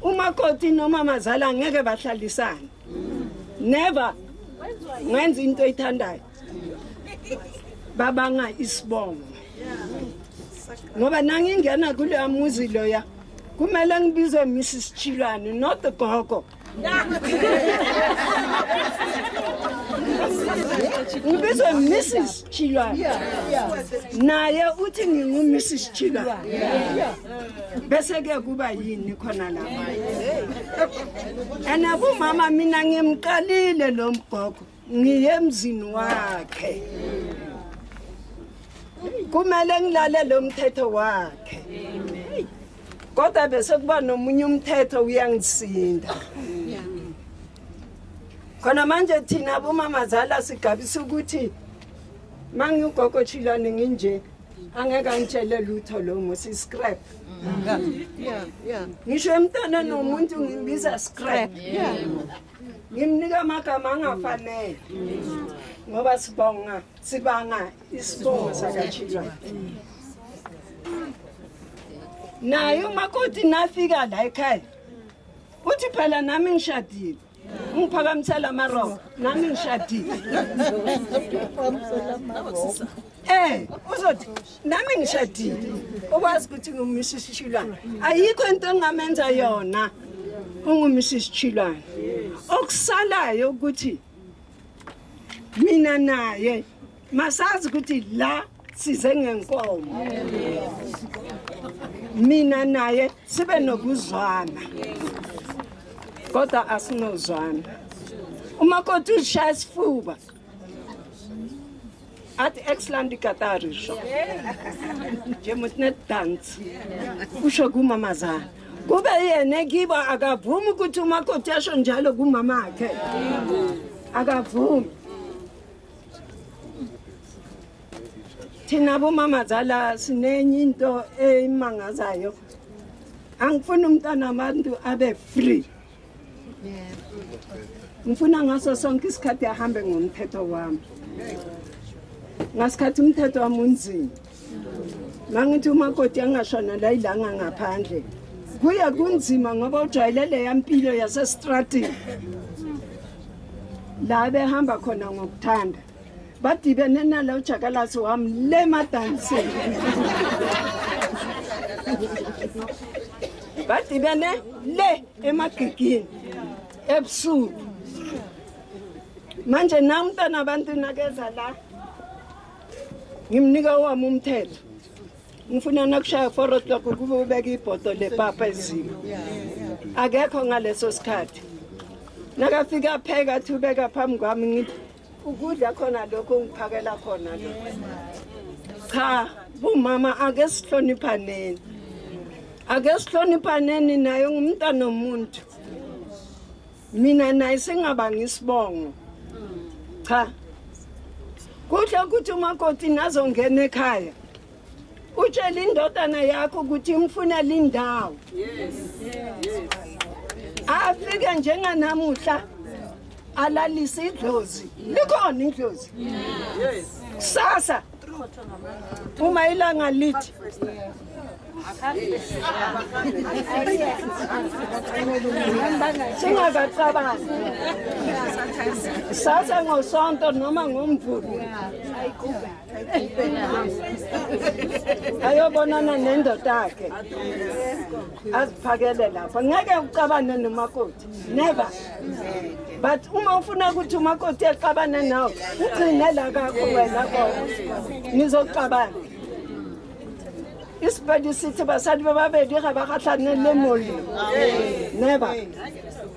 Umakoti nomamazala angeke bahlalisane. Never. Ngenza into oyithandayo. Babanga isibongo. Ngoba nangingena kule amuzi loya kumele ngibizwe Mrs Chilwane not the gogo. Ngibizwe Mrs Chilwane. Naye uthi ngingu Mrs Chilwane. Bese ke kuba yini khona lapha. Anabu mama mina ngimqalile lo mgogo ngiye emzini wakhe. Kumele ngilale lo mthetho wakhe. Kodwa bese kuba nomunye umthetho uyangisinda. Khona manje thina abomamazala sigabisa ukuthi mangiugogo Chilwane nginje angeke ngitshele lutho lo musi scrap. Ngisho emntana nomuntu ngimbiza scrap. Ngimnika amagama angafanele. Ngoba sibanga isibongo sakaChilwane. Naye umakoti nafika la ekhaya. Uthi phela nami ngishadile. Ngiphakamisela amaroko nami ngishadile. Uzothi nami ngishadile. Okwazi ukuthi nguMrs Chilwane. Ayikho into engamenza yona. UnguMrs Chilwane. Okusalayo ukuthi mina naye masazi ukuthi la size ngenkomo. Mina naye sibe nokuzwana. Kodwa asinozwana. Umakoti ushaya isifuba. Athi excellent katarisho. Nje mutne dance. Usho kumamazana. Kube yena kiba akavumi ukuthi umakoti asho njalo kumama wakhe. Akavumi. Thina bomamazala sinenye into emangazayo. Angifuna umntana abantu abe free. Ngifuna ngaso sonke isikhathi ahambe ngomthetho wami. Ngasikhathi umthetho wami unzima. Mangithi umakoti angashona la ilanga ngaphandle. Kuya kunzima ngoba ujwayelele yampilo yasestratini. La behamba khona ngokuthanda. Badibene nalo ujakalasi wami le madanseni. Badibene le emagigini ebusuku. Manje namntana abantu nakeza la. Ngimnika wami umthetho. Ngifuna nakushaya 4 o'clock kube ubeka ibhodo lepapa eziko. Akekho ngaleso sikhathi. Nakafika pheka thubeka phambi kwami ngithi ukudla khona lokho ngiphakela khona lo. Cha, bomama ake sihloniphaneni. Ake sihloniphaneni naye ngumntana nomuntu. Mina naye singabanga isibongo. Cha. Kuhle ukuthi umakoti nazongena ekhaya. Utshela indodana yakho ukuthi imfunela indawo. Afike njenganamuhla alalisa idlozi. Likhona idlozi. Sasa uma ilanga lithi singakacabangi sasa ngosonto noma ngomvulo ayobonana nendoda yakhe aziphakele lapha ngeke ucabane nomakoti never but uma ufuna ukuthi umakoti exabane nawe ugcine la kakho wena kodwa nizocabana isibadi sithi basadi bababedi ga ba gahlane le mollo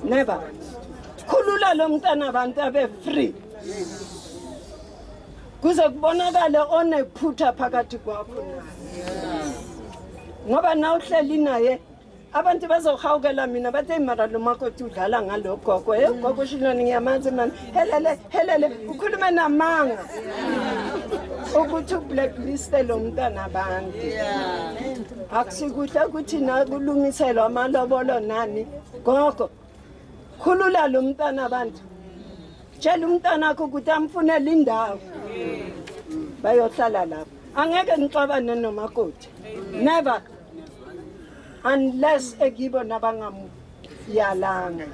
never khulula lo mntana abantu abe free kuze kubonakale onephutha phakathi kwakho ngoba na uhleli naye abantu bazohawukela mina bathe mara lo makoti udlala ngalogogo gogo shiloni ngiyamanzi man helele ukhuluma namanga ukuthi blacklist lo mntana abantu akusikuhle ukuthi na kulungiselwa amalobolo nani gogo khulula lo mntana abantu tshela umntana wakho ukuthi amfunele indawo bayohlala lapha angeke ngixabane nomakoti never unless egibo nabangamu yalanga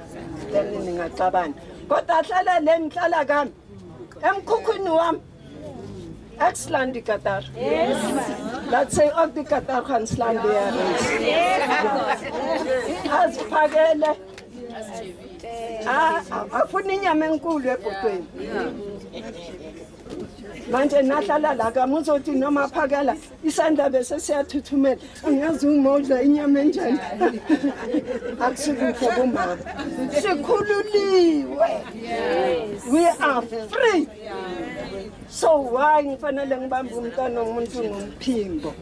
then ningaxabana kodwa ahlala le ngihlala kami emkhukhwini wami Excellent Qatar. Yes. Let's say of the Qatar can stand there. As Pagele. Afuni inyama enkulu ebhotweni. Manje nahlala la kamuzothi noma phakela isandla bese siyathuthumela angazi umodla inyama enjani akusikho bomama sikhululiwe we are free so why ngifanele ngibambe umntwana womuntu ngomphimbo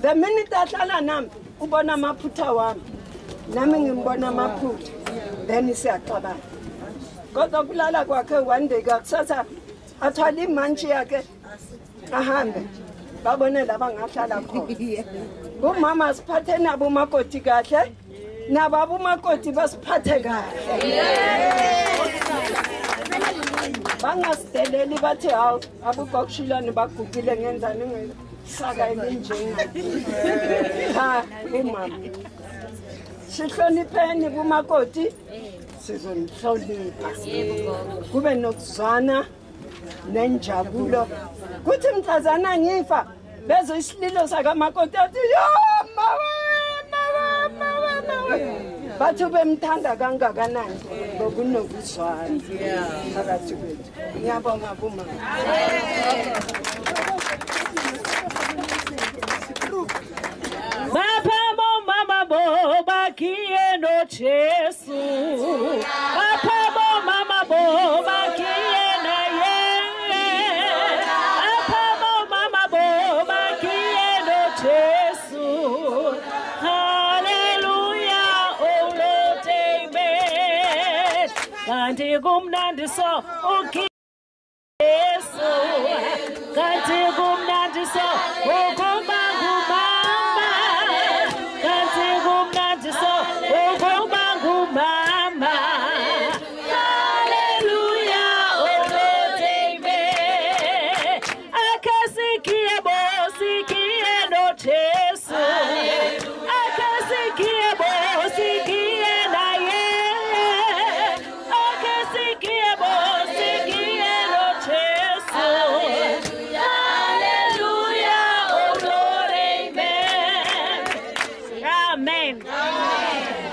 the minute ahlala nami ubona amaphutha wami nami ngimbona amaphutha then siyaxabana kodwa kulala kwakhe one day kakusasa athwala imantshi yakhe ahambe babone laba ngahlala khona umama siphathe nabo umakoti kahle nabo umakoti basiphathe kahle bangasideleli bathi hawu abugokushilane bagugile ngenzani ngesaka elinjenga cha umama sihlonipheni kumakoti sizonihlonipha kube nokuzwana nenjabulo kuthi mhlazana ngifa bezo isililo sakamakoti athi yo mawe bathi bemthanda kangakanani ngokunokuzwana phakathi kwethu ngiyabonga buma Baba mama bo bakiye no Jesu Baba mama bo bakiye na ye Baba mama bo bakiye no Jesu Hallelujah oh Lord amen kanti kumnandi so uki Yesu kanti kumnandi so ukuba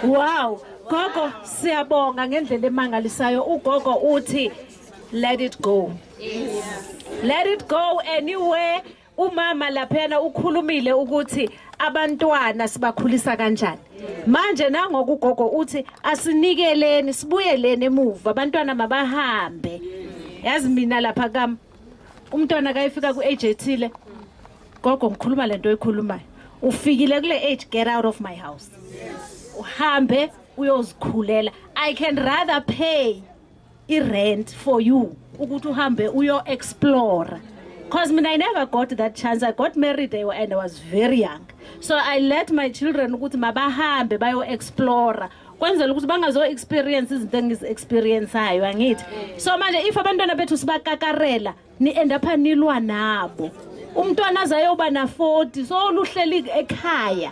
Wow, Gogo siyabonga ngendlela emangalisayo ugogo uthi let it go. Let it go anywhere. Umama laphena ukhulumile ukuthi abantwana sibakhulisa kanjani. Manje nangoku ugogo uthi asinikeleni sibuyelene emuva abantwana mabahambe. Yazi mina lapha kam umntwana kayifika ku age ethile gogo ngikhuluma lento oyikhulumayo. Ufikile kule age get out of my house. Uhambe uyozikhulela. I can rather pay i-rent for you ukuthi uhambe uyo explore because I never got that chance. I got married and I was very young, so I let my children ukuthi mabahambe bayo explore kwenzela ukuthi bangazo experience izinto engizi experience hayo angithi. So manje if abantwana bethu sibakakarela ni end up nilwa nabo umntwana azayoba na 40 so luhleli ekhaya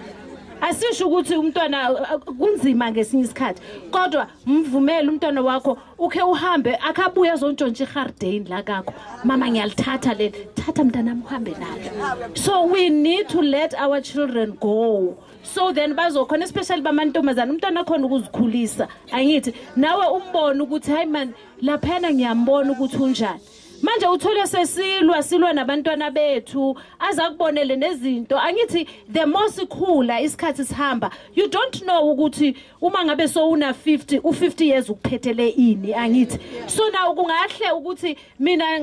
asisho ukuthi umntwana kunzima ngesinye isikhathi kodwa mvumela umntwana wakho ukhe uhambe akabuya zontshontsha iGarden la kakho mama ngiyalithatha leli thatha mntana uhambe nalo so we need to let our children go so then bazokhona especially bamantombazana umntwana khona ukuzikhulisa angithi nawe umbone ukuthi hayi man laphana ngiyambona ukuthi unjani manje uthole silwa nabantwana bethu azakubonele nezinto angithi the more sikhula isikhathi sihamba you don't know ukuthi uma ngabe so una 50 u50 years ukuphethele ini angithi so na kungahle ukuthi mina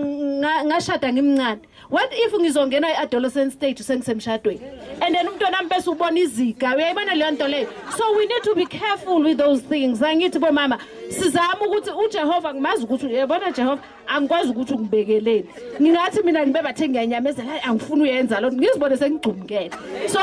ngashada ngimncane what if ngizongena iadolescent stage sengisemshadweni and then umntwana wami bese ubona iziga uyayibona leyo nto leyo so we need to be careful with those things angithi bo mama sizama ukuthi uJehova ngimazi ukuthi uyabona Jehova angikwazi ukuthi ukubekelele ngingathi mina ngibe bathe ngiyanyamezela hayi angifuni uyenza lo ngizibone sengigcumukele so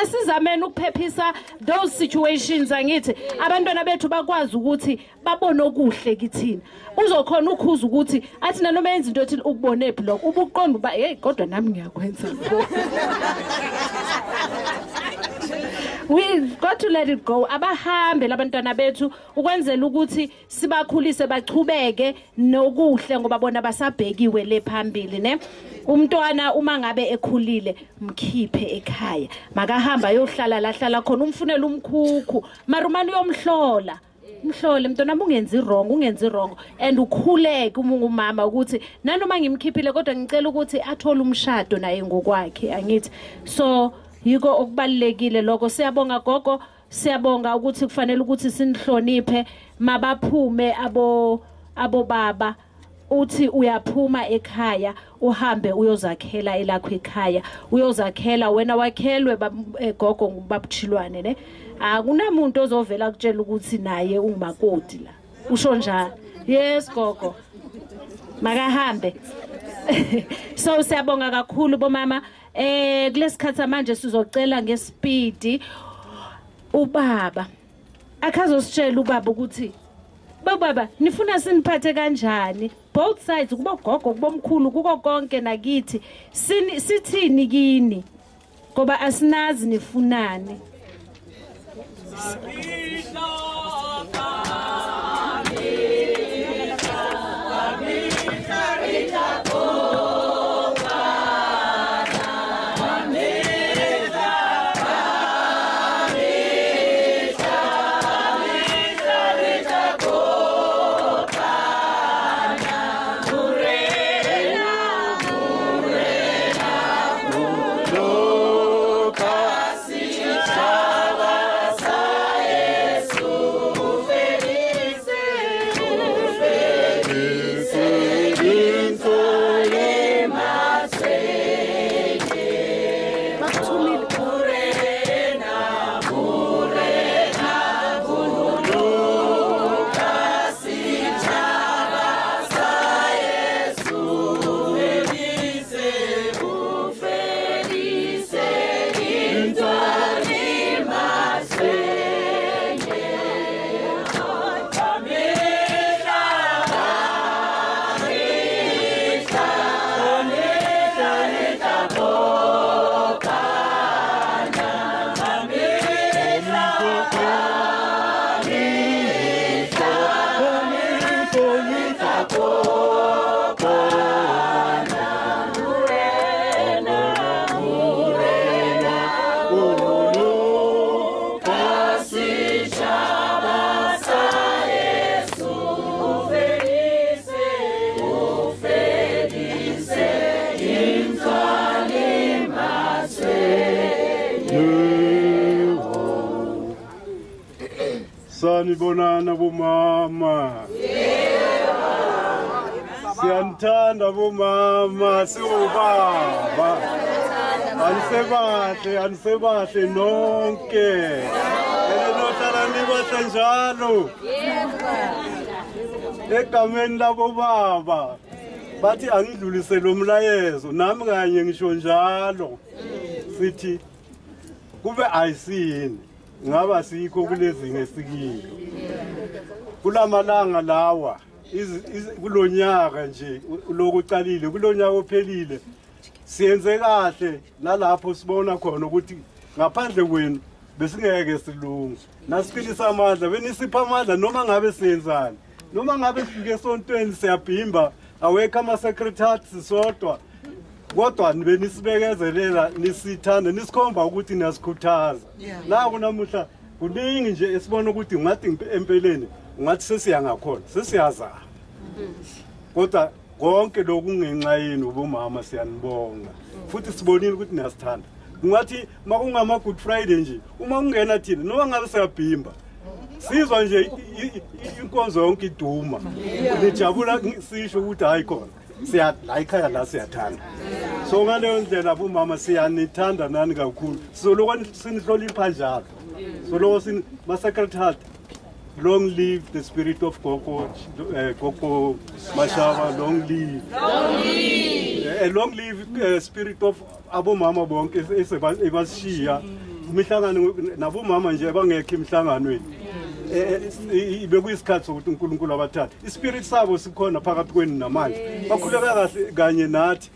asizameni ukuphephisa those situations angithi abantwana bethu bakwazi ukuthi babone okuhle kithina uzokhona ukhuza ukuthi athi nanoma yenza into ethi ukubone block ubuqonda uba hey kodwa nami ngiyakwenza we've got to let it go abahambe labantwana bethu ukwenzela ukuthi sibakhulise bachubeke nokuhle ngoba bona basabhekiwe lephambili ne umntwana uma ngabe ekhulile mkhiphe ekhaya makahamba yohlala lahlala khona umfunela umkhukhu marumani yomhlola mhlole mntwana ungenzi wrong and ukhuleke umama ukuthi nanoma ngimkhiphile kodwa ngicela ukuthi athole umshado naye ngokwakhe angithi so yiko okubalekile lokho siyabonga gogo siyabonga ukuthi kufanele ukuthi sinihloniphe mabaphume abo baba uthi uyaphuma ekhaya uhambe uyozakhela elakho ekhaya uyozakhela wena wakhelwe gogo ngubabutshilwane ne akunamuntu ozovela kutshela ukuthi naye ungumakoti la usho njalo yes gogo makahambe so siyabonga kakhulu bomama kulesikhathi manje sizocela ngespeed ubaba akazositshela ubaba ukuthi baba nifuna siniphathe kanjani both sides kuba gogo kubomkhulu kuko konke nakithi sithini kini ngoba asinazi nifunani Sanibonana bomama. Siyanthanda bomama siobaba. Anisebahle nonke. Nohlala nibahle njalo. Egameni labo baba. Bathi angidlulise lo mlayezo nami kanye ngisho njalo. Sithi kube ayisini ngaba sikho kulezi ngesikilo kulamalanga lawa kulonyaka nje lokuqalile kulonyaka ophelile siyenze kahle nalapho sibona khona ukuthi ngaphandle kwenu besingeke silunge nasiqinisa amandla benisipha amandla noma ngabe siyenzani noma ngabe sifike esontweni siyabhimba awekho ama-secretary sisodwa kodwa benisibekezelela nisithanda nisikhomba ukuthi niyasikhuthaza naku namuhla kuningi nje esibona ukuthi ngathi empeleni ngathi sesiyangakhona sesiyazama kodwa konke lokhu ngenxa yenu bomama siyanibonga futhi sibonile ukuthi niyasithanda ngathi makungama Good Friday nje uma ungena thina noma ngabe siyabhimba sizwa nje inkonzo yonke iduma nijabula sisho ukuthi hayi khona siya la ekhaya la siyathanda so ngaleyo ndlela bomama siyanithanda nani kakhulu sizolokho sinihlonipha njalo so lo sin ma-secretary long live the spirit of Gogo Mashaba long live long live spirit of abomama bonke ebashiya imihlangano nabomama nje bangekho emhlanganweni bekuyisikhathi sokuthi uNkulunkulu abathathe ispirit sabo sikhona phakathi kwenu namanje bakhuleka kahle kanye nathi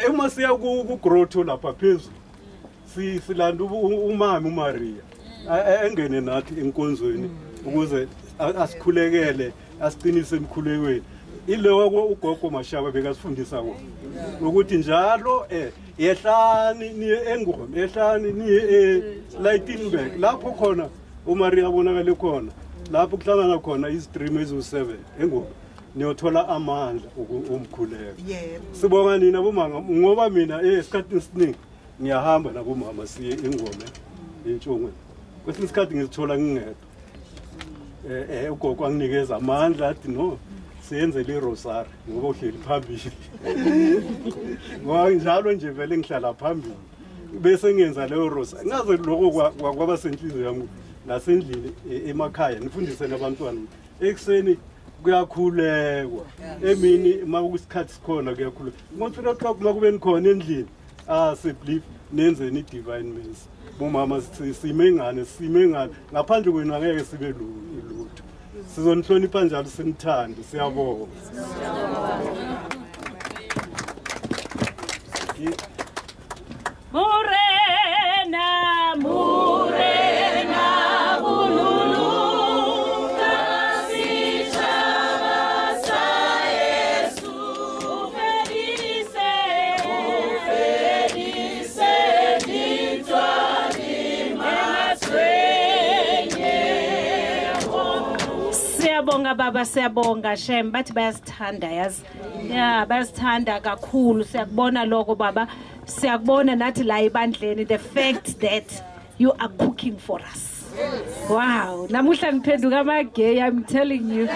uma siya ku grotto lapha phezulu silanda umama uMaria engene nathi enkonzweni ukuze asikhulekele asiqinise emkhulekweni ileyo uGogo Mashaba bekasifundisa wona ukuthi njalo yehlani niye engoma yehlani niye Lightenberg lapho khona uMaria abonakale khona lapho kuhlangana khona izitream ezo7 engoma niyothola amandla umkhuleko sibonga nina bomama ngoba mina esikhathini esiningi ngiyahamba nabomama siye engoma entshongweni kwesinye isikhathi ngizithola ngingedwa ugogo anginikeza amandla athi no siyenze le rosary ngoba uhleli phambili ngoba njalo nje vele ngihlala phambili bese ngenza leyo rosary ngaze lokho kwabasenhliziyo yami nasendlini emakhaya nifundise nabantwana ekseni kuyakhulekwa emini makusikhathi sikhona kuyakhulekwa ngo3 o'clock makube khona endlini sibelieve nenzeni divine mercy bomama simengane ngaphandle kwenu angeke sibe lutho sizonihlonipha njalo sinithande siyabonga Murena bululu kasichaba sa Yesu ufedise ditwani maswenye Siyabonga baba siyabonga Shem bathi bayasithanda yazi bayasithanda kakhulu siyakubona lokho baba siyakubona nathi la ibandleni the fact that you are cooking for us wow namuhla ngiphenduka amagay I'm telling you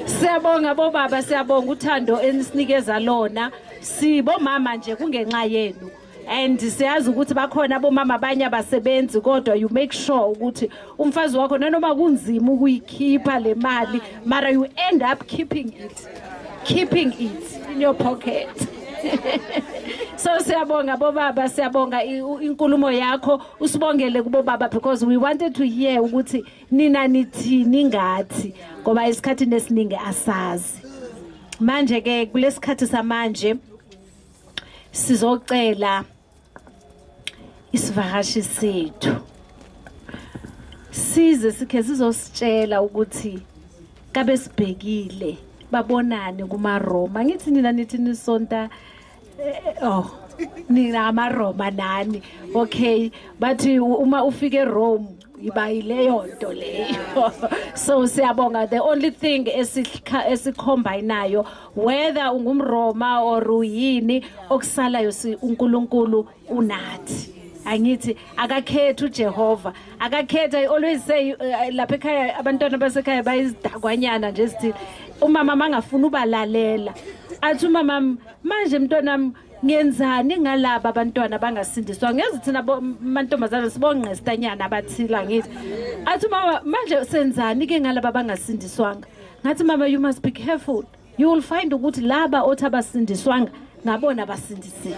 siyabonga bobaba siyabonga uthando enisinikeza lona sibomama nje kungenxa yenu and siyazi ukuthi bakhona abomama abanye abasebenzi kodwa you make sure ukuthi umfazi wakho noma kunzima ukuyikhipha le mali mara you end up keeping it in your pocket so siyabonga bobaba siyabonga inkulumo yakho usibongele kubo baba because we wanted to hear ukuthi nina nithini ngathi ngoba isikhathi nesiningi asazi manje ke kulesikhathi samanje sizocela isivakashi sethu size sikhe sizositshela ukuthi kabe sibhekile babonane kumaRoma ngithi nina nithi nisonta nina amaRoma nani okay bathi uma ufike eRome iba ileyo nto leyo so siyabonga the only thing esicombinayo whether ungumRoma or uyini okusalayo si uNkulunkulu unathi angithi akakhetha uJehova akakhetha I always say lapha ekhaya abantwana basekhaya bayizidakwanyana nje sithi umama mangafuna ubalalela athi umama manje mntwana ngenzani ngalabo abantwana bangasindiswa ngeze thina amantombazana sibongqestanyana abathila ngithi athi mama manje senzani ke ngalabo abangasindiswanga ngathi mama you must be careful you will find ukuthi laba othi abasindiswanga ngabona abasindisiwe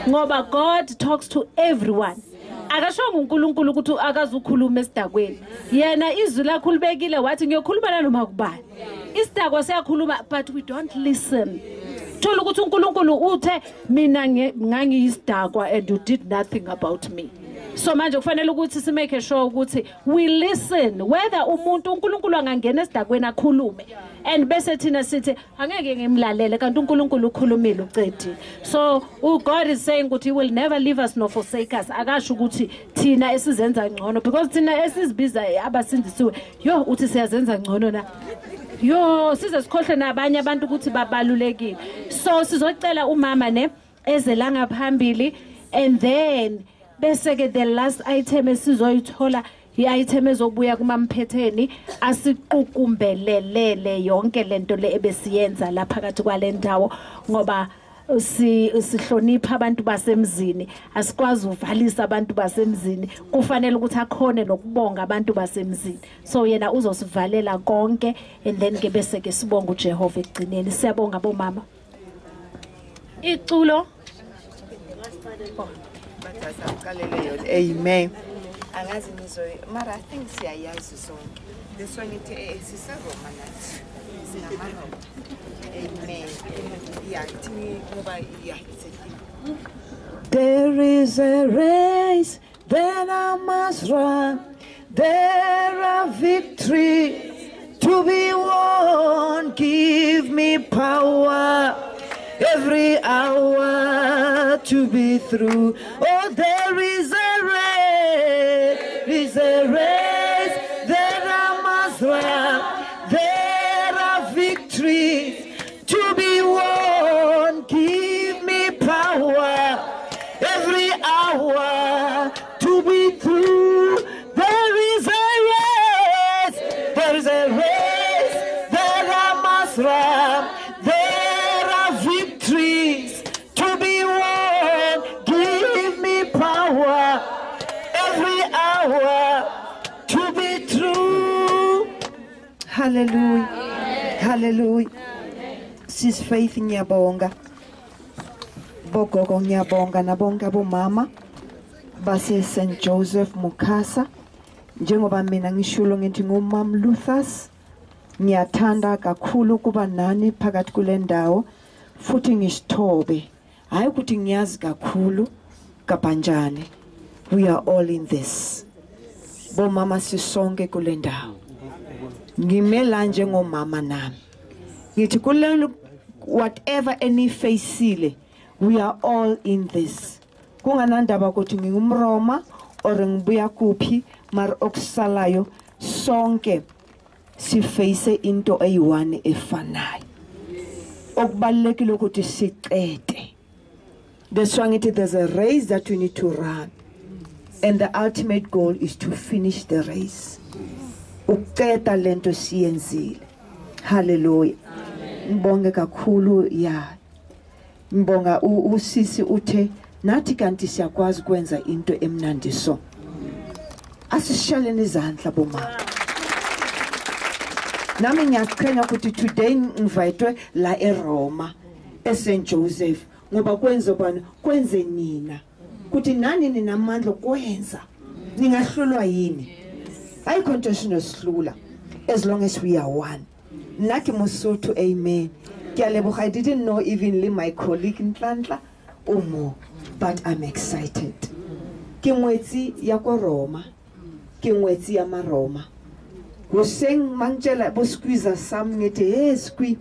ngoba God talks to everyone akashonga uNkulunkulu ukuthi akazukhuluma esidakweni yena izwi lakho libekile wathi ngiyokhuluma noma kubani isidakwa siyakhuluma but we don't listen thola ukuthi uNkulunkulu uthe mina ngangiyisidakwa and you did nothing about me. So manje kufanele ukuthi si make sure ukuthi we listen whether umuntu uNkulunkulu angangena esidakweni akhulume and bese thina sithi angeke ngimlalele kanti uNkulunkulu ukhulumile ucedi. So God is saying ukuthi he will never leave us nor forsake us. Akasho ukuthi thina esizenza ngcono because thina esizibiza abasindisiwe yo uthi siyazenza ngcono na yo size sikhohle nabanye abantu ukuthi babalulekile. So sizocela umama ne ezelanga phambili and then bese ke the last item esizoyithola i-item ezobuya kumaMphetheni asiqukumbelelele yonke lento le ebesiyenza la phakathi kwalendawo ngoba sihlonipha abantu basemzini asikwazi uvalisa abantu basemzini kufanele ukuthi akhone nokubonga abantu basemzini so yena uzosivalela konke and then ke bese ke sibonga uJehova egcineni siyabonga bomama iculo Amen. Angazi nizwe mara I think siyayazi sonke. This one it sisa Roma nathi. Sinamano. Amen. Yeah, tini ngoba yeah. There is a race that I must run. There are victory to be won. Give me power every hour to be through. Oh, there is a race that I must run. There are victories to be won. Give me power every hour to be through. There is a race that I must run. There are victories to be won. Give me power every hour to be true. Hallelujah. Hallelujah. Sis Faith ngiyabonga. Bogogo ngiyabonga nabonga bomama base St Joseph Mukasa. Njengoba mina ngishulo ngithi ngumam Luthas. Ngiyathanda kakhulu kuba nani phakathi kule ndawo futhi ngisithobe. Hayi ukuthi ngiyazi kakhulu kabanjani. We are all in this. Bomama sisonke kule ndawo. Ngimela njengomama nami. Ngithi kule whatever any faceile we are all in this. Kunganandaba ukuthi ngingumRoma or ngibuya kuphi mar okusalayo sonke siface into eyi1 efanayo. Okubalekile ukuthi siqede. That's why there's a race that we need to run. And the ultimate goal is to finish the race. Uqeda lento siyenzile. Hallelujah. Ngibonge kakhulu ya. Ngibonga usisi uthe nathi kanti siyakwazi kwenza into emnandi so. Asishaleni izandla bomama. Nami ngiyakhanya ukuthi today ngivayitwe la eRoma eSt Joseph ngoba kwenze nina. Kuti nani ninamandla kwenza. Ningahlulwa yini? Ayikho into esinohlula as long as we are one. Naki Mosotho, amen. I didn't know even my colleague in Tlantla Umo, but I'm excited. Kimwetsi yako Roma. Kimwetsi yama Roma. Woseng mangela bo squeeze sam ngete squi.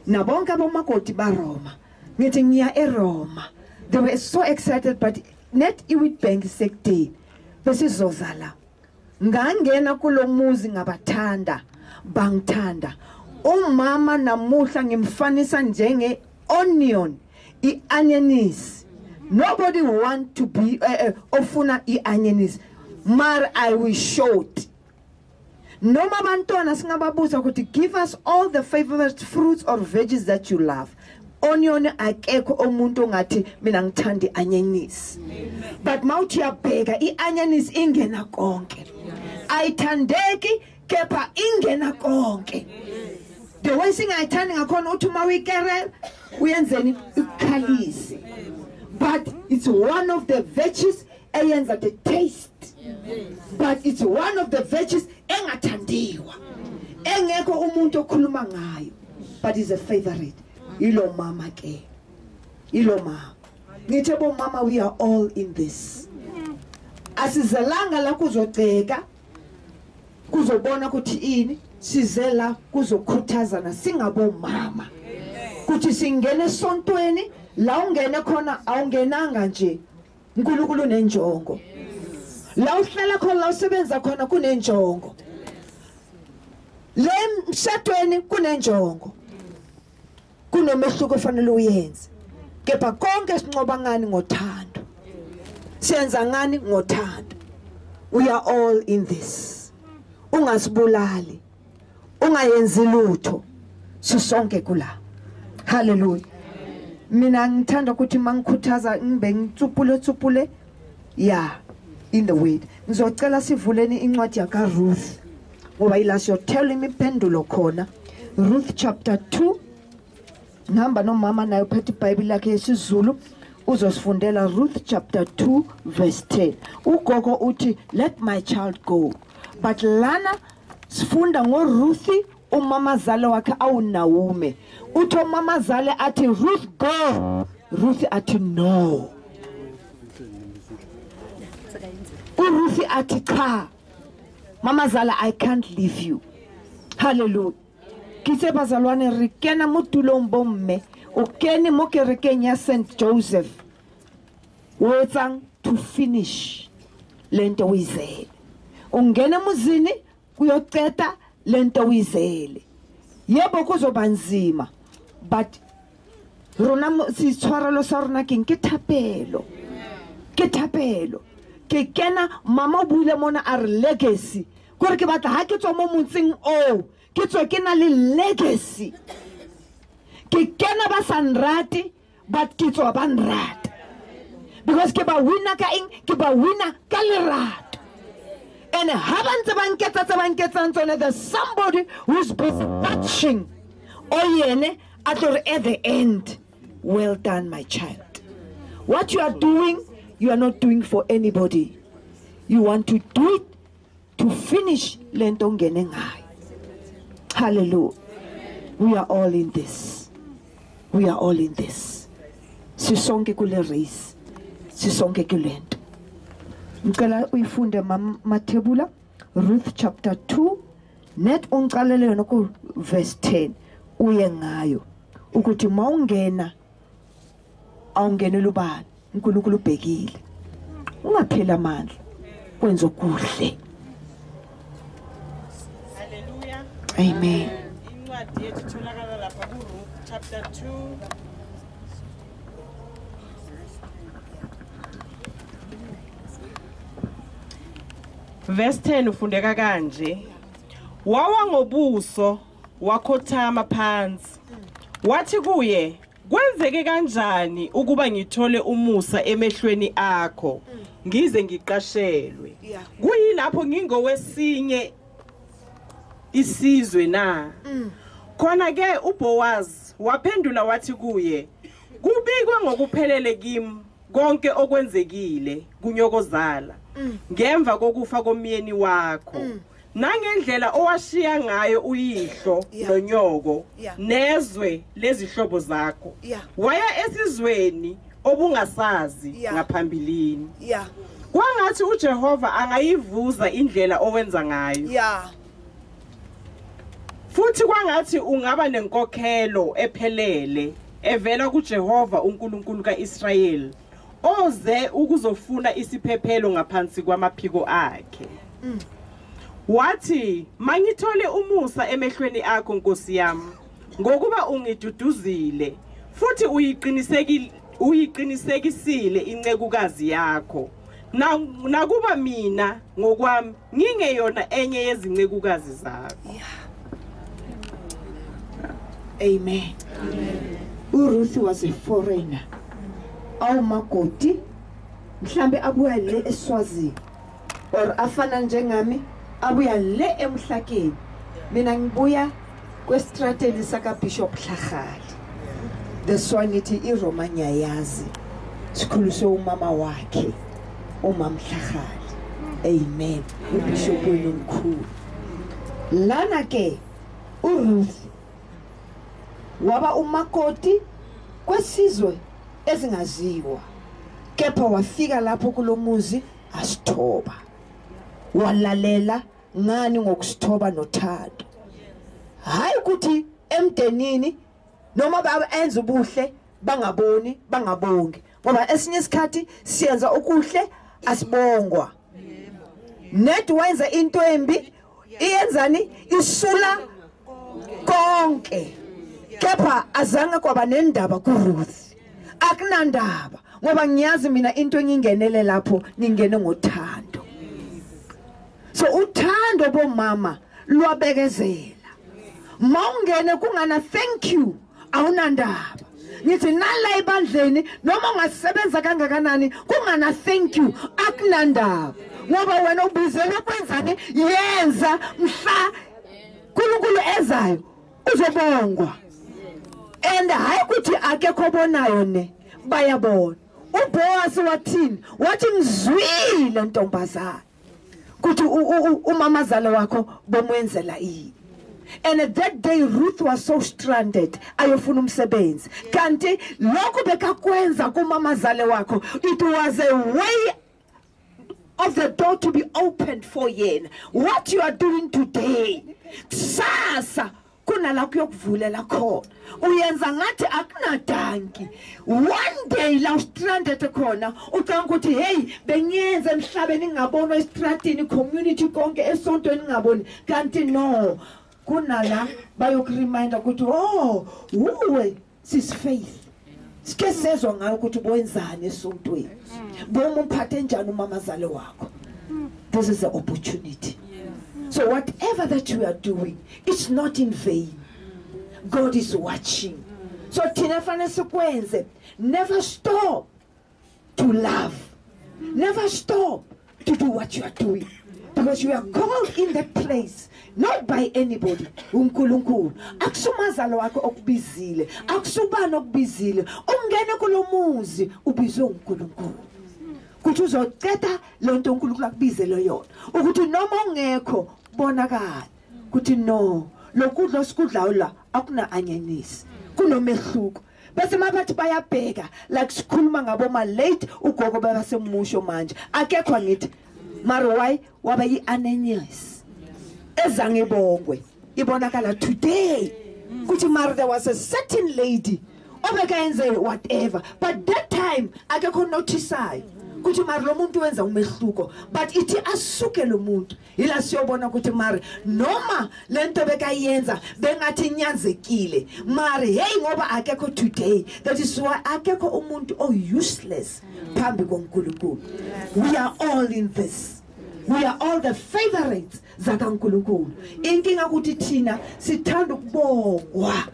Nabonga bo makoti ba Roma. Ngete ngiya eRoma. They were so excited but net iwit bank sekte. Bese zozala. Ngangena kulo muzi ngabathanda bangthanda. Umama namuhla ngimfanisa njenge onion, I-anyanisi. Nobody want to be ofuna I-anyanisi. Mar I will short. Noma bantwana singababuza ukuthi give us all the favorite fruits or veggies that you love. Onion akekho omuntu ongathi mina ngithanda I-anyanisi. But mawuthi yabheka I-anyanisi ingena konke. Ayithandeki kepha ingena konke. The one thing I turn ngakhona uthi mawikere uyenzeni ukhalise. But it's one of the virtues eyenza the taste. But it's one of the virtues engathandiwa. Engekho umuntu okhuluma ngayo, but is a favorite. Ilo mama ke. Ilo mama. Ngithi bo mama, we are all in this. Asizalanga la kuzoceka. Kuzobona ukuthi ini, sizela kuzokhuthazana singabo mama. Kuthi singene esontweni, la ungene khona awungenanga nje. uNkulunkulu nenjongo. La uhlala khona la usebenza khona kunenjongo. Le mshadweni kunenjongo. Kunomehluko ofanele uyenze. Kepha konke sinqoba ngani ngothando. Siyenza ngani ngothando. We are all in this. Ungasibulali. Ungayenzi lutho. Sisonke kula. Hallelujah. Mina ngithanda ukuthi mangikhuthaza ngibe ngitsupule yeah in the word. Ngizocela sivuleni incwadi yaka Ruth. Ngoba ilasi yothela imiphendulo khona. Ruth chapter 2. Ngihamba nomama nayo phethe iBhayibheli lakhe yesiZulu uzosifundela Ruth chapter 2 verse 10. Ugogo uthi let my child go. But lana sifunda ngoRuthi umamazale wakhe awuNaomi. Uthi umamazale athi Ruth go. Ruth athi no. Ruth athi cha. Mamazala, I can't leave you. Hallelujah. Kise bazalwane rikena mutulo mbomme. Ukeni moke rekenya St. Joseph. Wetsang to finish lento uyizele. Ungene muzini kuyoceta lento uyizele. Yebo kuzoba nzima, but rona sitshwarelo sa rona ke thapelo. Ke thapelo. Ke kena mama buile mona a re legacy. Gore ke batla ha ke tswa mo motseng o, ke tswa ke na le legacy. Ke kena ba sanrati, but ke tswa ba nrata. Because ke ba wina ka eng, ke ba wina ka lerato. And there's somebody who's been watching. Oh yene, at the end, well done, my child. What you are doing, you are not doing for anybody. You want to do it to finish lentongene ngai. Hallelujah. We are all in this. We are all in this. Sisonke kule race. Sisonke kulento. Ngicela uyifunde mathebula Ruth chapter 2 net ungqalele yona ku verse 10 uye ngayo ukuthi mawungena awungenela ubani uNkulunkulu ubhekile ungaphela amandla kwenza okuhle. Hallelujah. Amen. Incwadi yethu tholakala lapha ku Ruth chapter 2 verse 10 ufundeka kanje. Wawa ngobuso wakhothama phansi. Wathi kuye, kwenzeke kanjani ukuba ngithole umusa emehlweni akho ngize ngiqashelwe? Kuyilapho ngingowesinye isizwe na? Khona ke uBoaz waphendula wathi kuye, kubikwe ngokuphelele kimi konke okwenzekile kunyokozala ngemva kokufa komyeni wakho nangendlela owashiya ngayo uyihlo nonyoko nezwe lezihlobo zakho waya esizweni obungasazi ngaphambilini. Kwangathi uJehova angayivuza indlela owenza ngayo. Futhi kwangathi ungaba nenkokhelo ephelele evela kuJehova uNkulunkulu kaIsrayeli oze ukuzofuna isiphephelo ngaphansi kwamaphiko akhe. Wathi mangithole umusa emehlweni akho Nkosi yami ngokuba ungiduduzile futhi uyiqinisekisile incekukazi yakho nakuba mina ngokwami ngingeyona enye yezincekukazi zakho. Amen. Ruth was a foreigner. Awu makoti mhlambe abuya le eSwazini or afana njengami abuya le emhlakeni. Mina ngibuya kwestrategy saka Bishop Hlagali. The Swaniti iRomanya yazi. Sikhuliswe umama wakhe. uMamhlahali. Amen. uBishop wenu omkhulu lana ke uRuth waba umakoti kwesizwe ezingaziwa, kepha wafika lapho kulomuzi asithoba, walalela ngani ngokusithoba nothando. Hayi ukuthi emdenini noma baenza ubuhle bangaboni bangabongi, ngoba esinye isikhathi siyenza ukuhle asibongwa. Net wenza into embi iyenzani isula konke, kepha azange kwaba nendaba kuRuth. Akunandaba ngoba ngiyazi mina into engingenele lapho ngingene ngothando. So uthando bomama lwabekezela. Mawungene kungana thank you awunandaba. Ngithi nala ebandleni noma ungasebenza kangakanani kungana thank you akunandaba. Ngoba wena ubizele kwenzani yenza mhla uNkulunkulu ezayo uzobongwa. And hayi ukuthi akekho bonayo ne bayabona. uBoaz wathini? Wathi ngizwile ntombazana ukuthi umamazala wakho bomwenzela ini. And at that day Ruth was so stranded ayofuna umsebenzi. Kanti lokho bekakwenza kumamazala wakho, it was a way of the door to be opened for yena. What you are doing today, sasa kuna la kuyokuvulela khona. Uyenza ngathi akunadanki. One day la stranded khona ucanga ukuthi hey benyenze emhlabeni ngabona estratini community konke esontweni ngaboni. Kanti no, kuna la bayokureminder ukuthi oh uwe sis Faith. Sike sezwe ngayo ukuthi boyenzani esontweni. Bomu mphathe njani umamazale wakho. This is the opportunity. So whatever that you are doing, it's not in vain. God is watching. So thina fanele sikwenze. Never stop to love. Never stop to do what you are doing. Because you are called in that place, not by anybody. uNkulunkulu akusumazalo wakho okubizile, akusubani okubizile, ungene kulomuzi ubizwe uNkulunkulu. Kuthi uzoceda lonto uNkulunkulu akubizele yona. Ukuthi noma ungekho bonakala. Kuthi no, lokudla sikudlayo la akuna anyenisi. Kunomehluko. Bese mabathi bayabheka like sikhuluma ngabo ma late ugogo bakasemusho manje. Akekho ngithi mara why waba yi-ananias ezange bongwe ibonakala today kuthi mara there was a certain lady obekayenze whatever, but that time akekho noticeayo kuthi mara lo muntu wenza umehluko, but ithi asuke lo muntu ila siyobona ukuthi mara noma lento bekayenza bengathi nyanzekile mara hey ngoba akekho today, that is why akekho umuntu useless phambi koNkulunkulu. We are all in this. We are all the favorites zakaNkulunkulu. Inkinga ukuthi thina sithanda ukubongwa.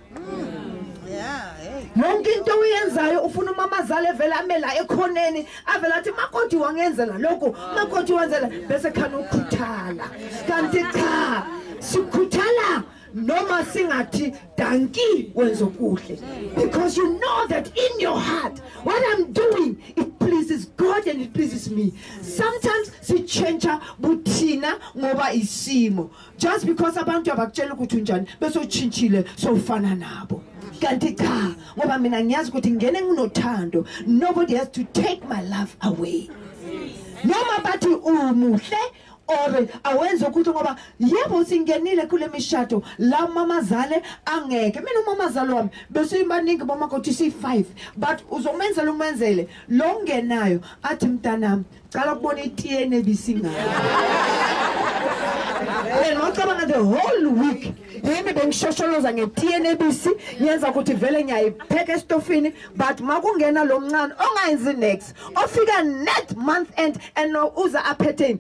Yonke into uyenzayo ufuna umamazala evela amela ekhoneni avela athi makoti wangenzela lokho makoti wenzela bese khana ukukhuthala. Kanti cha sikhuthala noma singathi danki wenza kuhle, because you know that in your heart what I'm doing it pleases God and it pleases me. Sometimes si change buthina ngoba isimo, just because abantu abakutshela ukuthi unjani bese uchintshile sofana nabo. Kanti cha ngoba mina ngiyazi ukuthi ngene nginothando, nobody has to take my love away. Noma bathi umuhle or awenza ukuthi ngoba yebo singenile kule mishado la mamazale angeke. Mina umamazale wami bese ibaningi bomakoti si5, but uzomenzela umenzele lo ngenayo athi mntanami cala kubona itiye nebisingayo. And ngicabanga the whole week yimi bengishosholoza ngetiye nebisi nyenza ukuthi vele ngiyayipheka estofini, but makungena lo mncane ongayenzi next ofika net month end and uza aphethe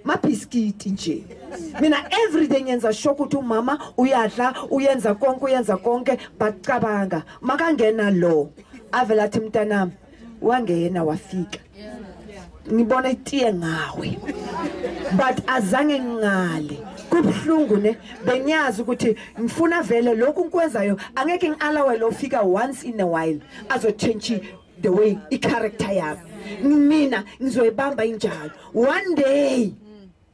mabhiskiti nje. Mina everyday nyenza sure ukuthi umama uyadla uyenza konke, but cabanga makangena lo avela athi mntanami wangena wafika ngibona itiye ngawe, but azange ngale kubhlungu ne benyazi ukuthi ngifuna vele lokhu nkwenzayo angeke ngiallow lo fika once in a while azo change the way I character yami. mina ngizoyibamba injalo. One day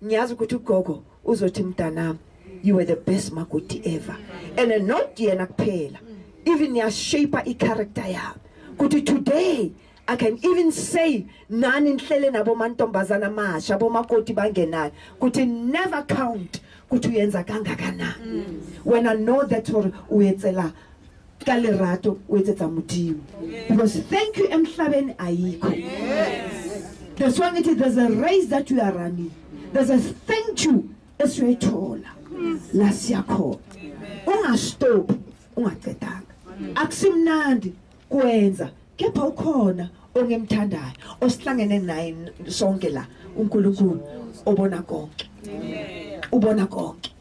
ngiyazi ukuthi ugogo uzothi mntanami, you were the best makoti ever. And not yena kuphela, even yashape i-character yami. Kuthi today I can even say nani nihlele nabo mantombazana amasha bomakoti bangenayo kuthi never count kuthi uyenza kangakanani. When I know that uyetsela kalerato uyetsetsa Modimo, because thank you emhlabeni ayikho. That's why there's a race that you are running, there's a thank you esiyithola la siyakho. Ungastop ungaqedanga, akusimnandi kwenza kepha ukhona ongemthandayo osihlangene naye sonke la. uNkulunkulu obona konke, ubona konke,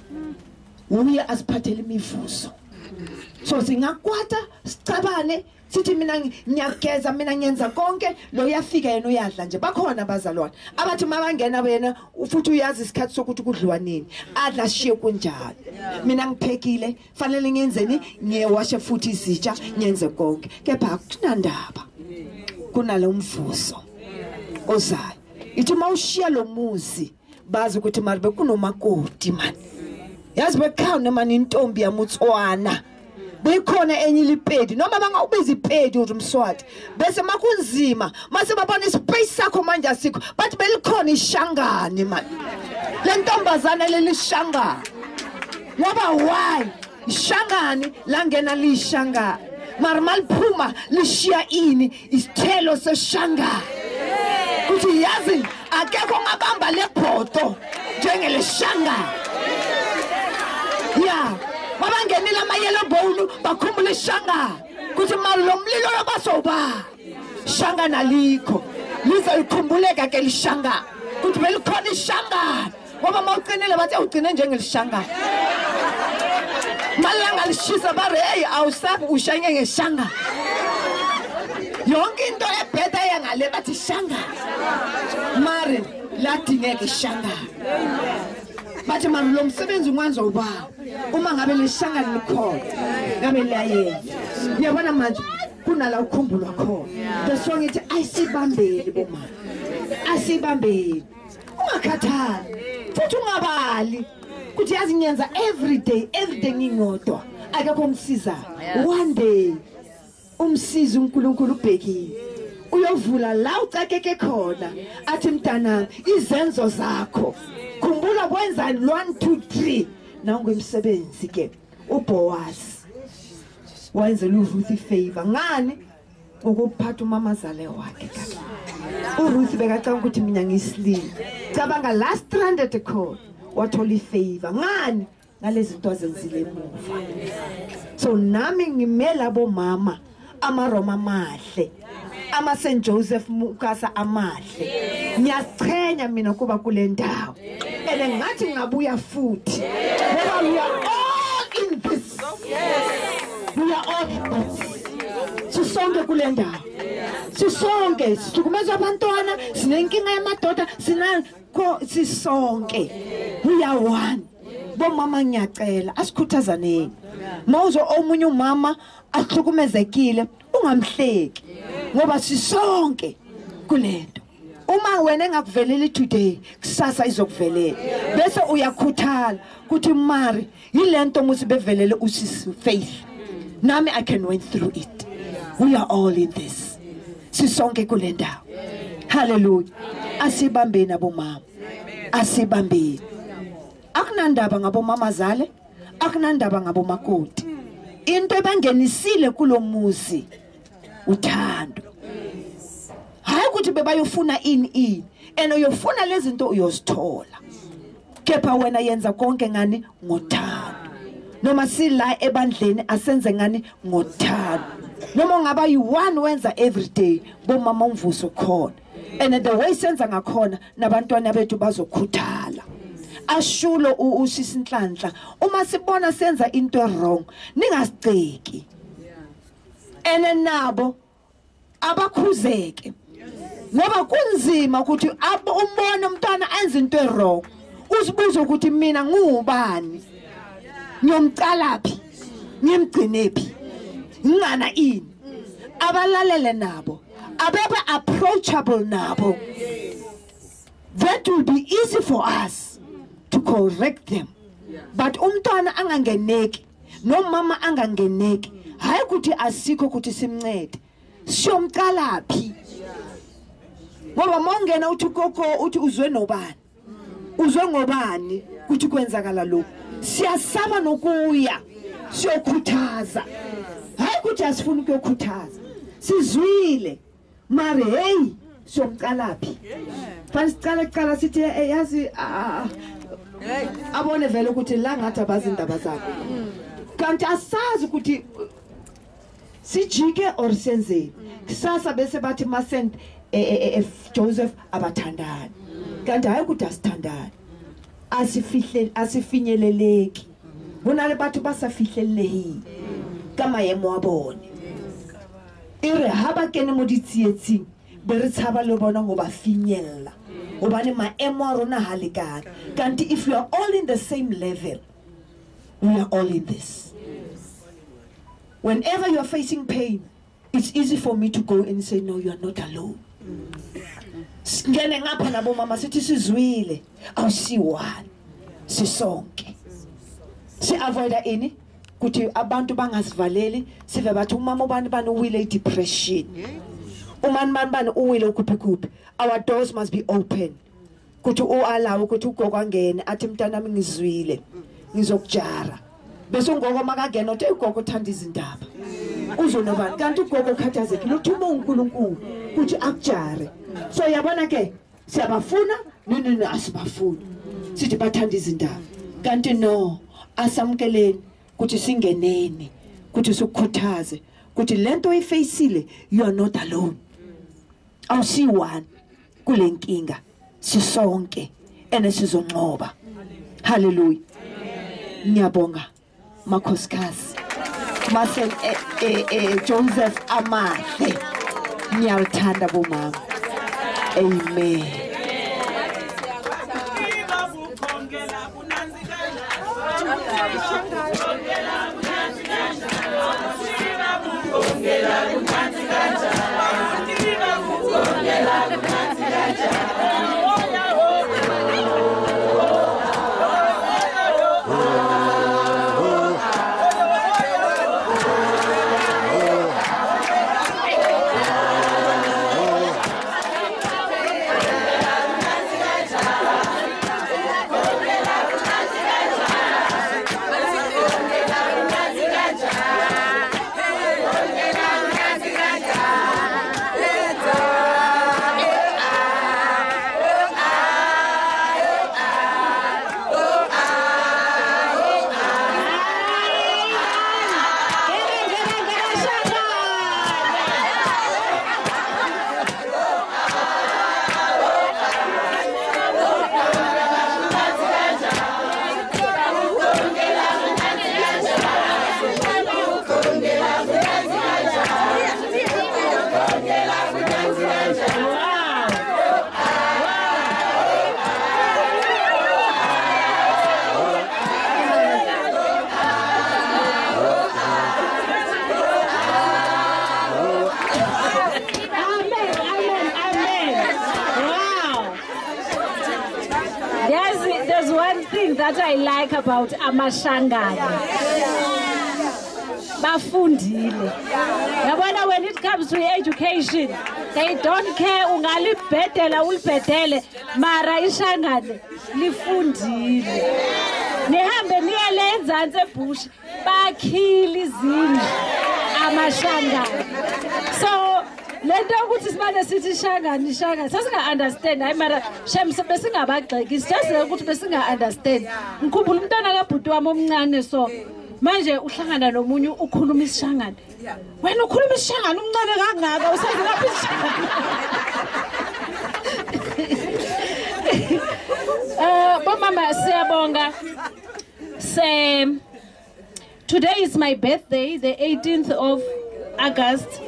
uye asiphathele imivuzo. So singakwata sicabane sithi mina ngiyageza, mina ngiyenza konke, lo uyafika yena uyadla nje. Bakhona abazalwane abathi mabangena wena futhi uyazi isikhathi sokuthi kudliwa nini, adla shiye kunjalo. Mina ngiphekile, fanele ngiyenzeni, ngiyewashe futhi izitsha, ngiyenze konke. Kepha kunandaba kunalo mvuzo ozayo. Ithi mawushiya lo muzi bazi ukuthi mari bekunomakoti man. Yazi bekhawuna mani intombi yamutswana. Bekhona enye ilipedi noma bangawubiza ipedi uMswati. Bese makunzima, mase babona ispace sakho manje asikho, but belikhona ishangane man. Le ntombazana lelishangane. Ngoba why? Ishangane langena lishangane. Marmal phuma lishiya ini isithelo seshangane. Kuthi yazi akekho ngabamba lebhodo njengeleshangane. Yeah. Babangenile ama-yellow bone bakhumbula ishangane kuthi mali lo mlilo yobasoba shangane alikho, lizolikhumbuleka ke lishangane kuthi belikhona ishangane. Ngoba mawuqinile bathi ugcine njengelishangane. Malanga lishisa bare hey awusabi ushanye ngeshangane. Yonke into ebheda yangale bathi shangane. Mari ladingeka ishangane. Bathi mami lo msebenzi ungwanza uba uma ngabe lishangane likhona ngabe liyayenza. Uyabona manje kunala ukhumbulwa khona. The song ithi ayisibambeli bomama, asibambeli, ungakhathali futhi ungabali kuthi yazi ngiyenza every day ngingodwa akekho umsiza. One day umsizi uNkulunkulu ubhekile uyovula la ucakeke khona athi mntanami izenzo zakho khumbula kwenzani 1 2 3. Nangu umsebenzi ke uBoaz wenzela uRuth favor. Ngani? Ukuphatha umamazale wakhe. uRuth bekacanga ukuthi mina ngisilile, cabanga last stranded khona wathola ifavor. Ngani? Ngalezi zinto azenzile emuva. So nami ngimela bomama amaRoma amahle, ama St Joseph Mukasa amahle. Ngiyachenya mina kuba kule ndawo. And ngathi ngabuya futhi. Ngoba we are all in this. We are all in this. Sisonke kule ndawo. Sisonke sihlukumeza abantwana, sinenkinga yamadoda, sisonke. We are one. Bomama ngiyacela asikhuthazaneni. Mawuzo omunye umama ahlukumezekile ungamhleki ngoba sisonke kulento. Uma wena engakuveleli today kusasa izokuvelela bese uyakhuthala kuthi mari yilento musi bevelele usisi Faith, nami I can went through it. We are all in this. Sisonke kule ndawo. Hallelujah. Asibambeni abomama, asibambeni. Akunandaba ngabomamazale, akunandaba ngabomakoti. Into ebangenisile kulomuzi uthando. Hayi ukuthi bebayofuna ini and uyofuna lezi zinto uyosithola. Kepha wena yenza konke ngani ngothando. Noma sila ebandleni asenze ngani ngothando. Noma ngaba yi1 wenza every day bomama umvuso khona. And the way senza ngakhona nabantwana bethu bazokhuthala. Ashulo usisi Nhlanhla uma sibona senza into wrong ningasiceki. Ene nabo abakhuzeke. Ngoba kunzima ukuthi umbone umntwana enza into wrong. Usibuza ukuthi mina ngubani? Ngiyomcalaphi? Ngimgcinephi? Ngana ini? Abalalele nabo abebe approachable nabo. That will be easy for us to correct them. But umntwana angangeneki, no mama angangeneki, hayi ukuthi asikho ukuthi simncede. Siyomqala phi? Ngoba mongena uthi gogo uthi uzwe nobani? Uzwe ngobani ukuthi kwenzakala lokho? Siyasaba nokuya, siyokhuthaza. Hayi ukuthi asifuni ukuyokhuthaza. Sizwile. Mari hey, siyomqala phi? Fanele sithi yazi abone vele ukuthi la ngathi abazi indaba zakhe. Kanti asazi ukuthi sijike or senzeni. Kusasa bese bathi masend Joseph abathandani. Kanti hayi ukuthi asithandani. Asifinyeleleki. Bonale batho basafihlellehi. Kama yemo wabone. Ire haba kene mo ditsietsing. Bere tshaba le bona go ba finyella. Obane maemo a rona ha lekana. Kanti if you are all in the same level, we are all in this. Whenever you are facing pain, it's easy for me to go and say, no, you are not alone. Ngene ngapha nabo mama sithi sizwile awusiwani sisonke si avoid ini kuthi abantu bangasivaleli sive bathi umama ubani bani uwile depression umani bani uwile ukuphikuphi. Our doors must be open kuthi uallow ukuthi ugogo angene athi mntana nami ngizwile ngizokujara bese ungogo makangena uthi ugogo uthanda izindaba uzonobani kanti ugogo ukhathazekile uthi uNkulunkulu kuthi akujare. So yabona ke siyabafuna nini asibafuni sithi bathanda izindaba kanti no asamkeleni kuthi singeneni kuthi sikukhuthaze kuthi lento oyifaceile you are not alone. Awusiwani kule nkinga sisonke ene sizonqoba. Hallelujah. Ngiyabonga makhosikazi Marcel Joseph Amahle. Ngiyalthanda bomama. Amen. That I like about amashangana. Bafundile. Yabona when it comes to education, they don't care ungalibhedela ulibhedele mara ishangane lifundile. Nihambe niyele eNzansi eBush bakhila izindlu amashangana. So lento ukuthi simane sithi ishangane sasinga understand hayi mara shem besingabagxeki it's just ukuthi besinga understand. Ngikhumbula umntwana kaBhuti wami omncane so manje uhlangana nomunye ukhuluma isishangane. Wena ukhuluma isishangane umncane kangaka usazi lapha isishangane. Mama siyabonga. Today is my birthday, the 18th of August.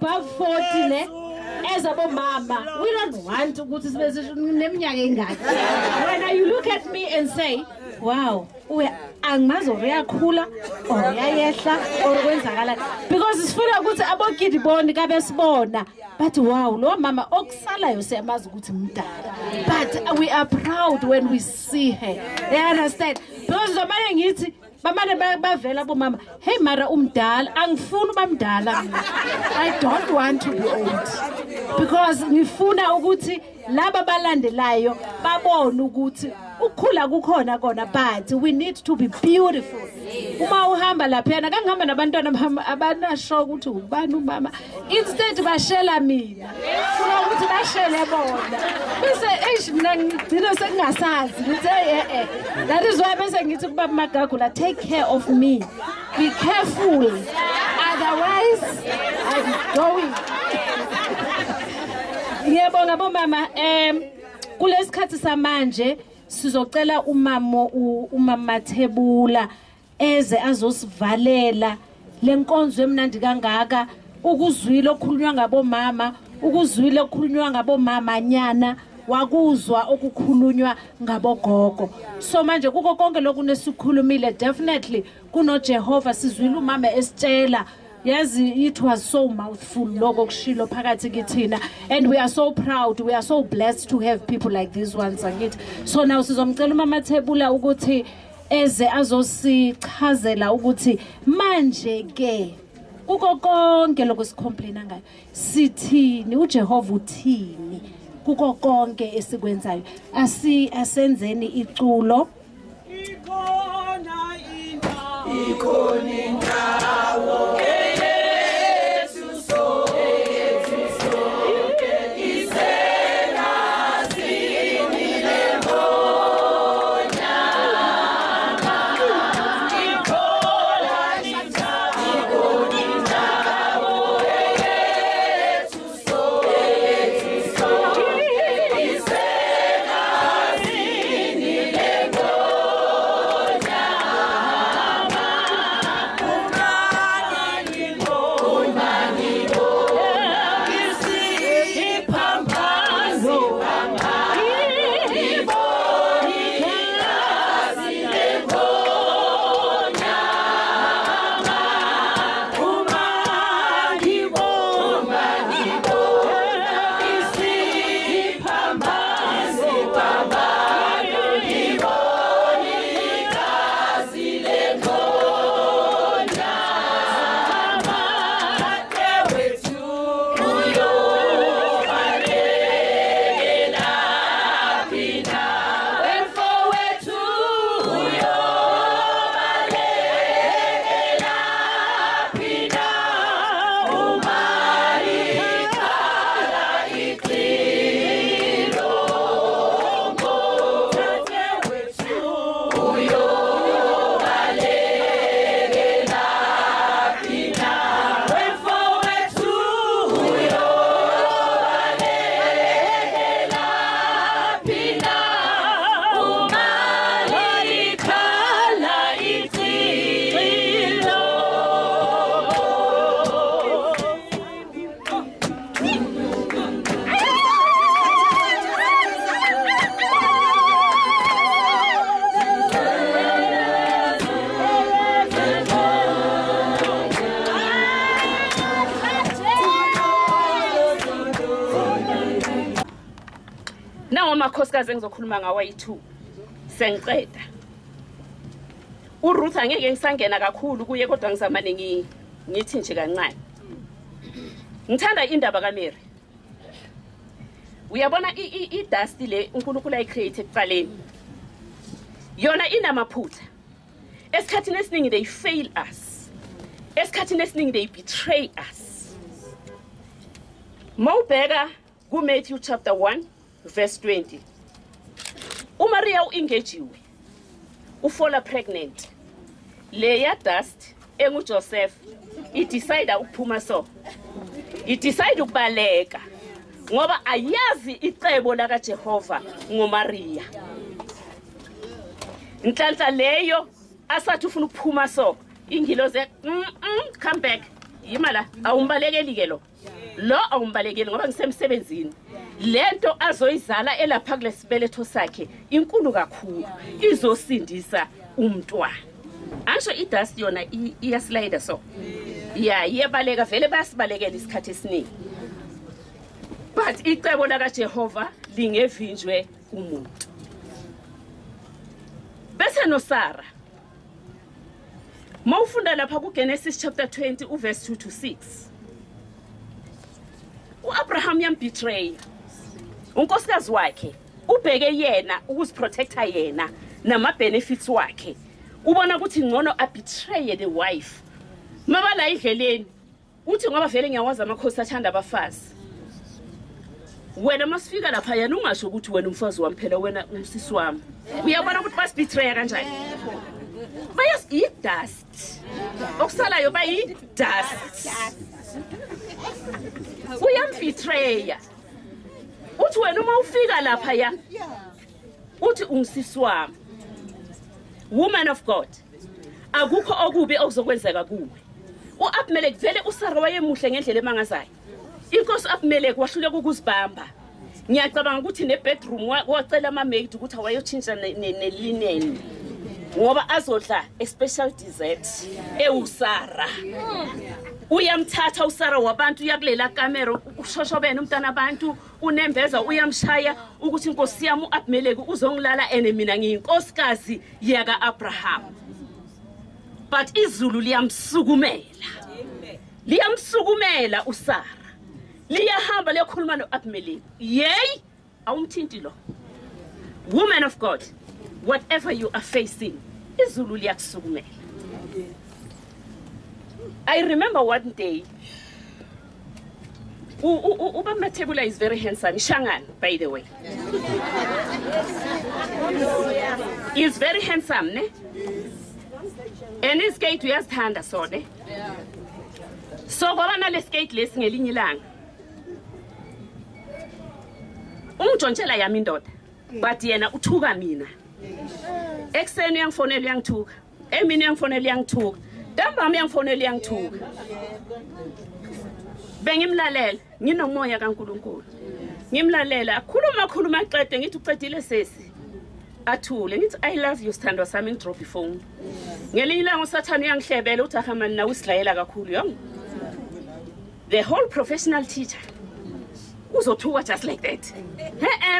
above 40 ne as abomama we don't want ukuthi sibe neminyaka engaka. When you look at me and say wow angimazi uyakhula or uyayehla or kwenzakala because sifuna ukuthi abogidi boni kabe sibona but wow lo mama okusalayo siyamazi ukuthi mdala but we are proud when we see her. They understand because zamane ngithi bamane bavela bomama hey mara umdala angifuni uba mdala mina. I don't want to be old because ngifuna ukuthi laba balandelayo babone ukuthi ukukhula kukhona kona but we need to be beautiful. Uma uhamba lapha yana kangihamba nabantwana abanasho ukuthi ubani umama instead bashela mina funa ukuthi bashele bona bese mina ngigcina sengingasazi ngithi that is why bese ngithi kuba Magagula take care of me, be careful otherwise I'm going. Ngiyabonga bomama kulesikhathi samanje sizocela umama Thebula eze azosivalela lenkonzo emnandi kangaka ukuzwile okukhulunywa ngabomama ukuzwile okukhulunywa ngabomama nyana wakuzwa okukhulunywa ngabogogo. So manje kuko konke lokhu nesikhulumile definitely kuno Jehova sizwile umama esitshela yazi it was so mouthful lokho kushilo phakathi kithina and we are so proud, we are so blessed to have people like these ones angithi. So now sizomcela umama Thebula ukuthi eze azosichazela ukuthi manje ke kuko konke lokho sicomplaina ngayo sithini uJehova uthini kuko konke esikwenzayo asenzeni iculo ikhona indawo amakhosikazi engizokhuluma ngawo ayi2 sengiqeda. uRuth angeke ngisangena kakhulu kuye kodwa ngizamane ngithi nje kancane. Ngithanda indaba kaMary. Uyabona i-dust le uNkulunkulu ayicreate ekuqaleni. Yona inamaphutha. Esikhathini esiningi they fail us. Esikhathini esiningi they betray us. Mawubheka kuMatthew chapter 1 verse 20. uMaria uengagewe. Ufola pregnant. Leya dust enguJoseph idecide ukuphuma so. Idecide ukubaleka. Ngoba ayazi icebo la kaJehova ngoMaria. Inhlanhla leyo asathi ufuna ukuphuma so. Ingiloze come back. Yimala awumbalekeli ke lo. lo awumbalekeli ngoba ngisemsebenzini lento azoyizala elapha kulesibeletho sakhe inkulu kakhulu izosindisa umntwana angisho idust yona iyaslide so iyebaleka vele bayasibalekela isikhathi esiningi but icebo laka Jehova lingevinjwe umuntu bese no Sara mawufunda lapha ku Genesis chapter 20 uverse 2 to 6 uAbraham yambetray unkosikazi wakhe ubheke yena ukuziprotecta yena nama benefits wakhe ubona ukuthi ngcono abetray the wife mabala idleleni uthi ngoba vele ngiyawazi amakhosi athanda abafazi wena masifika lapha yana ungasho ukuthi wena umfazi wami phela wena umsisi wami uyabona ukuthi basibetray kanjani bayas dust okusalayo bayi dust uyambetray uthi wena uma ufika lapha ya uthi umsisi wami woman of God akukho okubi okuzokwenzeka kuwe uAbimelech vele uSara wayemuhle ngendlela emangazayo inkosi uAbimelech wahluleka ukuzibamba ngiyacabanga ukuthi nebedroom wacela ama-maid ukuthi awayotshintsha nelinen ngoba azodla a-special dessert ewusara uyamthatha uSara wabantu uyakulela kamera ushoshobena umntana abantu unembeza uyamshaya ukuthi inkosi yami uAbimelech uzongilala ene mina ngiyinkosikazi yaka Abraham but izulu liyamsukumela uSara liyahamba liyakhuluma noAbimelech yey awumthinti lo woman of God whatever you are facing izulu liyakusukumela I remember one day Uba Mathebula is very handsome Shangan by the way he's very handsome ne and his skate uyazithanda so ne so ngoba nale skate lesi ngelinye ilanga ungijontshela yami indoda but yena uthuka mina ekseni uyangifonela uyangithuka emini uyangifonela uyangithuka dambami uyangifonela uyangithuka bengimlalela nginomoya kaNkulunkulu ngimlalela khuluma aqede ngithi ucedile sesi athule ngithi I love you Sithandwa sami ngidrop ifone ngelinye ilanga uSathane uyangihlebela uthi ahamani nawe usidlayela kakhulu yonke the whole professional teacher uzothuka just like that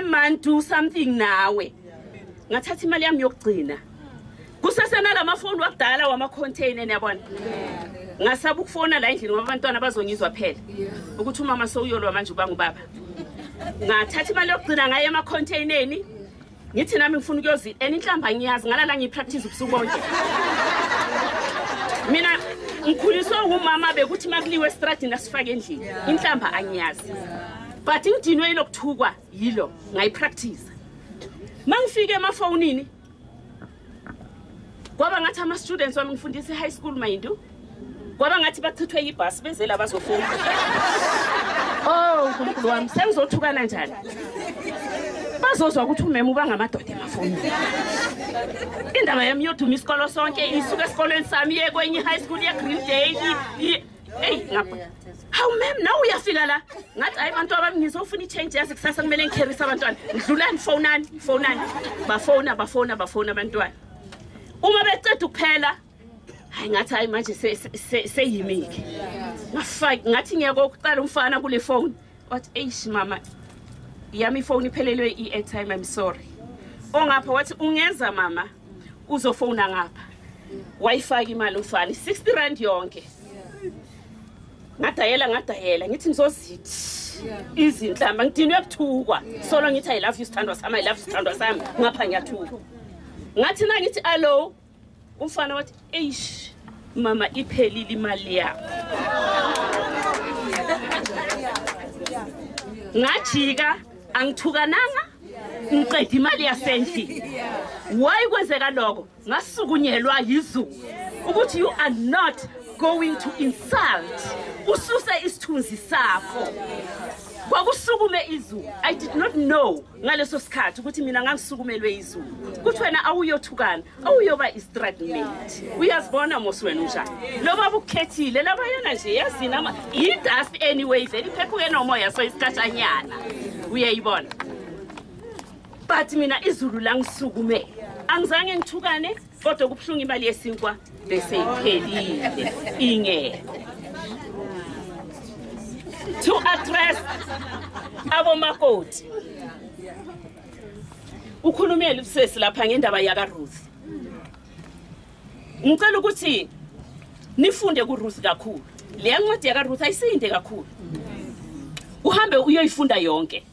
man do something nawe ngathatha imali yami yokugcina kusesena lamafoni wakudala wama-container yabona ngasaba ukufona la endlini ngoba abantwana bazongizwa phela ukuthi umama sowuyolwa manje ubangubaba ngathatha imali yokugcina ngaye ema-containerni ngithi nami ngifuna ukuyozila and inhlamba ngiyazi ngalala ngiyipractice ubusuku bonke mina ngikhuliswe umama bekuthi makuliwe estradini asifake endlini inhlamba angiyazi but ngidinwe yilokuthukwa yilo ngayipractice mangifike emafonini kwaba ngathi ama-students wami ngifundisa high school mayindu kwaba ngathi bachithwe yibhasi bezela bazofunda uNkulunkulu wami sengizothukana njani bazozwa ukuthi umema ubangamadoda emafonini indaba yami yoduma isikolo sonke isuka esikolweni sami iye kwenye high school ye-Greendale ngapha hawu mem nawe uyafika la ngathi hayi bantu abami ngizofuna i-change yazi kusasa kumele ngikherisa abantwana ngidlulani fonani bafona abantwana uma beceda ukuphela hayi ngathi hayi manje seyimike ngathi ngiyakokuqala umfana kule phone wathi eish mama yami ifone iphelelwe i-airtime I'm sorry ongapha wathi ungenza mama uzofona ngapha wayifaka imali umfana 60 rand yonke ngadayela ngithi ngizozithi izinhlamba ngidinwe kuthukwa solo ngithi I love you Sithandwa sami ngapha ngiyathuka ngathi na ngithi allo umfana wathi eish mama iphelile imali yakho ngajika angithukananga ngiqeda imali yasendlini why kwenzeka lokho ngasukunyelwa yizulu ukuthi you are not going to insult ususe isithunzi sakho kwakusukume izulu. I did not know ngaleso sikhathi ukuthi mina ngangisukumelwe izulu. Kuthi wena awuyothukana, awuyoba istraightment. Uyazibona mos wena unjani. Lo baba ukukhethile laba yena nje yazina he does anyway vele iphepha yena umoya so isikhatshanyana. Uyayibona. But mina izulu langisukume. Angizange ngithukane kodwa kubhlungu imali yesinkwa bese iphelile ingekho. To address abomakoti. Ukhulumele ubusesi lapha ngendaba yaka Ruth. Ngicela ukuthi nifunde ku Ruth kakhulu. Le yancwadi yaka Ruth ayisinde kakhulu. Uhambe uyoyifunda yonke.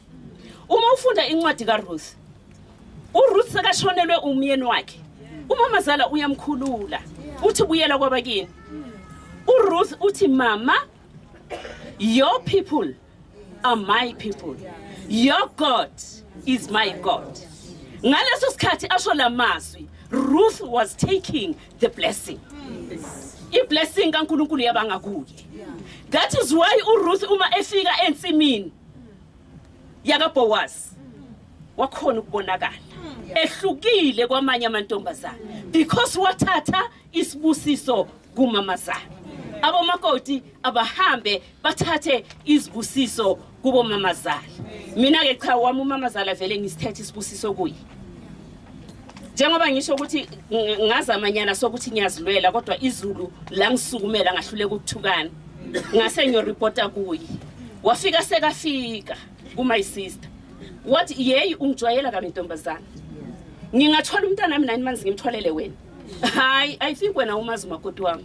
Uma ufunda incwadi ka Ruth, uRuth sekashonelwe umyeni wakhe. Umamazala uyamkhulula. Uthi buyela kwabakini. uRuth uthi mama, your people are my people. Your God is my God. Ngaleso sikhathi asho lamazwi, Ruth was taking the blessing. I-blessing kaNkulunkulu yabanga kuye. That is why uRuth uma efika ensimini yakaBoaz wakhona ukubonakala ehlukile kwamanye amantombazana because wathatha isibusiso kumamazana. Abomakoti abahambe bathathe izibusiso kubo mamazala. Mina ke cha wami umamazala vele ngisithethe isibusiso kuyi. Njengoba ngisho ukuthi ngazamanyana sokuthi ngiyazilwela kodwa izulu la ngisukumela ngahluleka ukuthukana. Ngase ngiyoreporta kuyi. Wafika sekafika kuma sister. What yey ungijwayela kamintombazana. Ngingathola umntana nami 9 months ngimthwalele wena. Hayi I think wena umazi umakoti wami.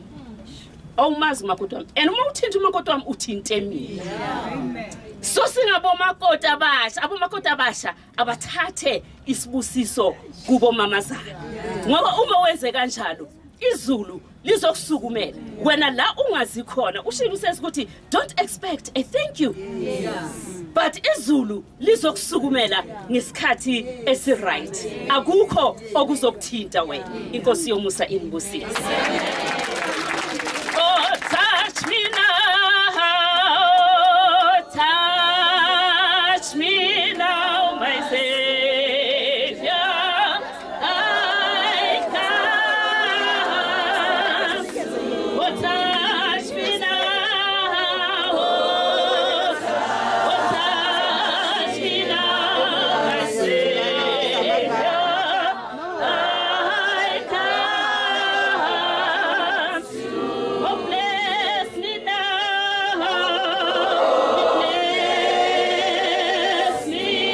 Awumazi umakoti wami. And uma uthinta umakoti wami uthinte mina. So singabomakoti abasha, abomakoti abasha abathathe isibusiso kubo mamazana. Ngoba uma wenze kanjalo izulu lizokusukumela. Wena la ungazi khona ushilo usese ukuthi don't expect a thank you. But izulu lizokusukumela ngesikhathi esiright. Akukho okuzokuthinta wena. Inkosi yomusa inibusise. Oh, touch me now, touch me now, my Savior. I come. Oh, touch me now, oh, touch me now, my Savior. I come. Oh, bless me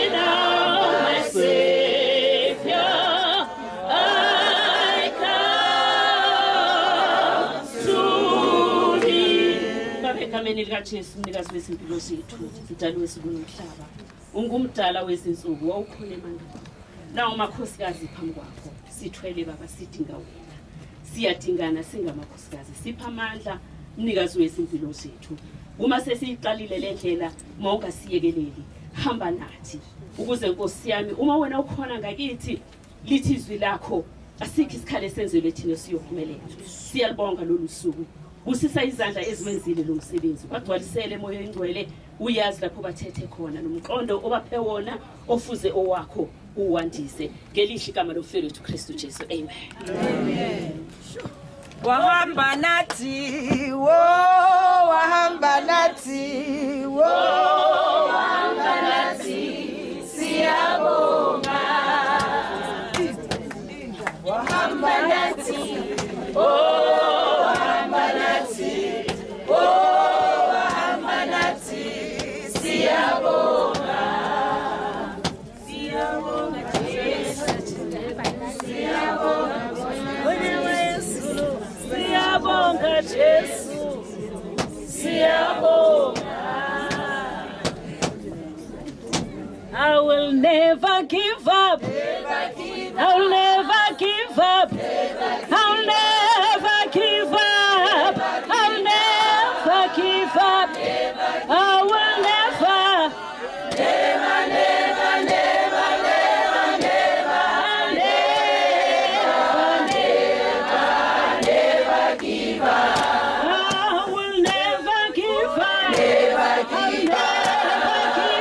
now, my Savior. I come to thee. Babe egameni likaJesu umnikazi wesimpilo zethu, umdali wezulu nomhlaba. Ungumdala wezinsuku wawukhona emandulo. Nawo makhosikazi phambi kwakho sithwele baba sidinga wena. Siyadingana singamakhosikazi sipha amandla umnikazi wezimpilo zethu. Uma sesiyiqalile le ndlela mawunga siyekeleli hamba nathi ukuze Nkosi yami uma wena ukhona ngakithi lithi izwi lakho asikho isikhale senzelwe thina siyophumelela. Siyalibonga lolu suku. Busisa izandla ezimenzile lo msebenzi. Bagcwalisele moya engcwele uyazi lapho bathethe khona nomqondo obaphe wona ofuze owakho uwandise ngelihle igama lomfelo wethu Kristu Jesu. Amen. Amen. Wahamba nathi, wo wahamba nathi, wo wahamba nathi, siyabonga. Wahamba nathi, wo wahamba nathi, wo wahamba nathi, siyabonga. Siyabonga Jesu, siyabonga. Siyabonga Jesu, siyabonga. I will never give up. I'll never give up. I'll never give up. I'll never give up. I will never. Never, never, never, never, never, never, never give up. I will never give up. Never give up. I'll never give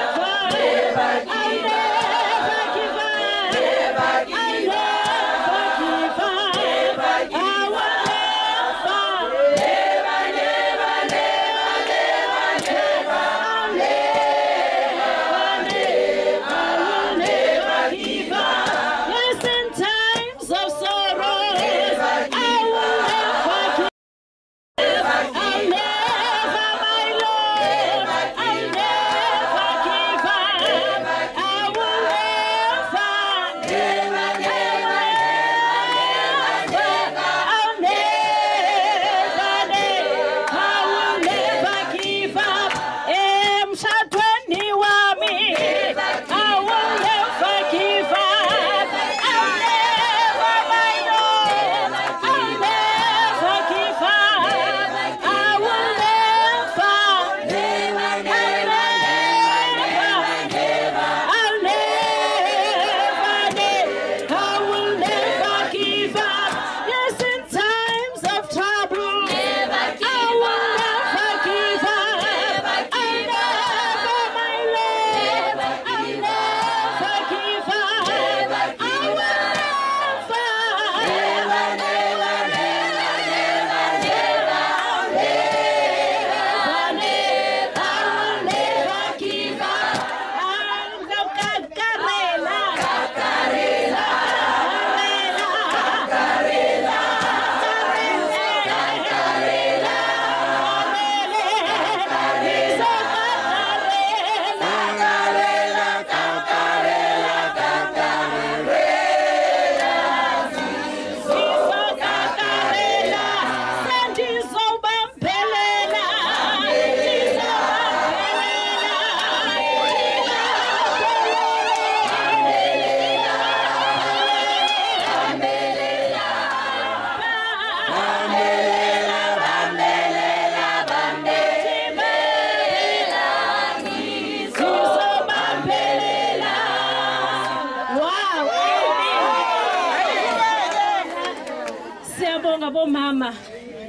mama.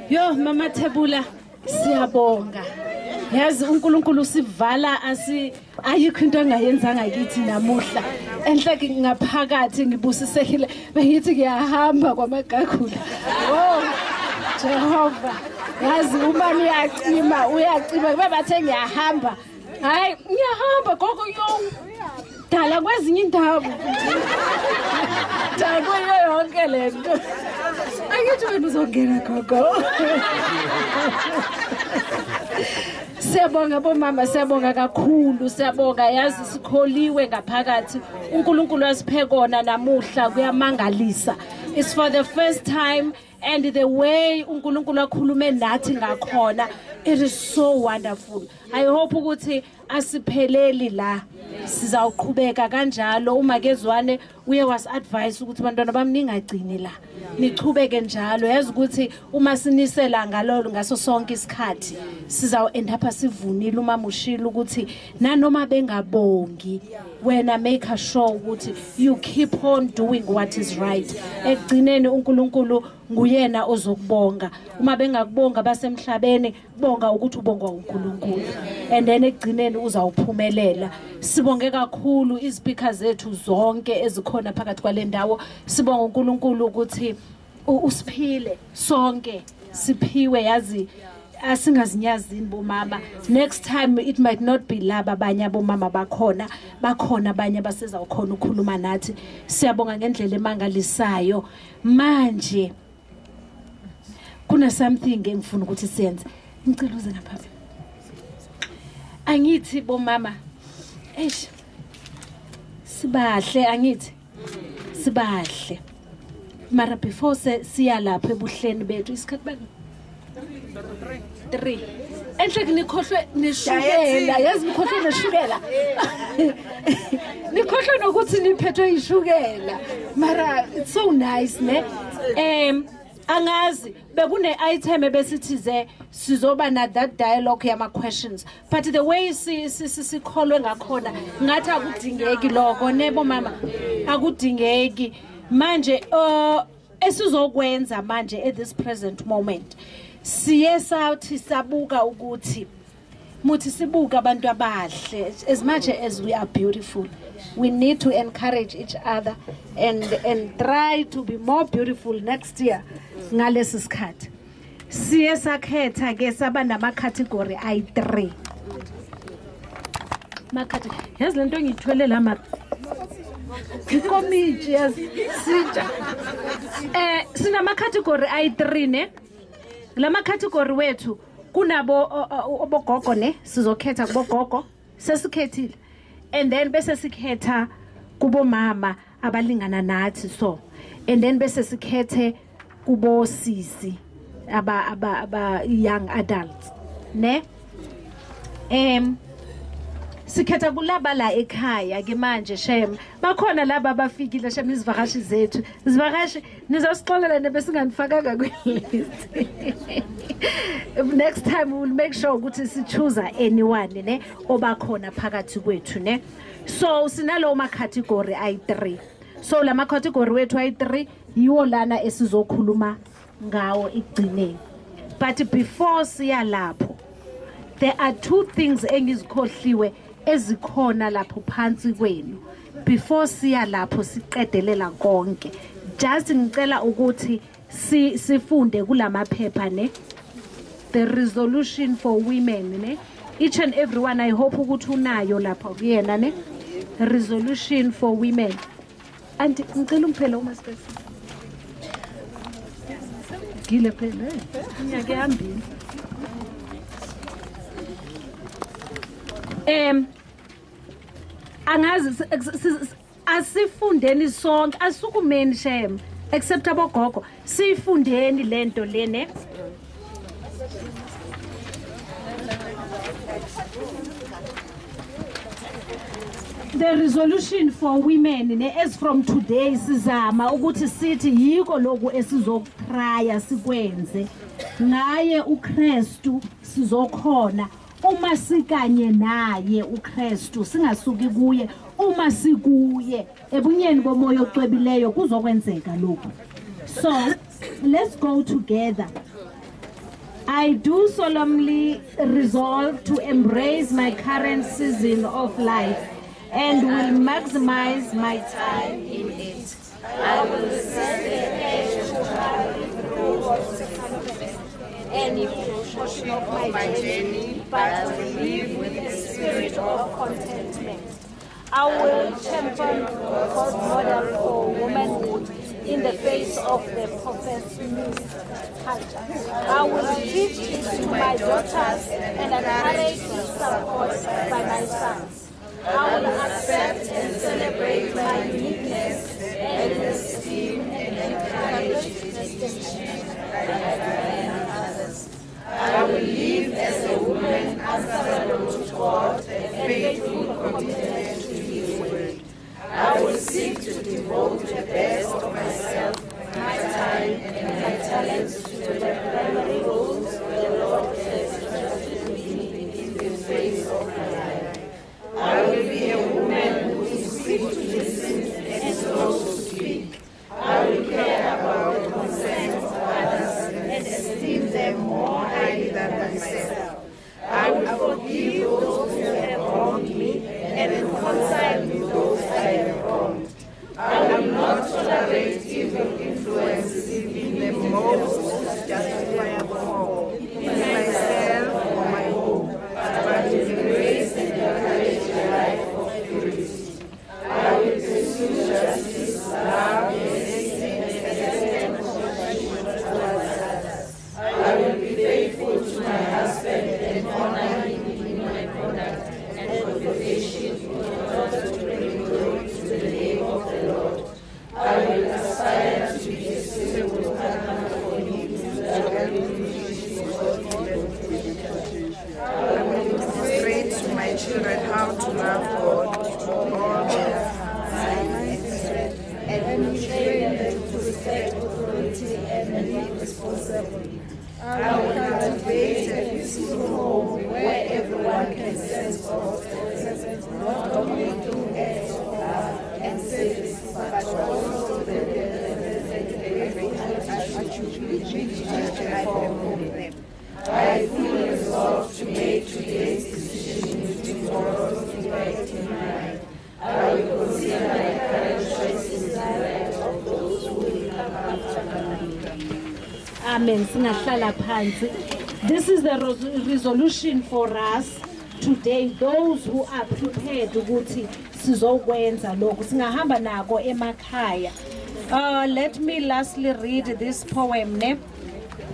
Yo mama Thebula siyabonga. Yazi uNkulunkulu sivala ayikho into angayenzanga kithi namuhla. Enhle ngaphakathi ngibusisekile bengithi ngiyahamba kwamagagula. Oh Jehova. Yazi uma niyacima uyacima bebathe ngiyahamba. Hayi ngiyahamba gogo yo. Dala kwezinye indawo. Dala yonke lento. Angithi wena uzongena gogo. Siyabonga bomama, siyabonga kakhulu, siyabonga yazi sikholiwe ngaphakathi. uNkulunkulu asiphe kona namuhla kuyamangalisa. It's for the first time and the way uNkulunkulu akhulume nathi ngakhona, it is so wonderful. I hope ukuthi asipheleli la. Sizawuqhubeka kanjalo uma kezwane uye was advise ukuthi bantwana bami ningagcini la. Niqhubeke njalo yazi ukuthi uma sinisela ngalolo ngaso sonke isikhathi sizaw end up sivunile uma mushila ukuthi nanoma bengabongi wena make sure ukuthi you keep on doing what is right. Ekugcineni uNkulunkulu nguyena ozokubonga. Uma bengakubonga basemhlabeni bonga ukuthi ubongwa uNkulunkulu. And then ekugcineni uzawuphumelela. Sibonge kakhulu izipika zethu zonke ezikhona phakathi kwale ndawo. Sibonga uNkulunkulu ukuthi usiphile sonke siphiwe yazi asingazinyazini bomama. Next time it might not be laba abanye abomama bakhona abanye baseza ukhona ukukhuluma nathi. Siyabonga ngendlela emangalisayo. Manje kuna something engifuna ukuthi siyenze. Ngicela uze ngapha. Angithi bomama sibahle angithi sibahle. Mara before siya lapha ebuhleni bethu isikhathi bani 3 enhle nikhohlwe nishukela yazi nikhohlwe neshukela nikhohlwe nokuthi niphethwe ishukela mara it's so nice ne angazi bekune item ebesithize sizoba na that dialogue yama questions but the way sikholwe ngakhona ngathi akudingeki lokho nebo mama akudingeki manje esizokwenza manje at this present moment siyesawuthi sabuka ukuthi muthi sibuka abantu abahle as much as we are beautiful we need to encourage each other and try to be more beautiful next year ngalesi sikhathi siyesakhetha ke saba nama category i3 makhathi yazi lento ngithwele lama ikomiti yazi sija sinama category i3 ne lama category wethu kunabo obogogo ne sizokhetha kubogogo sesikhethile and then bese sikhetha kubo mama abalingana nathi so and then bese sikhethe kubo sisi aba young adults ne sikhetha kulaba la ekhaya ke manje shem bakhona laba abafikile shem izivakashi zethu izivakashi nizosixolela nebesinganifakanga kwelist next time we will make sure ukuthi si choose anyone ne obakhona phakathi kwethu ne so sinalo ma category i3 so la ma category wethu i3 yiwo lana esizokhuluma ngawo igcineni but before siya lapho there are two things engizikhohliwe ezikhona lapho phansi kwenu before siya lapho siqedelela konke just ngicela ukuthi sifunde kulamaphepha ne the resolution for women ne each and everyone I hope ukuthi unayo lapha kuyena ne resolution for women and ngicela umphela uma space gile phela nyake hambini angazi asifundeni sonke asukumeni shem except abogogo sifundeni lento lene the resolution for women ne as from today sizama ukuthi sithi yiko lokho esizotrya sikwenze ngaye uKristu sizokhona uma sikanye naye uKristu singasuki kuye uma sikuye ebunyeni bomoya ocwebileyo kuzokwenzeka lokho so let's go together. I do solemnly resolve to embrace my current season of life and will maximize my time in it. I will resist the urge to hurry through any portion of my journey, but will live with a spirit of contentment. I will champion God's model for womanhood in the face of the professionist culture. I will teach it to my daughters and encourage and support by my sons. I will accept and celebrate my uniqueness and esteem and encourage distinction and others. I will live as a woman answerable to God and faithful commitment to His word. I will seek to devote the best of myself, my time, and my talents to the primary roles the Lord has entrusted me in the face of my life. I will be a woman who is quick to listen and slow to speak. I will care about the concerns of others and esteem them more highly than myself. I will forgive those who have wronged me and reconcile with those I have wronged. I will not tolerate evil influences in the most justifiable form, in myself or my home, but to embrace and encourage a life of purity. I will pursue justice, love, mercy, and compassion towards others. I will be faithful to my husband and honor him in my conduct and conversation in order to bring glory to the name of the Lord. I will aspire to be a suitable partner for him that will I will demonstrate to my children how to love God with all their hearts and train them to respect authority and live responsibly. I will cultivate a peaceful home where everyone can sense God's presence, not only through acts of love and service, but also the every attitude which I form them. I fully resolve to make today's decision with tomorrow's impact in mind. I will consider my current choices in light of those who will come after me. Amen. This is the resolution for us today. Those who are prepared ukuthi sizokwenza lokho singahamba nako emakhaya. Let me lastly read this poem.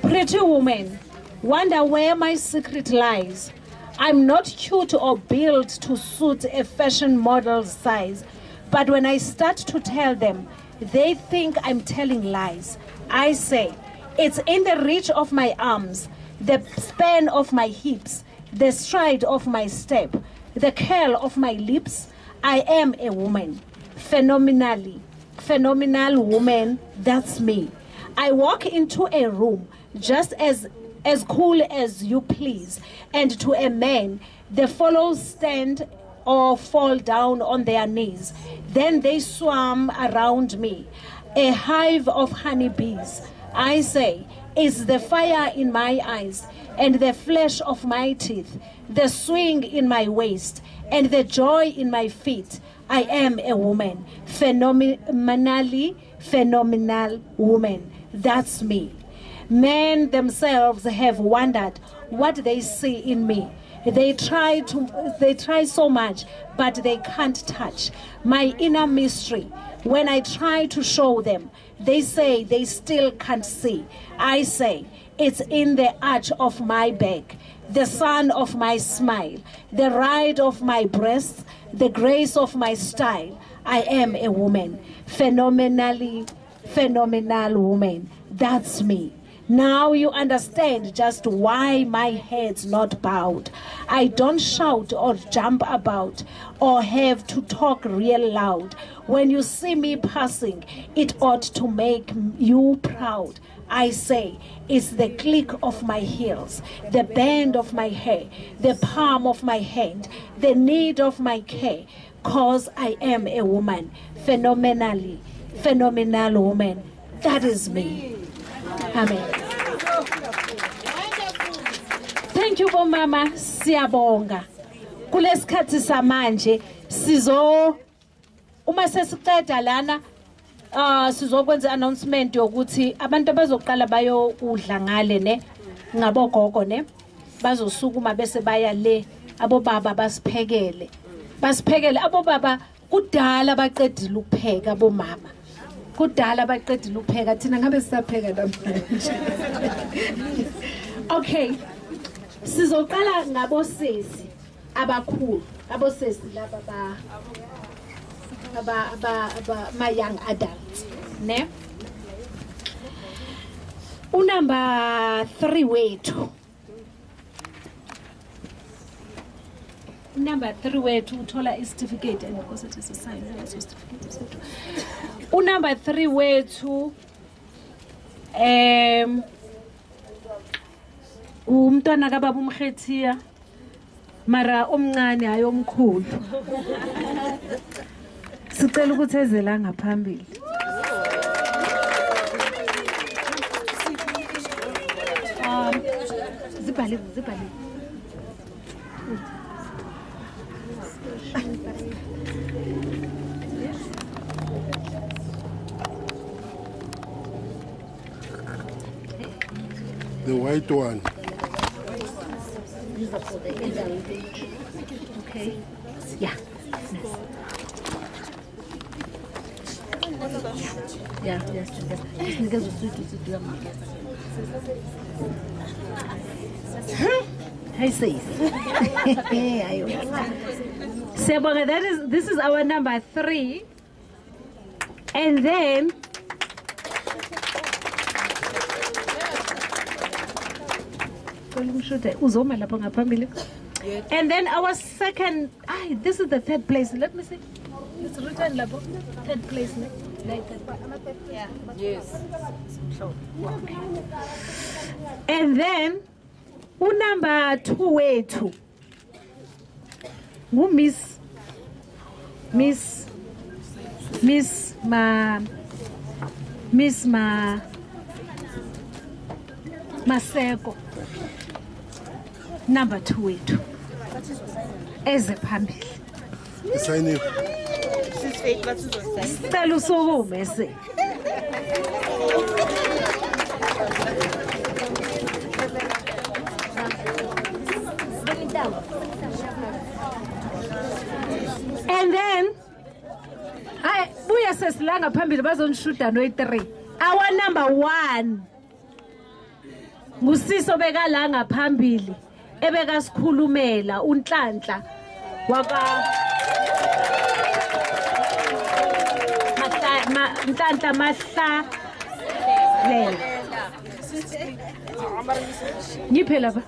Pretty woman, wonder where my secret lies. I'm not cute or built to suit a fashion model's size, but when I start to tell them, they think I'm telling lies. I say, it's in the reach of my arms, the span of my hips, the stride of my step, the curl of my lips. I am a woman, phenomenal woman, that's me. I walk into a room just as cool as you please, and to a man, the fellows stand or fall down on their knees. Then they swarm around me, a hive of honeybees. I say, it's the fire in my eyes and the flesh of my teeth, the swing in my waist and the joy in my feet. I am a woman, phenomenal woman. That's me. Men themselves have wondered what they see in me. They try so much, but they can't touch my inner mystery. When I try to show them, they say they still can't see. I say, it's in the arch of my back, the sun of my smile, the ride of my breasts, the grace of my style. I am a woman, phenomenal woman. That's me. Now you understand just why my head's not bowed. I don't shout or jump about or have to talk real loud. When you see me passing, it ought to make you proud. I say, it's the click of my heels, the bend of my hair, the palm of my hand, the need of my care, 'cause I am a woman, phenomenal woman. That is me. Amen. Thank you bomama, siyabonga. Kulesikhathi samanje uma sesiqeda lana sizokwenza announcement yokuthi abantu abazoqala bayokudla ngale ne ngabogogo ne bazosukuma bese baya le abobaba basiphekele abobaba kudala baqedile ukupheka bomama kudala baqedile ukupheka thina ngabe sisapheka namhlanje. Okay, sizoqala ngabosesi abakhulu, abosesi laba my young adults ne unumber 3 wethu number 3 wethu uthola certificate and because it is a sign certificate sethu unumber 3 wethu umntwana kababa umkhethiya mara omncane ayomkhulu sicela ukuthi ezela ngaphambili. Zibhale. The white one. These are for the elderly age. Okay. Yeah. Yeah, yes. Just niggas will sweet to do them. Hey, sis. Sebonga, this is our number 3. And then our second, this is the 3rd place. Let me see. It's written labo. 3rd place, like that. Yeah. Yes. Okay. And then, number 2 wethu. Miss Maseko. Number 2 wethu. Eze phambili. Sign it. Cela usukume se. And then buya sesilanga phambili bazonishuda no 3. Our number 1 ngusiso beka la ngaphambili ebeka sikhulumela uNhlanhla waka Nhlanhla Mahla lela ngiphe lapha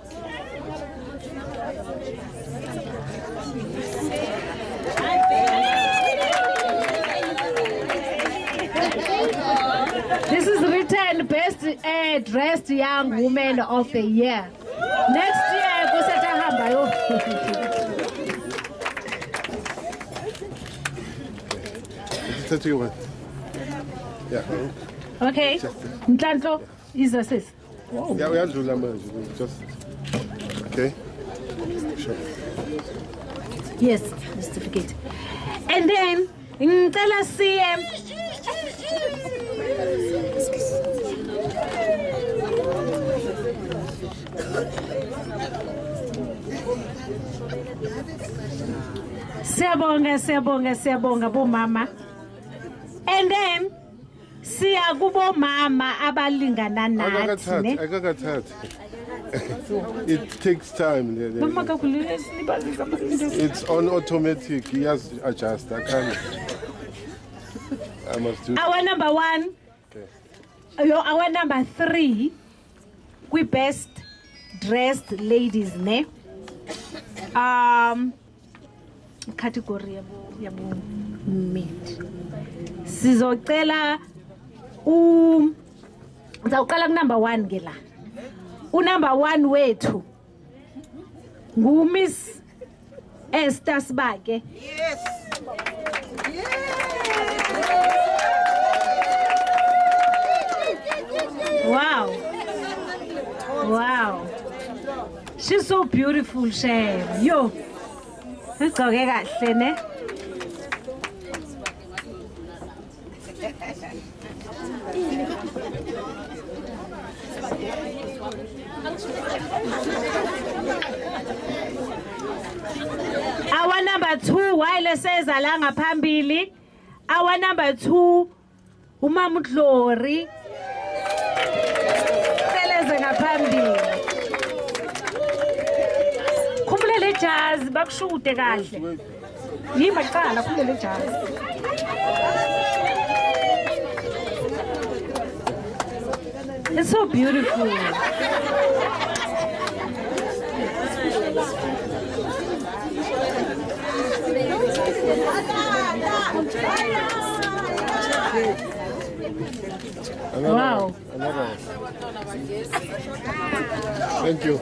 This is written best dressed young woman of the year. Next year, kusatahamba yo. Okay. Nhlanhla is a sis. Yeah, we have to do just okay. Sure. Yes, certificate. And then ngicela CM Siyabonga bomama. And then siya kubo mama abalingana nathi ne. It takes time. It's on automatic. He has to adjust. I must do. Our number 1. Okay. Our number 3. We best dressed ladies ne. Category yabo mid. Sizocela ngizawuqala ku number 1 ke la. Number 1 wethu Miss Esther Sibake. Yes. Wow. She's so beautiful, Shem. Yo. Igqoke kahle ne? Our number 2 while says alanga phambili. Our number 2 uMama Glory. Seleze ngaphambili. Khumulele jazz bakushude kahle. Yima qala khumulele jazz. It's so beautiful. Wow. Another. Thank you.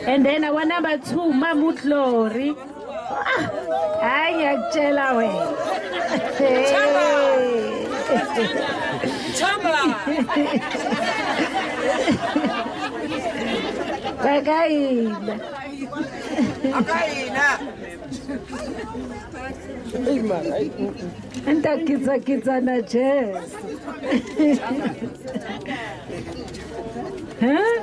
And then our number 2, Mama Glory. Ay, ngiyakutshela wena. Akayina. Anta kitsa na jazz. Huh?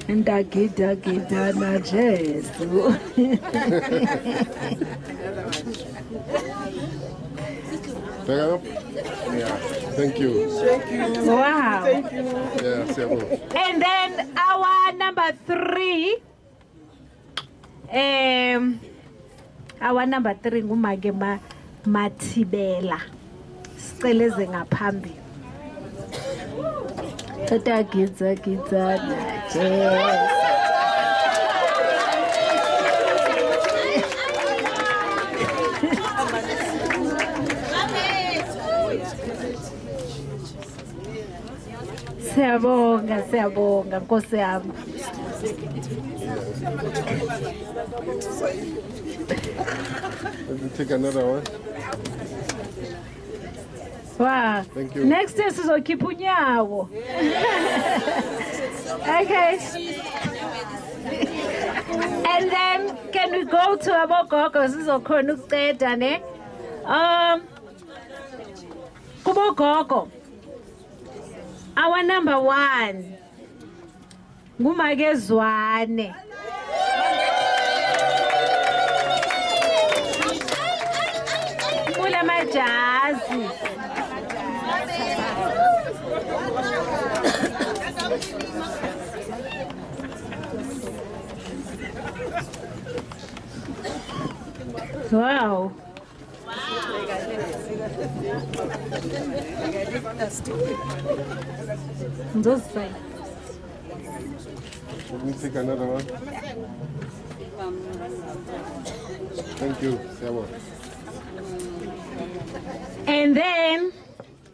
Anta kitsa na jazz. Yeah, thank you. Wow. Thank you. Yeah, several. And then our number 3, our number 3 ngumake Mathibela. Siceleze ngaphambili. Tata kitsa na jazz. Siyabonga Nkosi yami. Let me take another one. Wow. Thank you. Next is sizokhipha unyawo. Okay. And then can we go to abogogo sizokhona ukuceda ne? Kubogogo. Our number 1 nguMakezwane. Mula majazi. Wow. Let me take another one. Thank you, Sabo. And then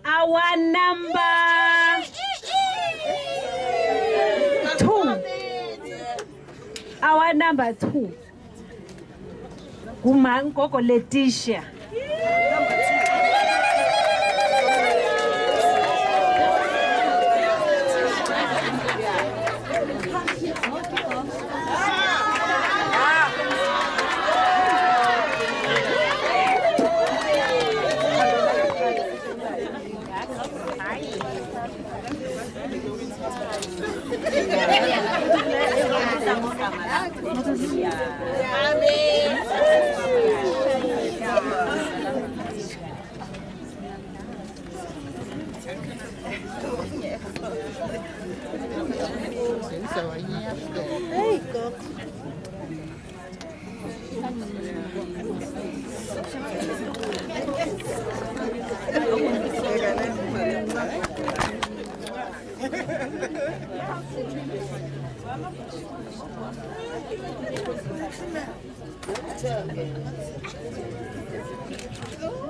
our number 2. Our number 2. Ngumangoko Letitia.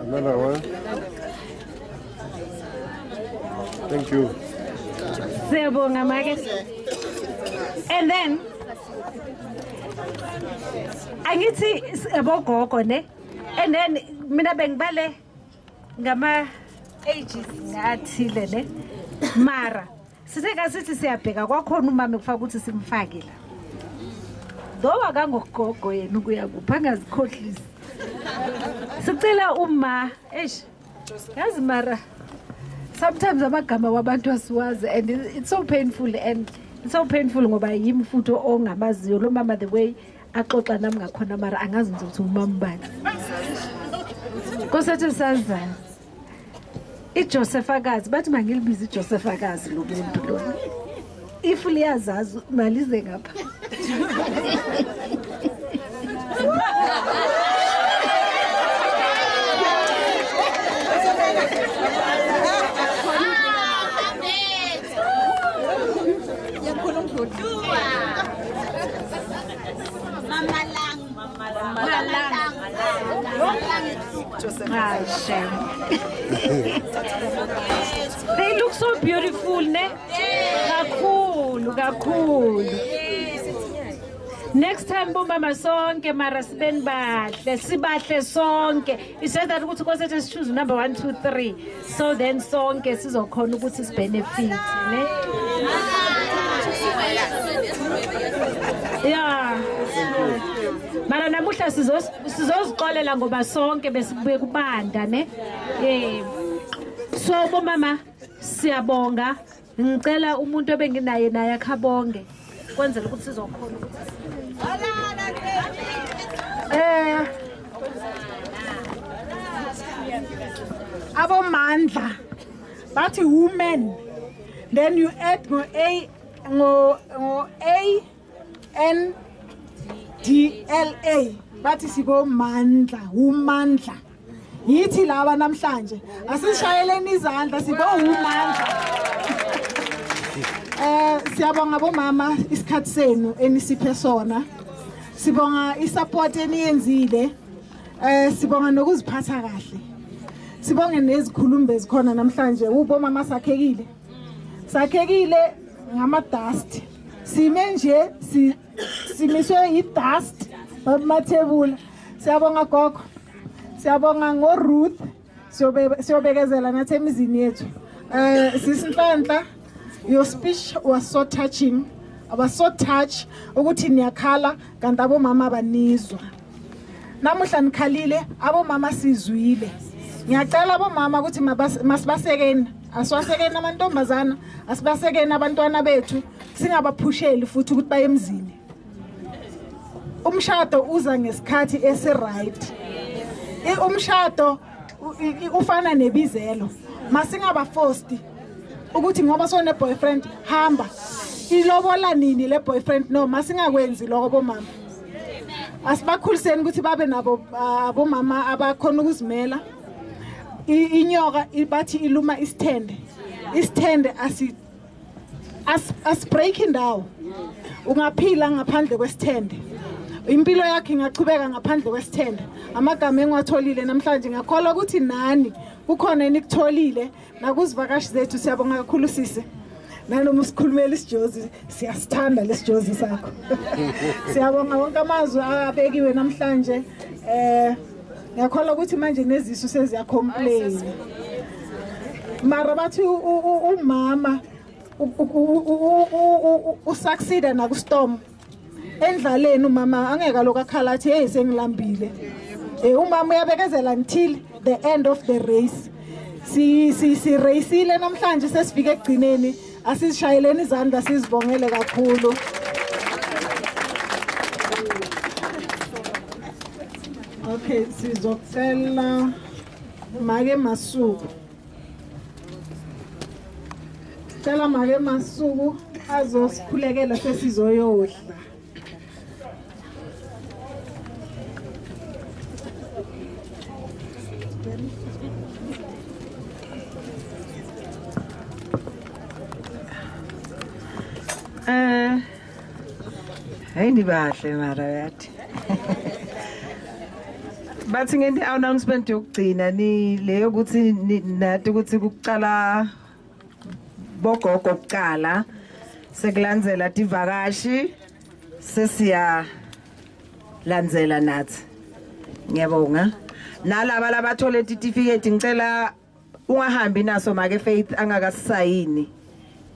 Another one. Thank you. And then angithi abogogo ne, and then mina bengibale ngama ages ngathile ne, mara sithe kasithi siyabheka kwakhona umama ekufaka ukuthi simfake la ngoba kangogogo yena ukuya kupha angazikhohlisi sicela uma yazi mara sometimes amagama wabantu asiwazi and it's so painful ngoba yimi futhi ongamaziyo lo mama the way axoxa nami ngakhona mara angazi ukuthi umama bani kosethe sazana iJosephakazi bathi mangilibiza iJosephakazi lo muntu lo if liyazazi malize ngapha They look so beautiful, ne? Kakhulu. Next time bomama sonke mara siben bahle sibahle sonke. He said that ukuthi kosethe choose number 1 2 3. So then sonke sizokhona ukuthi sibenefit, ne? Yeah. Mara namuhla sizoziqolela ngoba sonke besibuye kubanda, ne? So bomama siyabonga. Ngicela umuntu obenginaye naye akhabonge kwenzela ukuthi sizokhona ukuthi abomandla bathi women then you add ngo ANDLA bathi sibomandla umandla yithi laba namhlanje asishayeleni izandla sibomandla siyabonga bomama isikhathi senu enisiphe sona sibonga isupport eniyenzile sibonga nokuziphatha kahle sibonge nezikhulumbe ezikhona namhlanje ubomama sakhekile ngama dust sime nje simiswe idust bamathebula siyabonga gogo siyabonga ngoRuth siyobekezela nathi emizini yethu sisinhlanhla. Your speech was so touching. I was so touched ukuthi niyakhala kanti abomama banizwa. Namuhla nikhalile abomama sizwile. Ngiyacela abomama ukuthi masibasekeni, asiwasekeni amantombazana, asibasekeni abantwana bethu, singabaphusheli futhi ukuthi baye emzini. Umshado uza ngesikhathi esi-right. Umshado ufana nebizelo. Masingaba forced ukuthi ngoba sone boyfriend hamba ilobola nini le boyfriend no masingakwenzi lokho bomama asibakhuliseni ukuthi babe nabo abomama abakhona ukuzimela inyoka ibathi iluma isithende as breaking down ungaphila ngaphandle kwesithende impilo yakhe ingachubeka ngaphandle kwesithende amagama engiwatholile namhlanje ngakholwa ukuthi nani kukhona enikutholile nakuzivakashi zethu siyabonga kakhulu sisi nanoma usikhulumela isijozi siyasithanda lesijozi sakho siyabonga wonke amazwi abekiwe namhlanje ngiyakholwa ukuthi manje nezisu seziyacomplain mara bathi umama usucceeda nakustorm endlaleni umama angeka lokakhala athi hey sengilambile umama uyabekezela until the end of the race si raceile namhlanje sesifike egcineni asishayeleni izandla sizibongele kakhulu okay sizocela make masuku cela make masuku azosikhulekela sesizoyodla Hey nibahle mara yathi bathi ngenti announcement yokugcina ni leyo ukuthi nathi ukuthi kuqala bogogo kuqala sekulandzela tivakashi sesiya landzela nathi ngiyabonga nalaba labathola certificate ngicela ungahambi naso make Faith angakasayini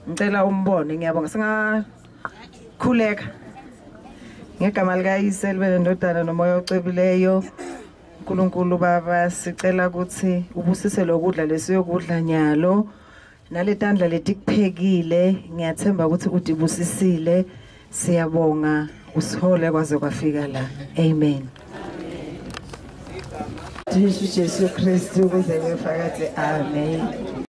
ngicela umbone ngiyabonga singakhuleka ngegama likayise libe nendodana nomoya ocebileyo uNkulunkulu baba sicela ukuthi ubusise lokudla lesiyokudla nyalo naletandla letikuphekile ngiyathemba ukuthi udibusisile siyabonga usihole kwaze kwafika la amen Jesu Kristu kuze kufakaze amen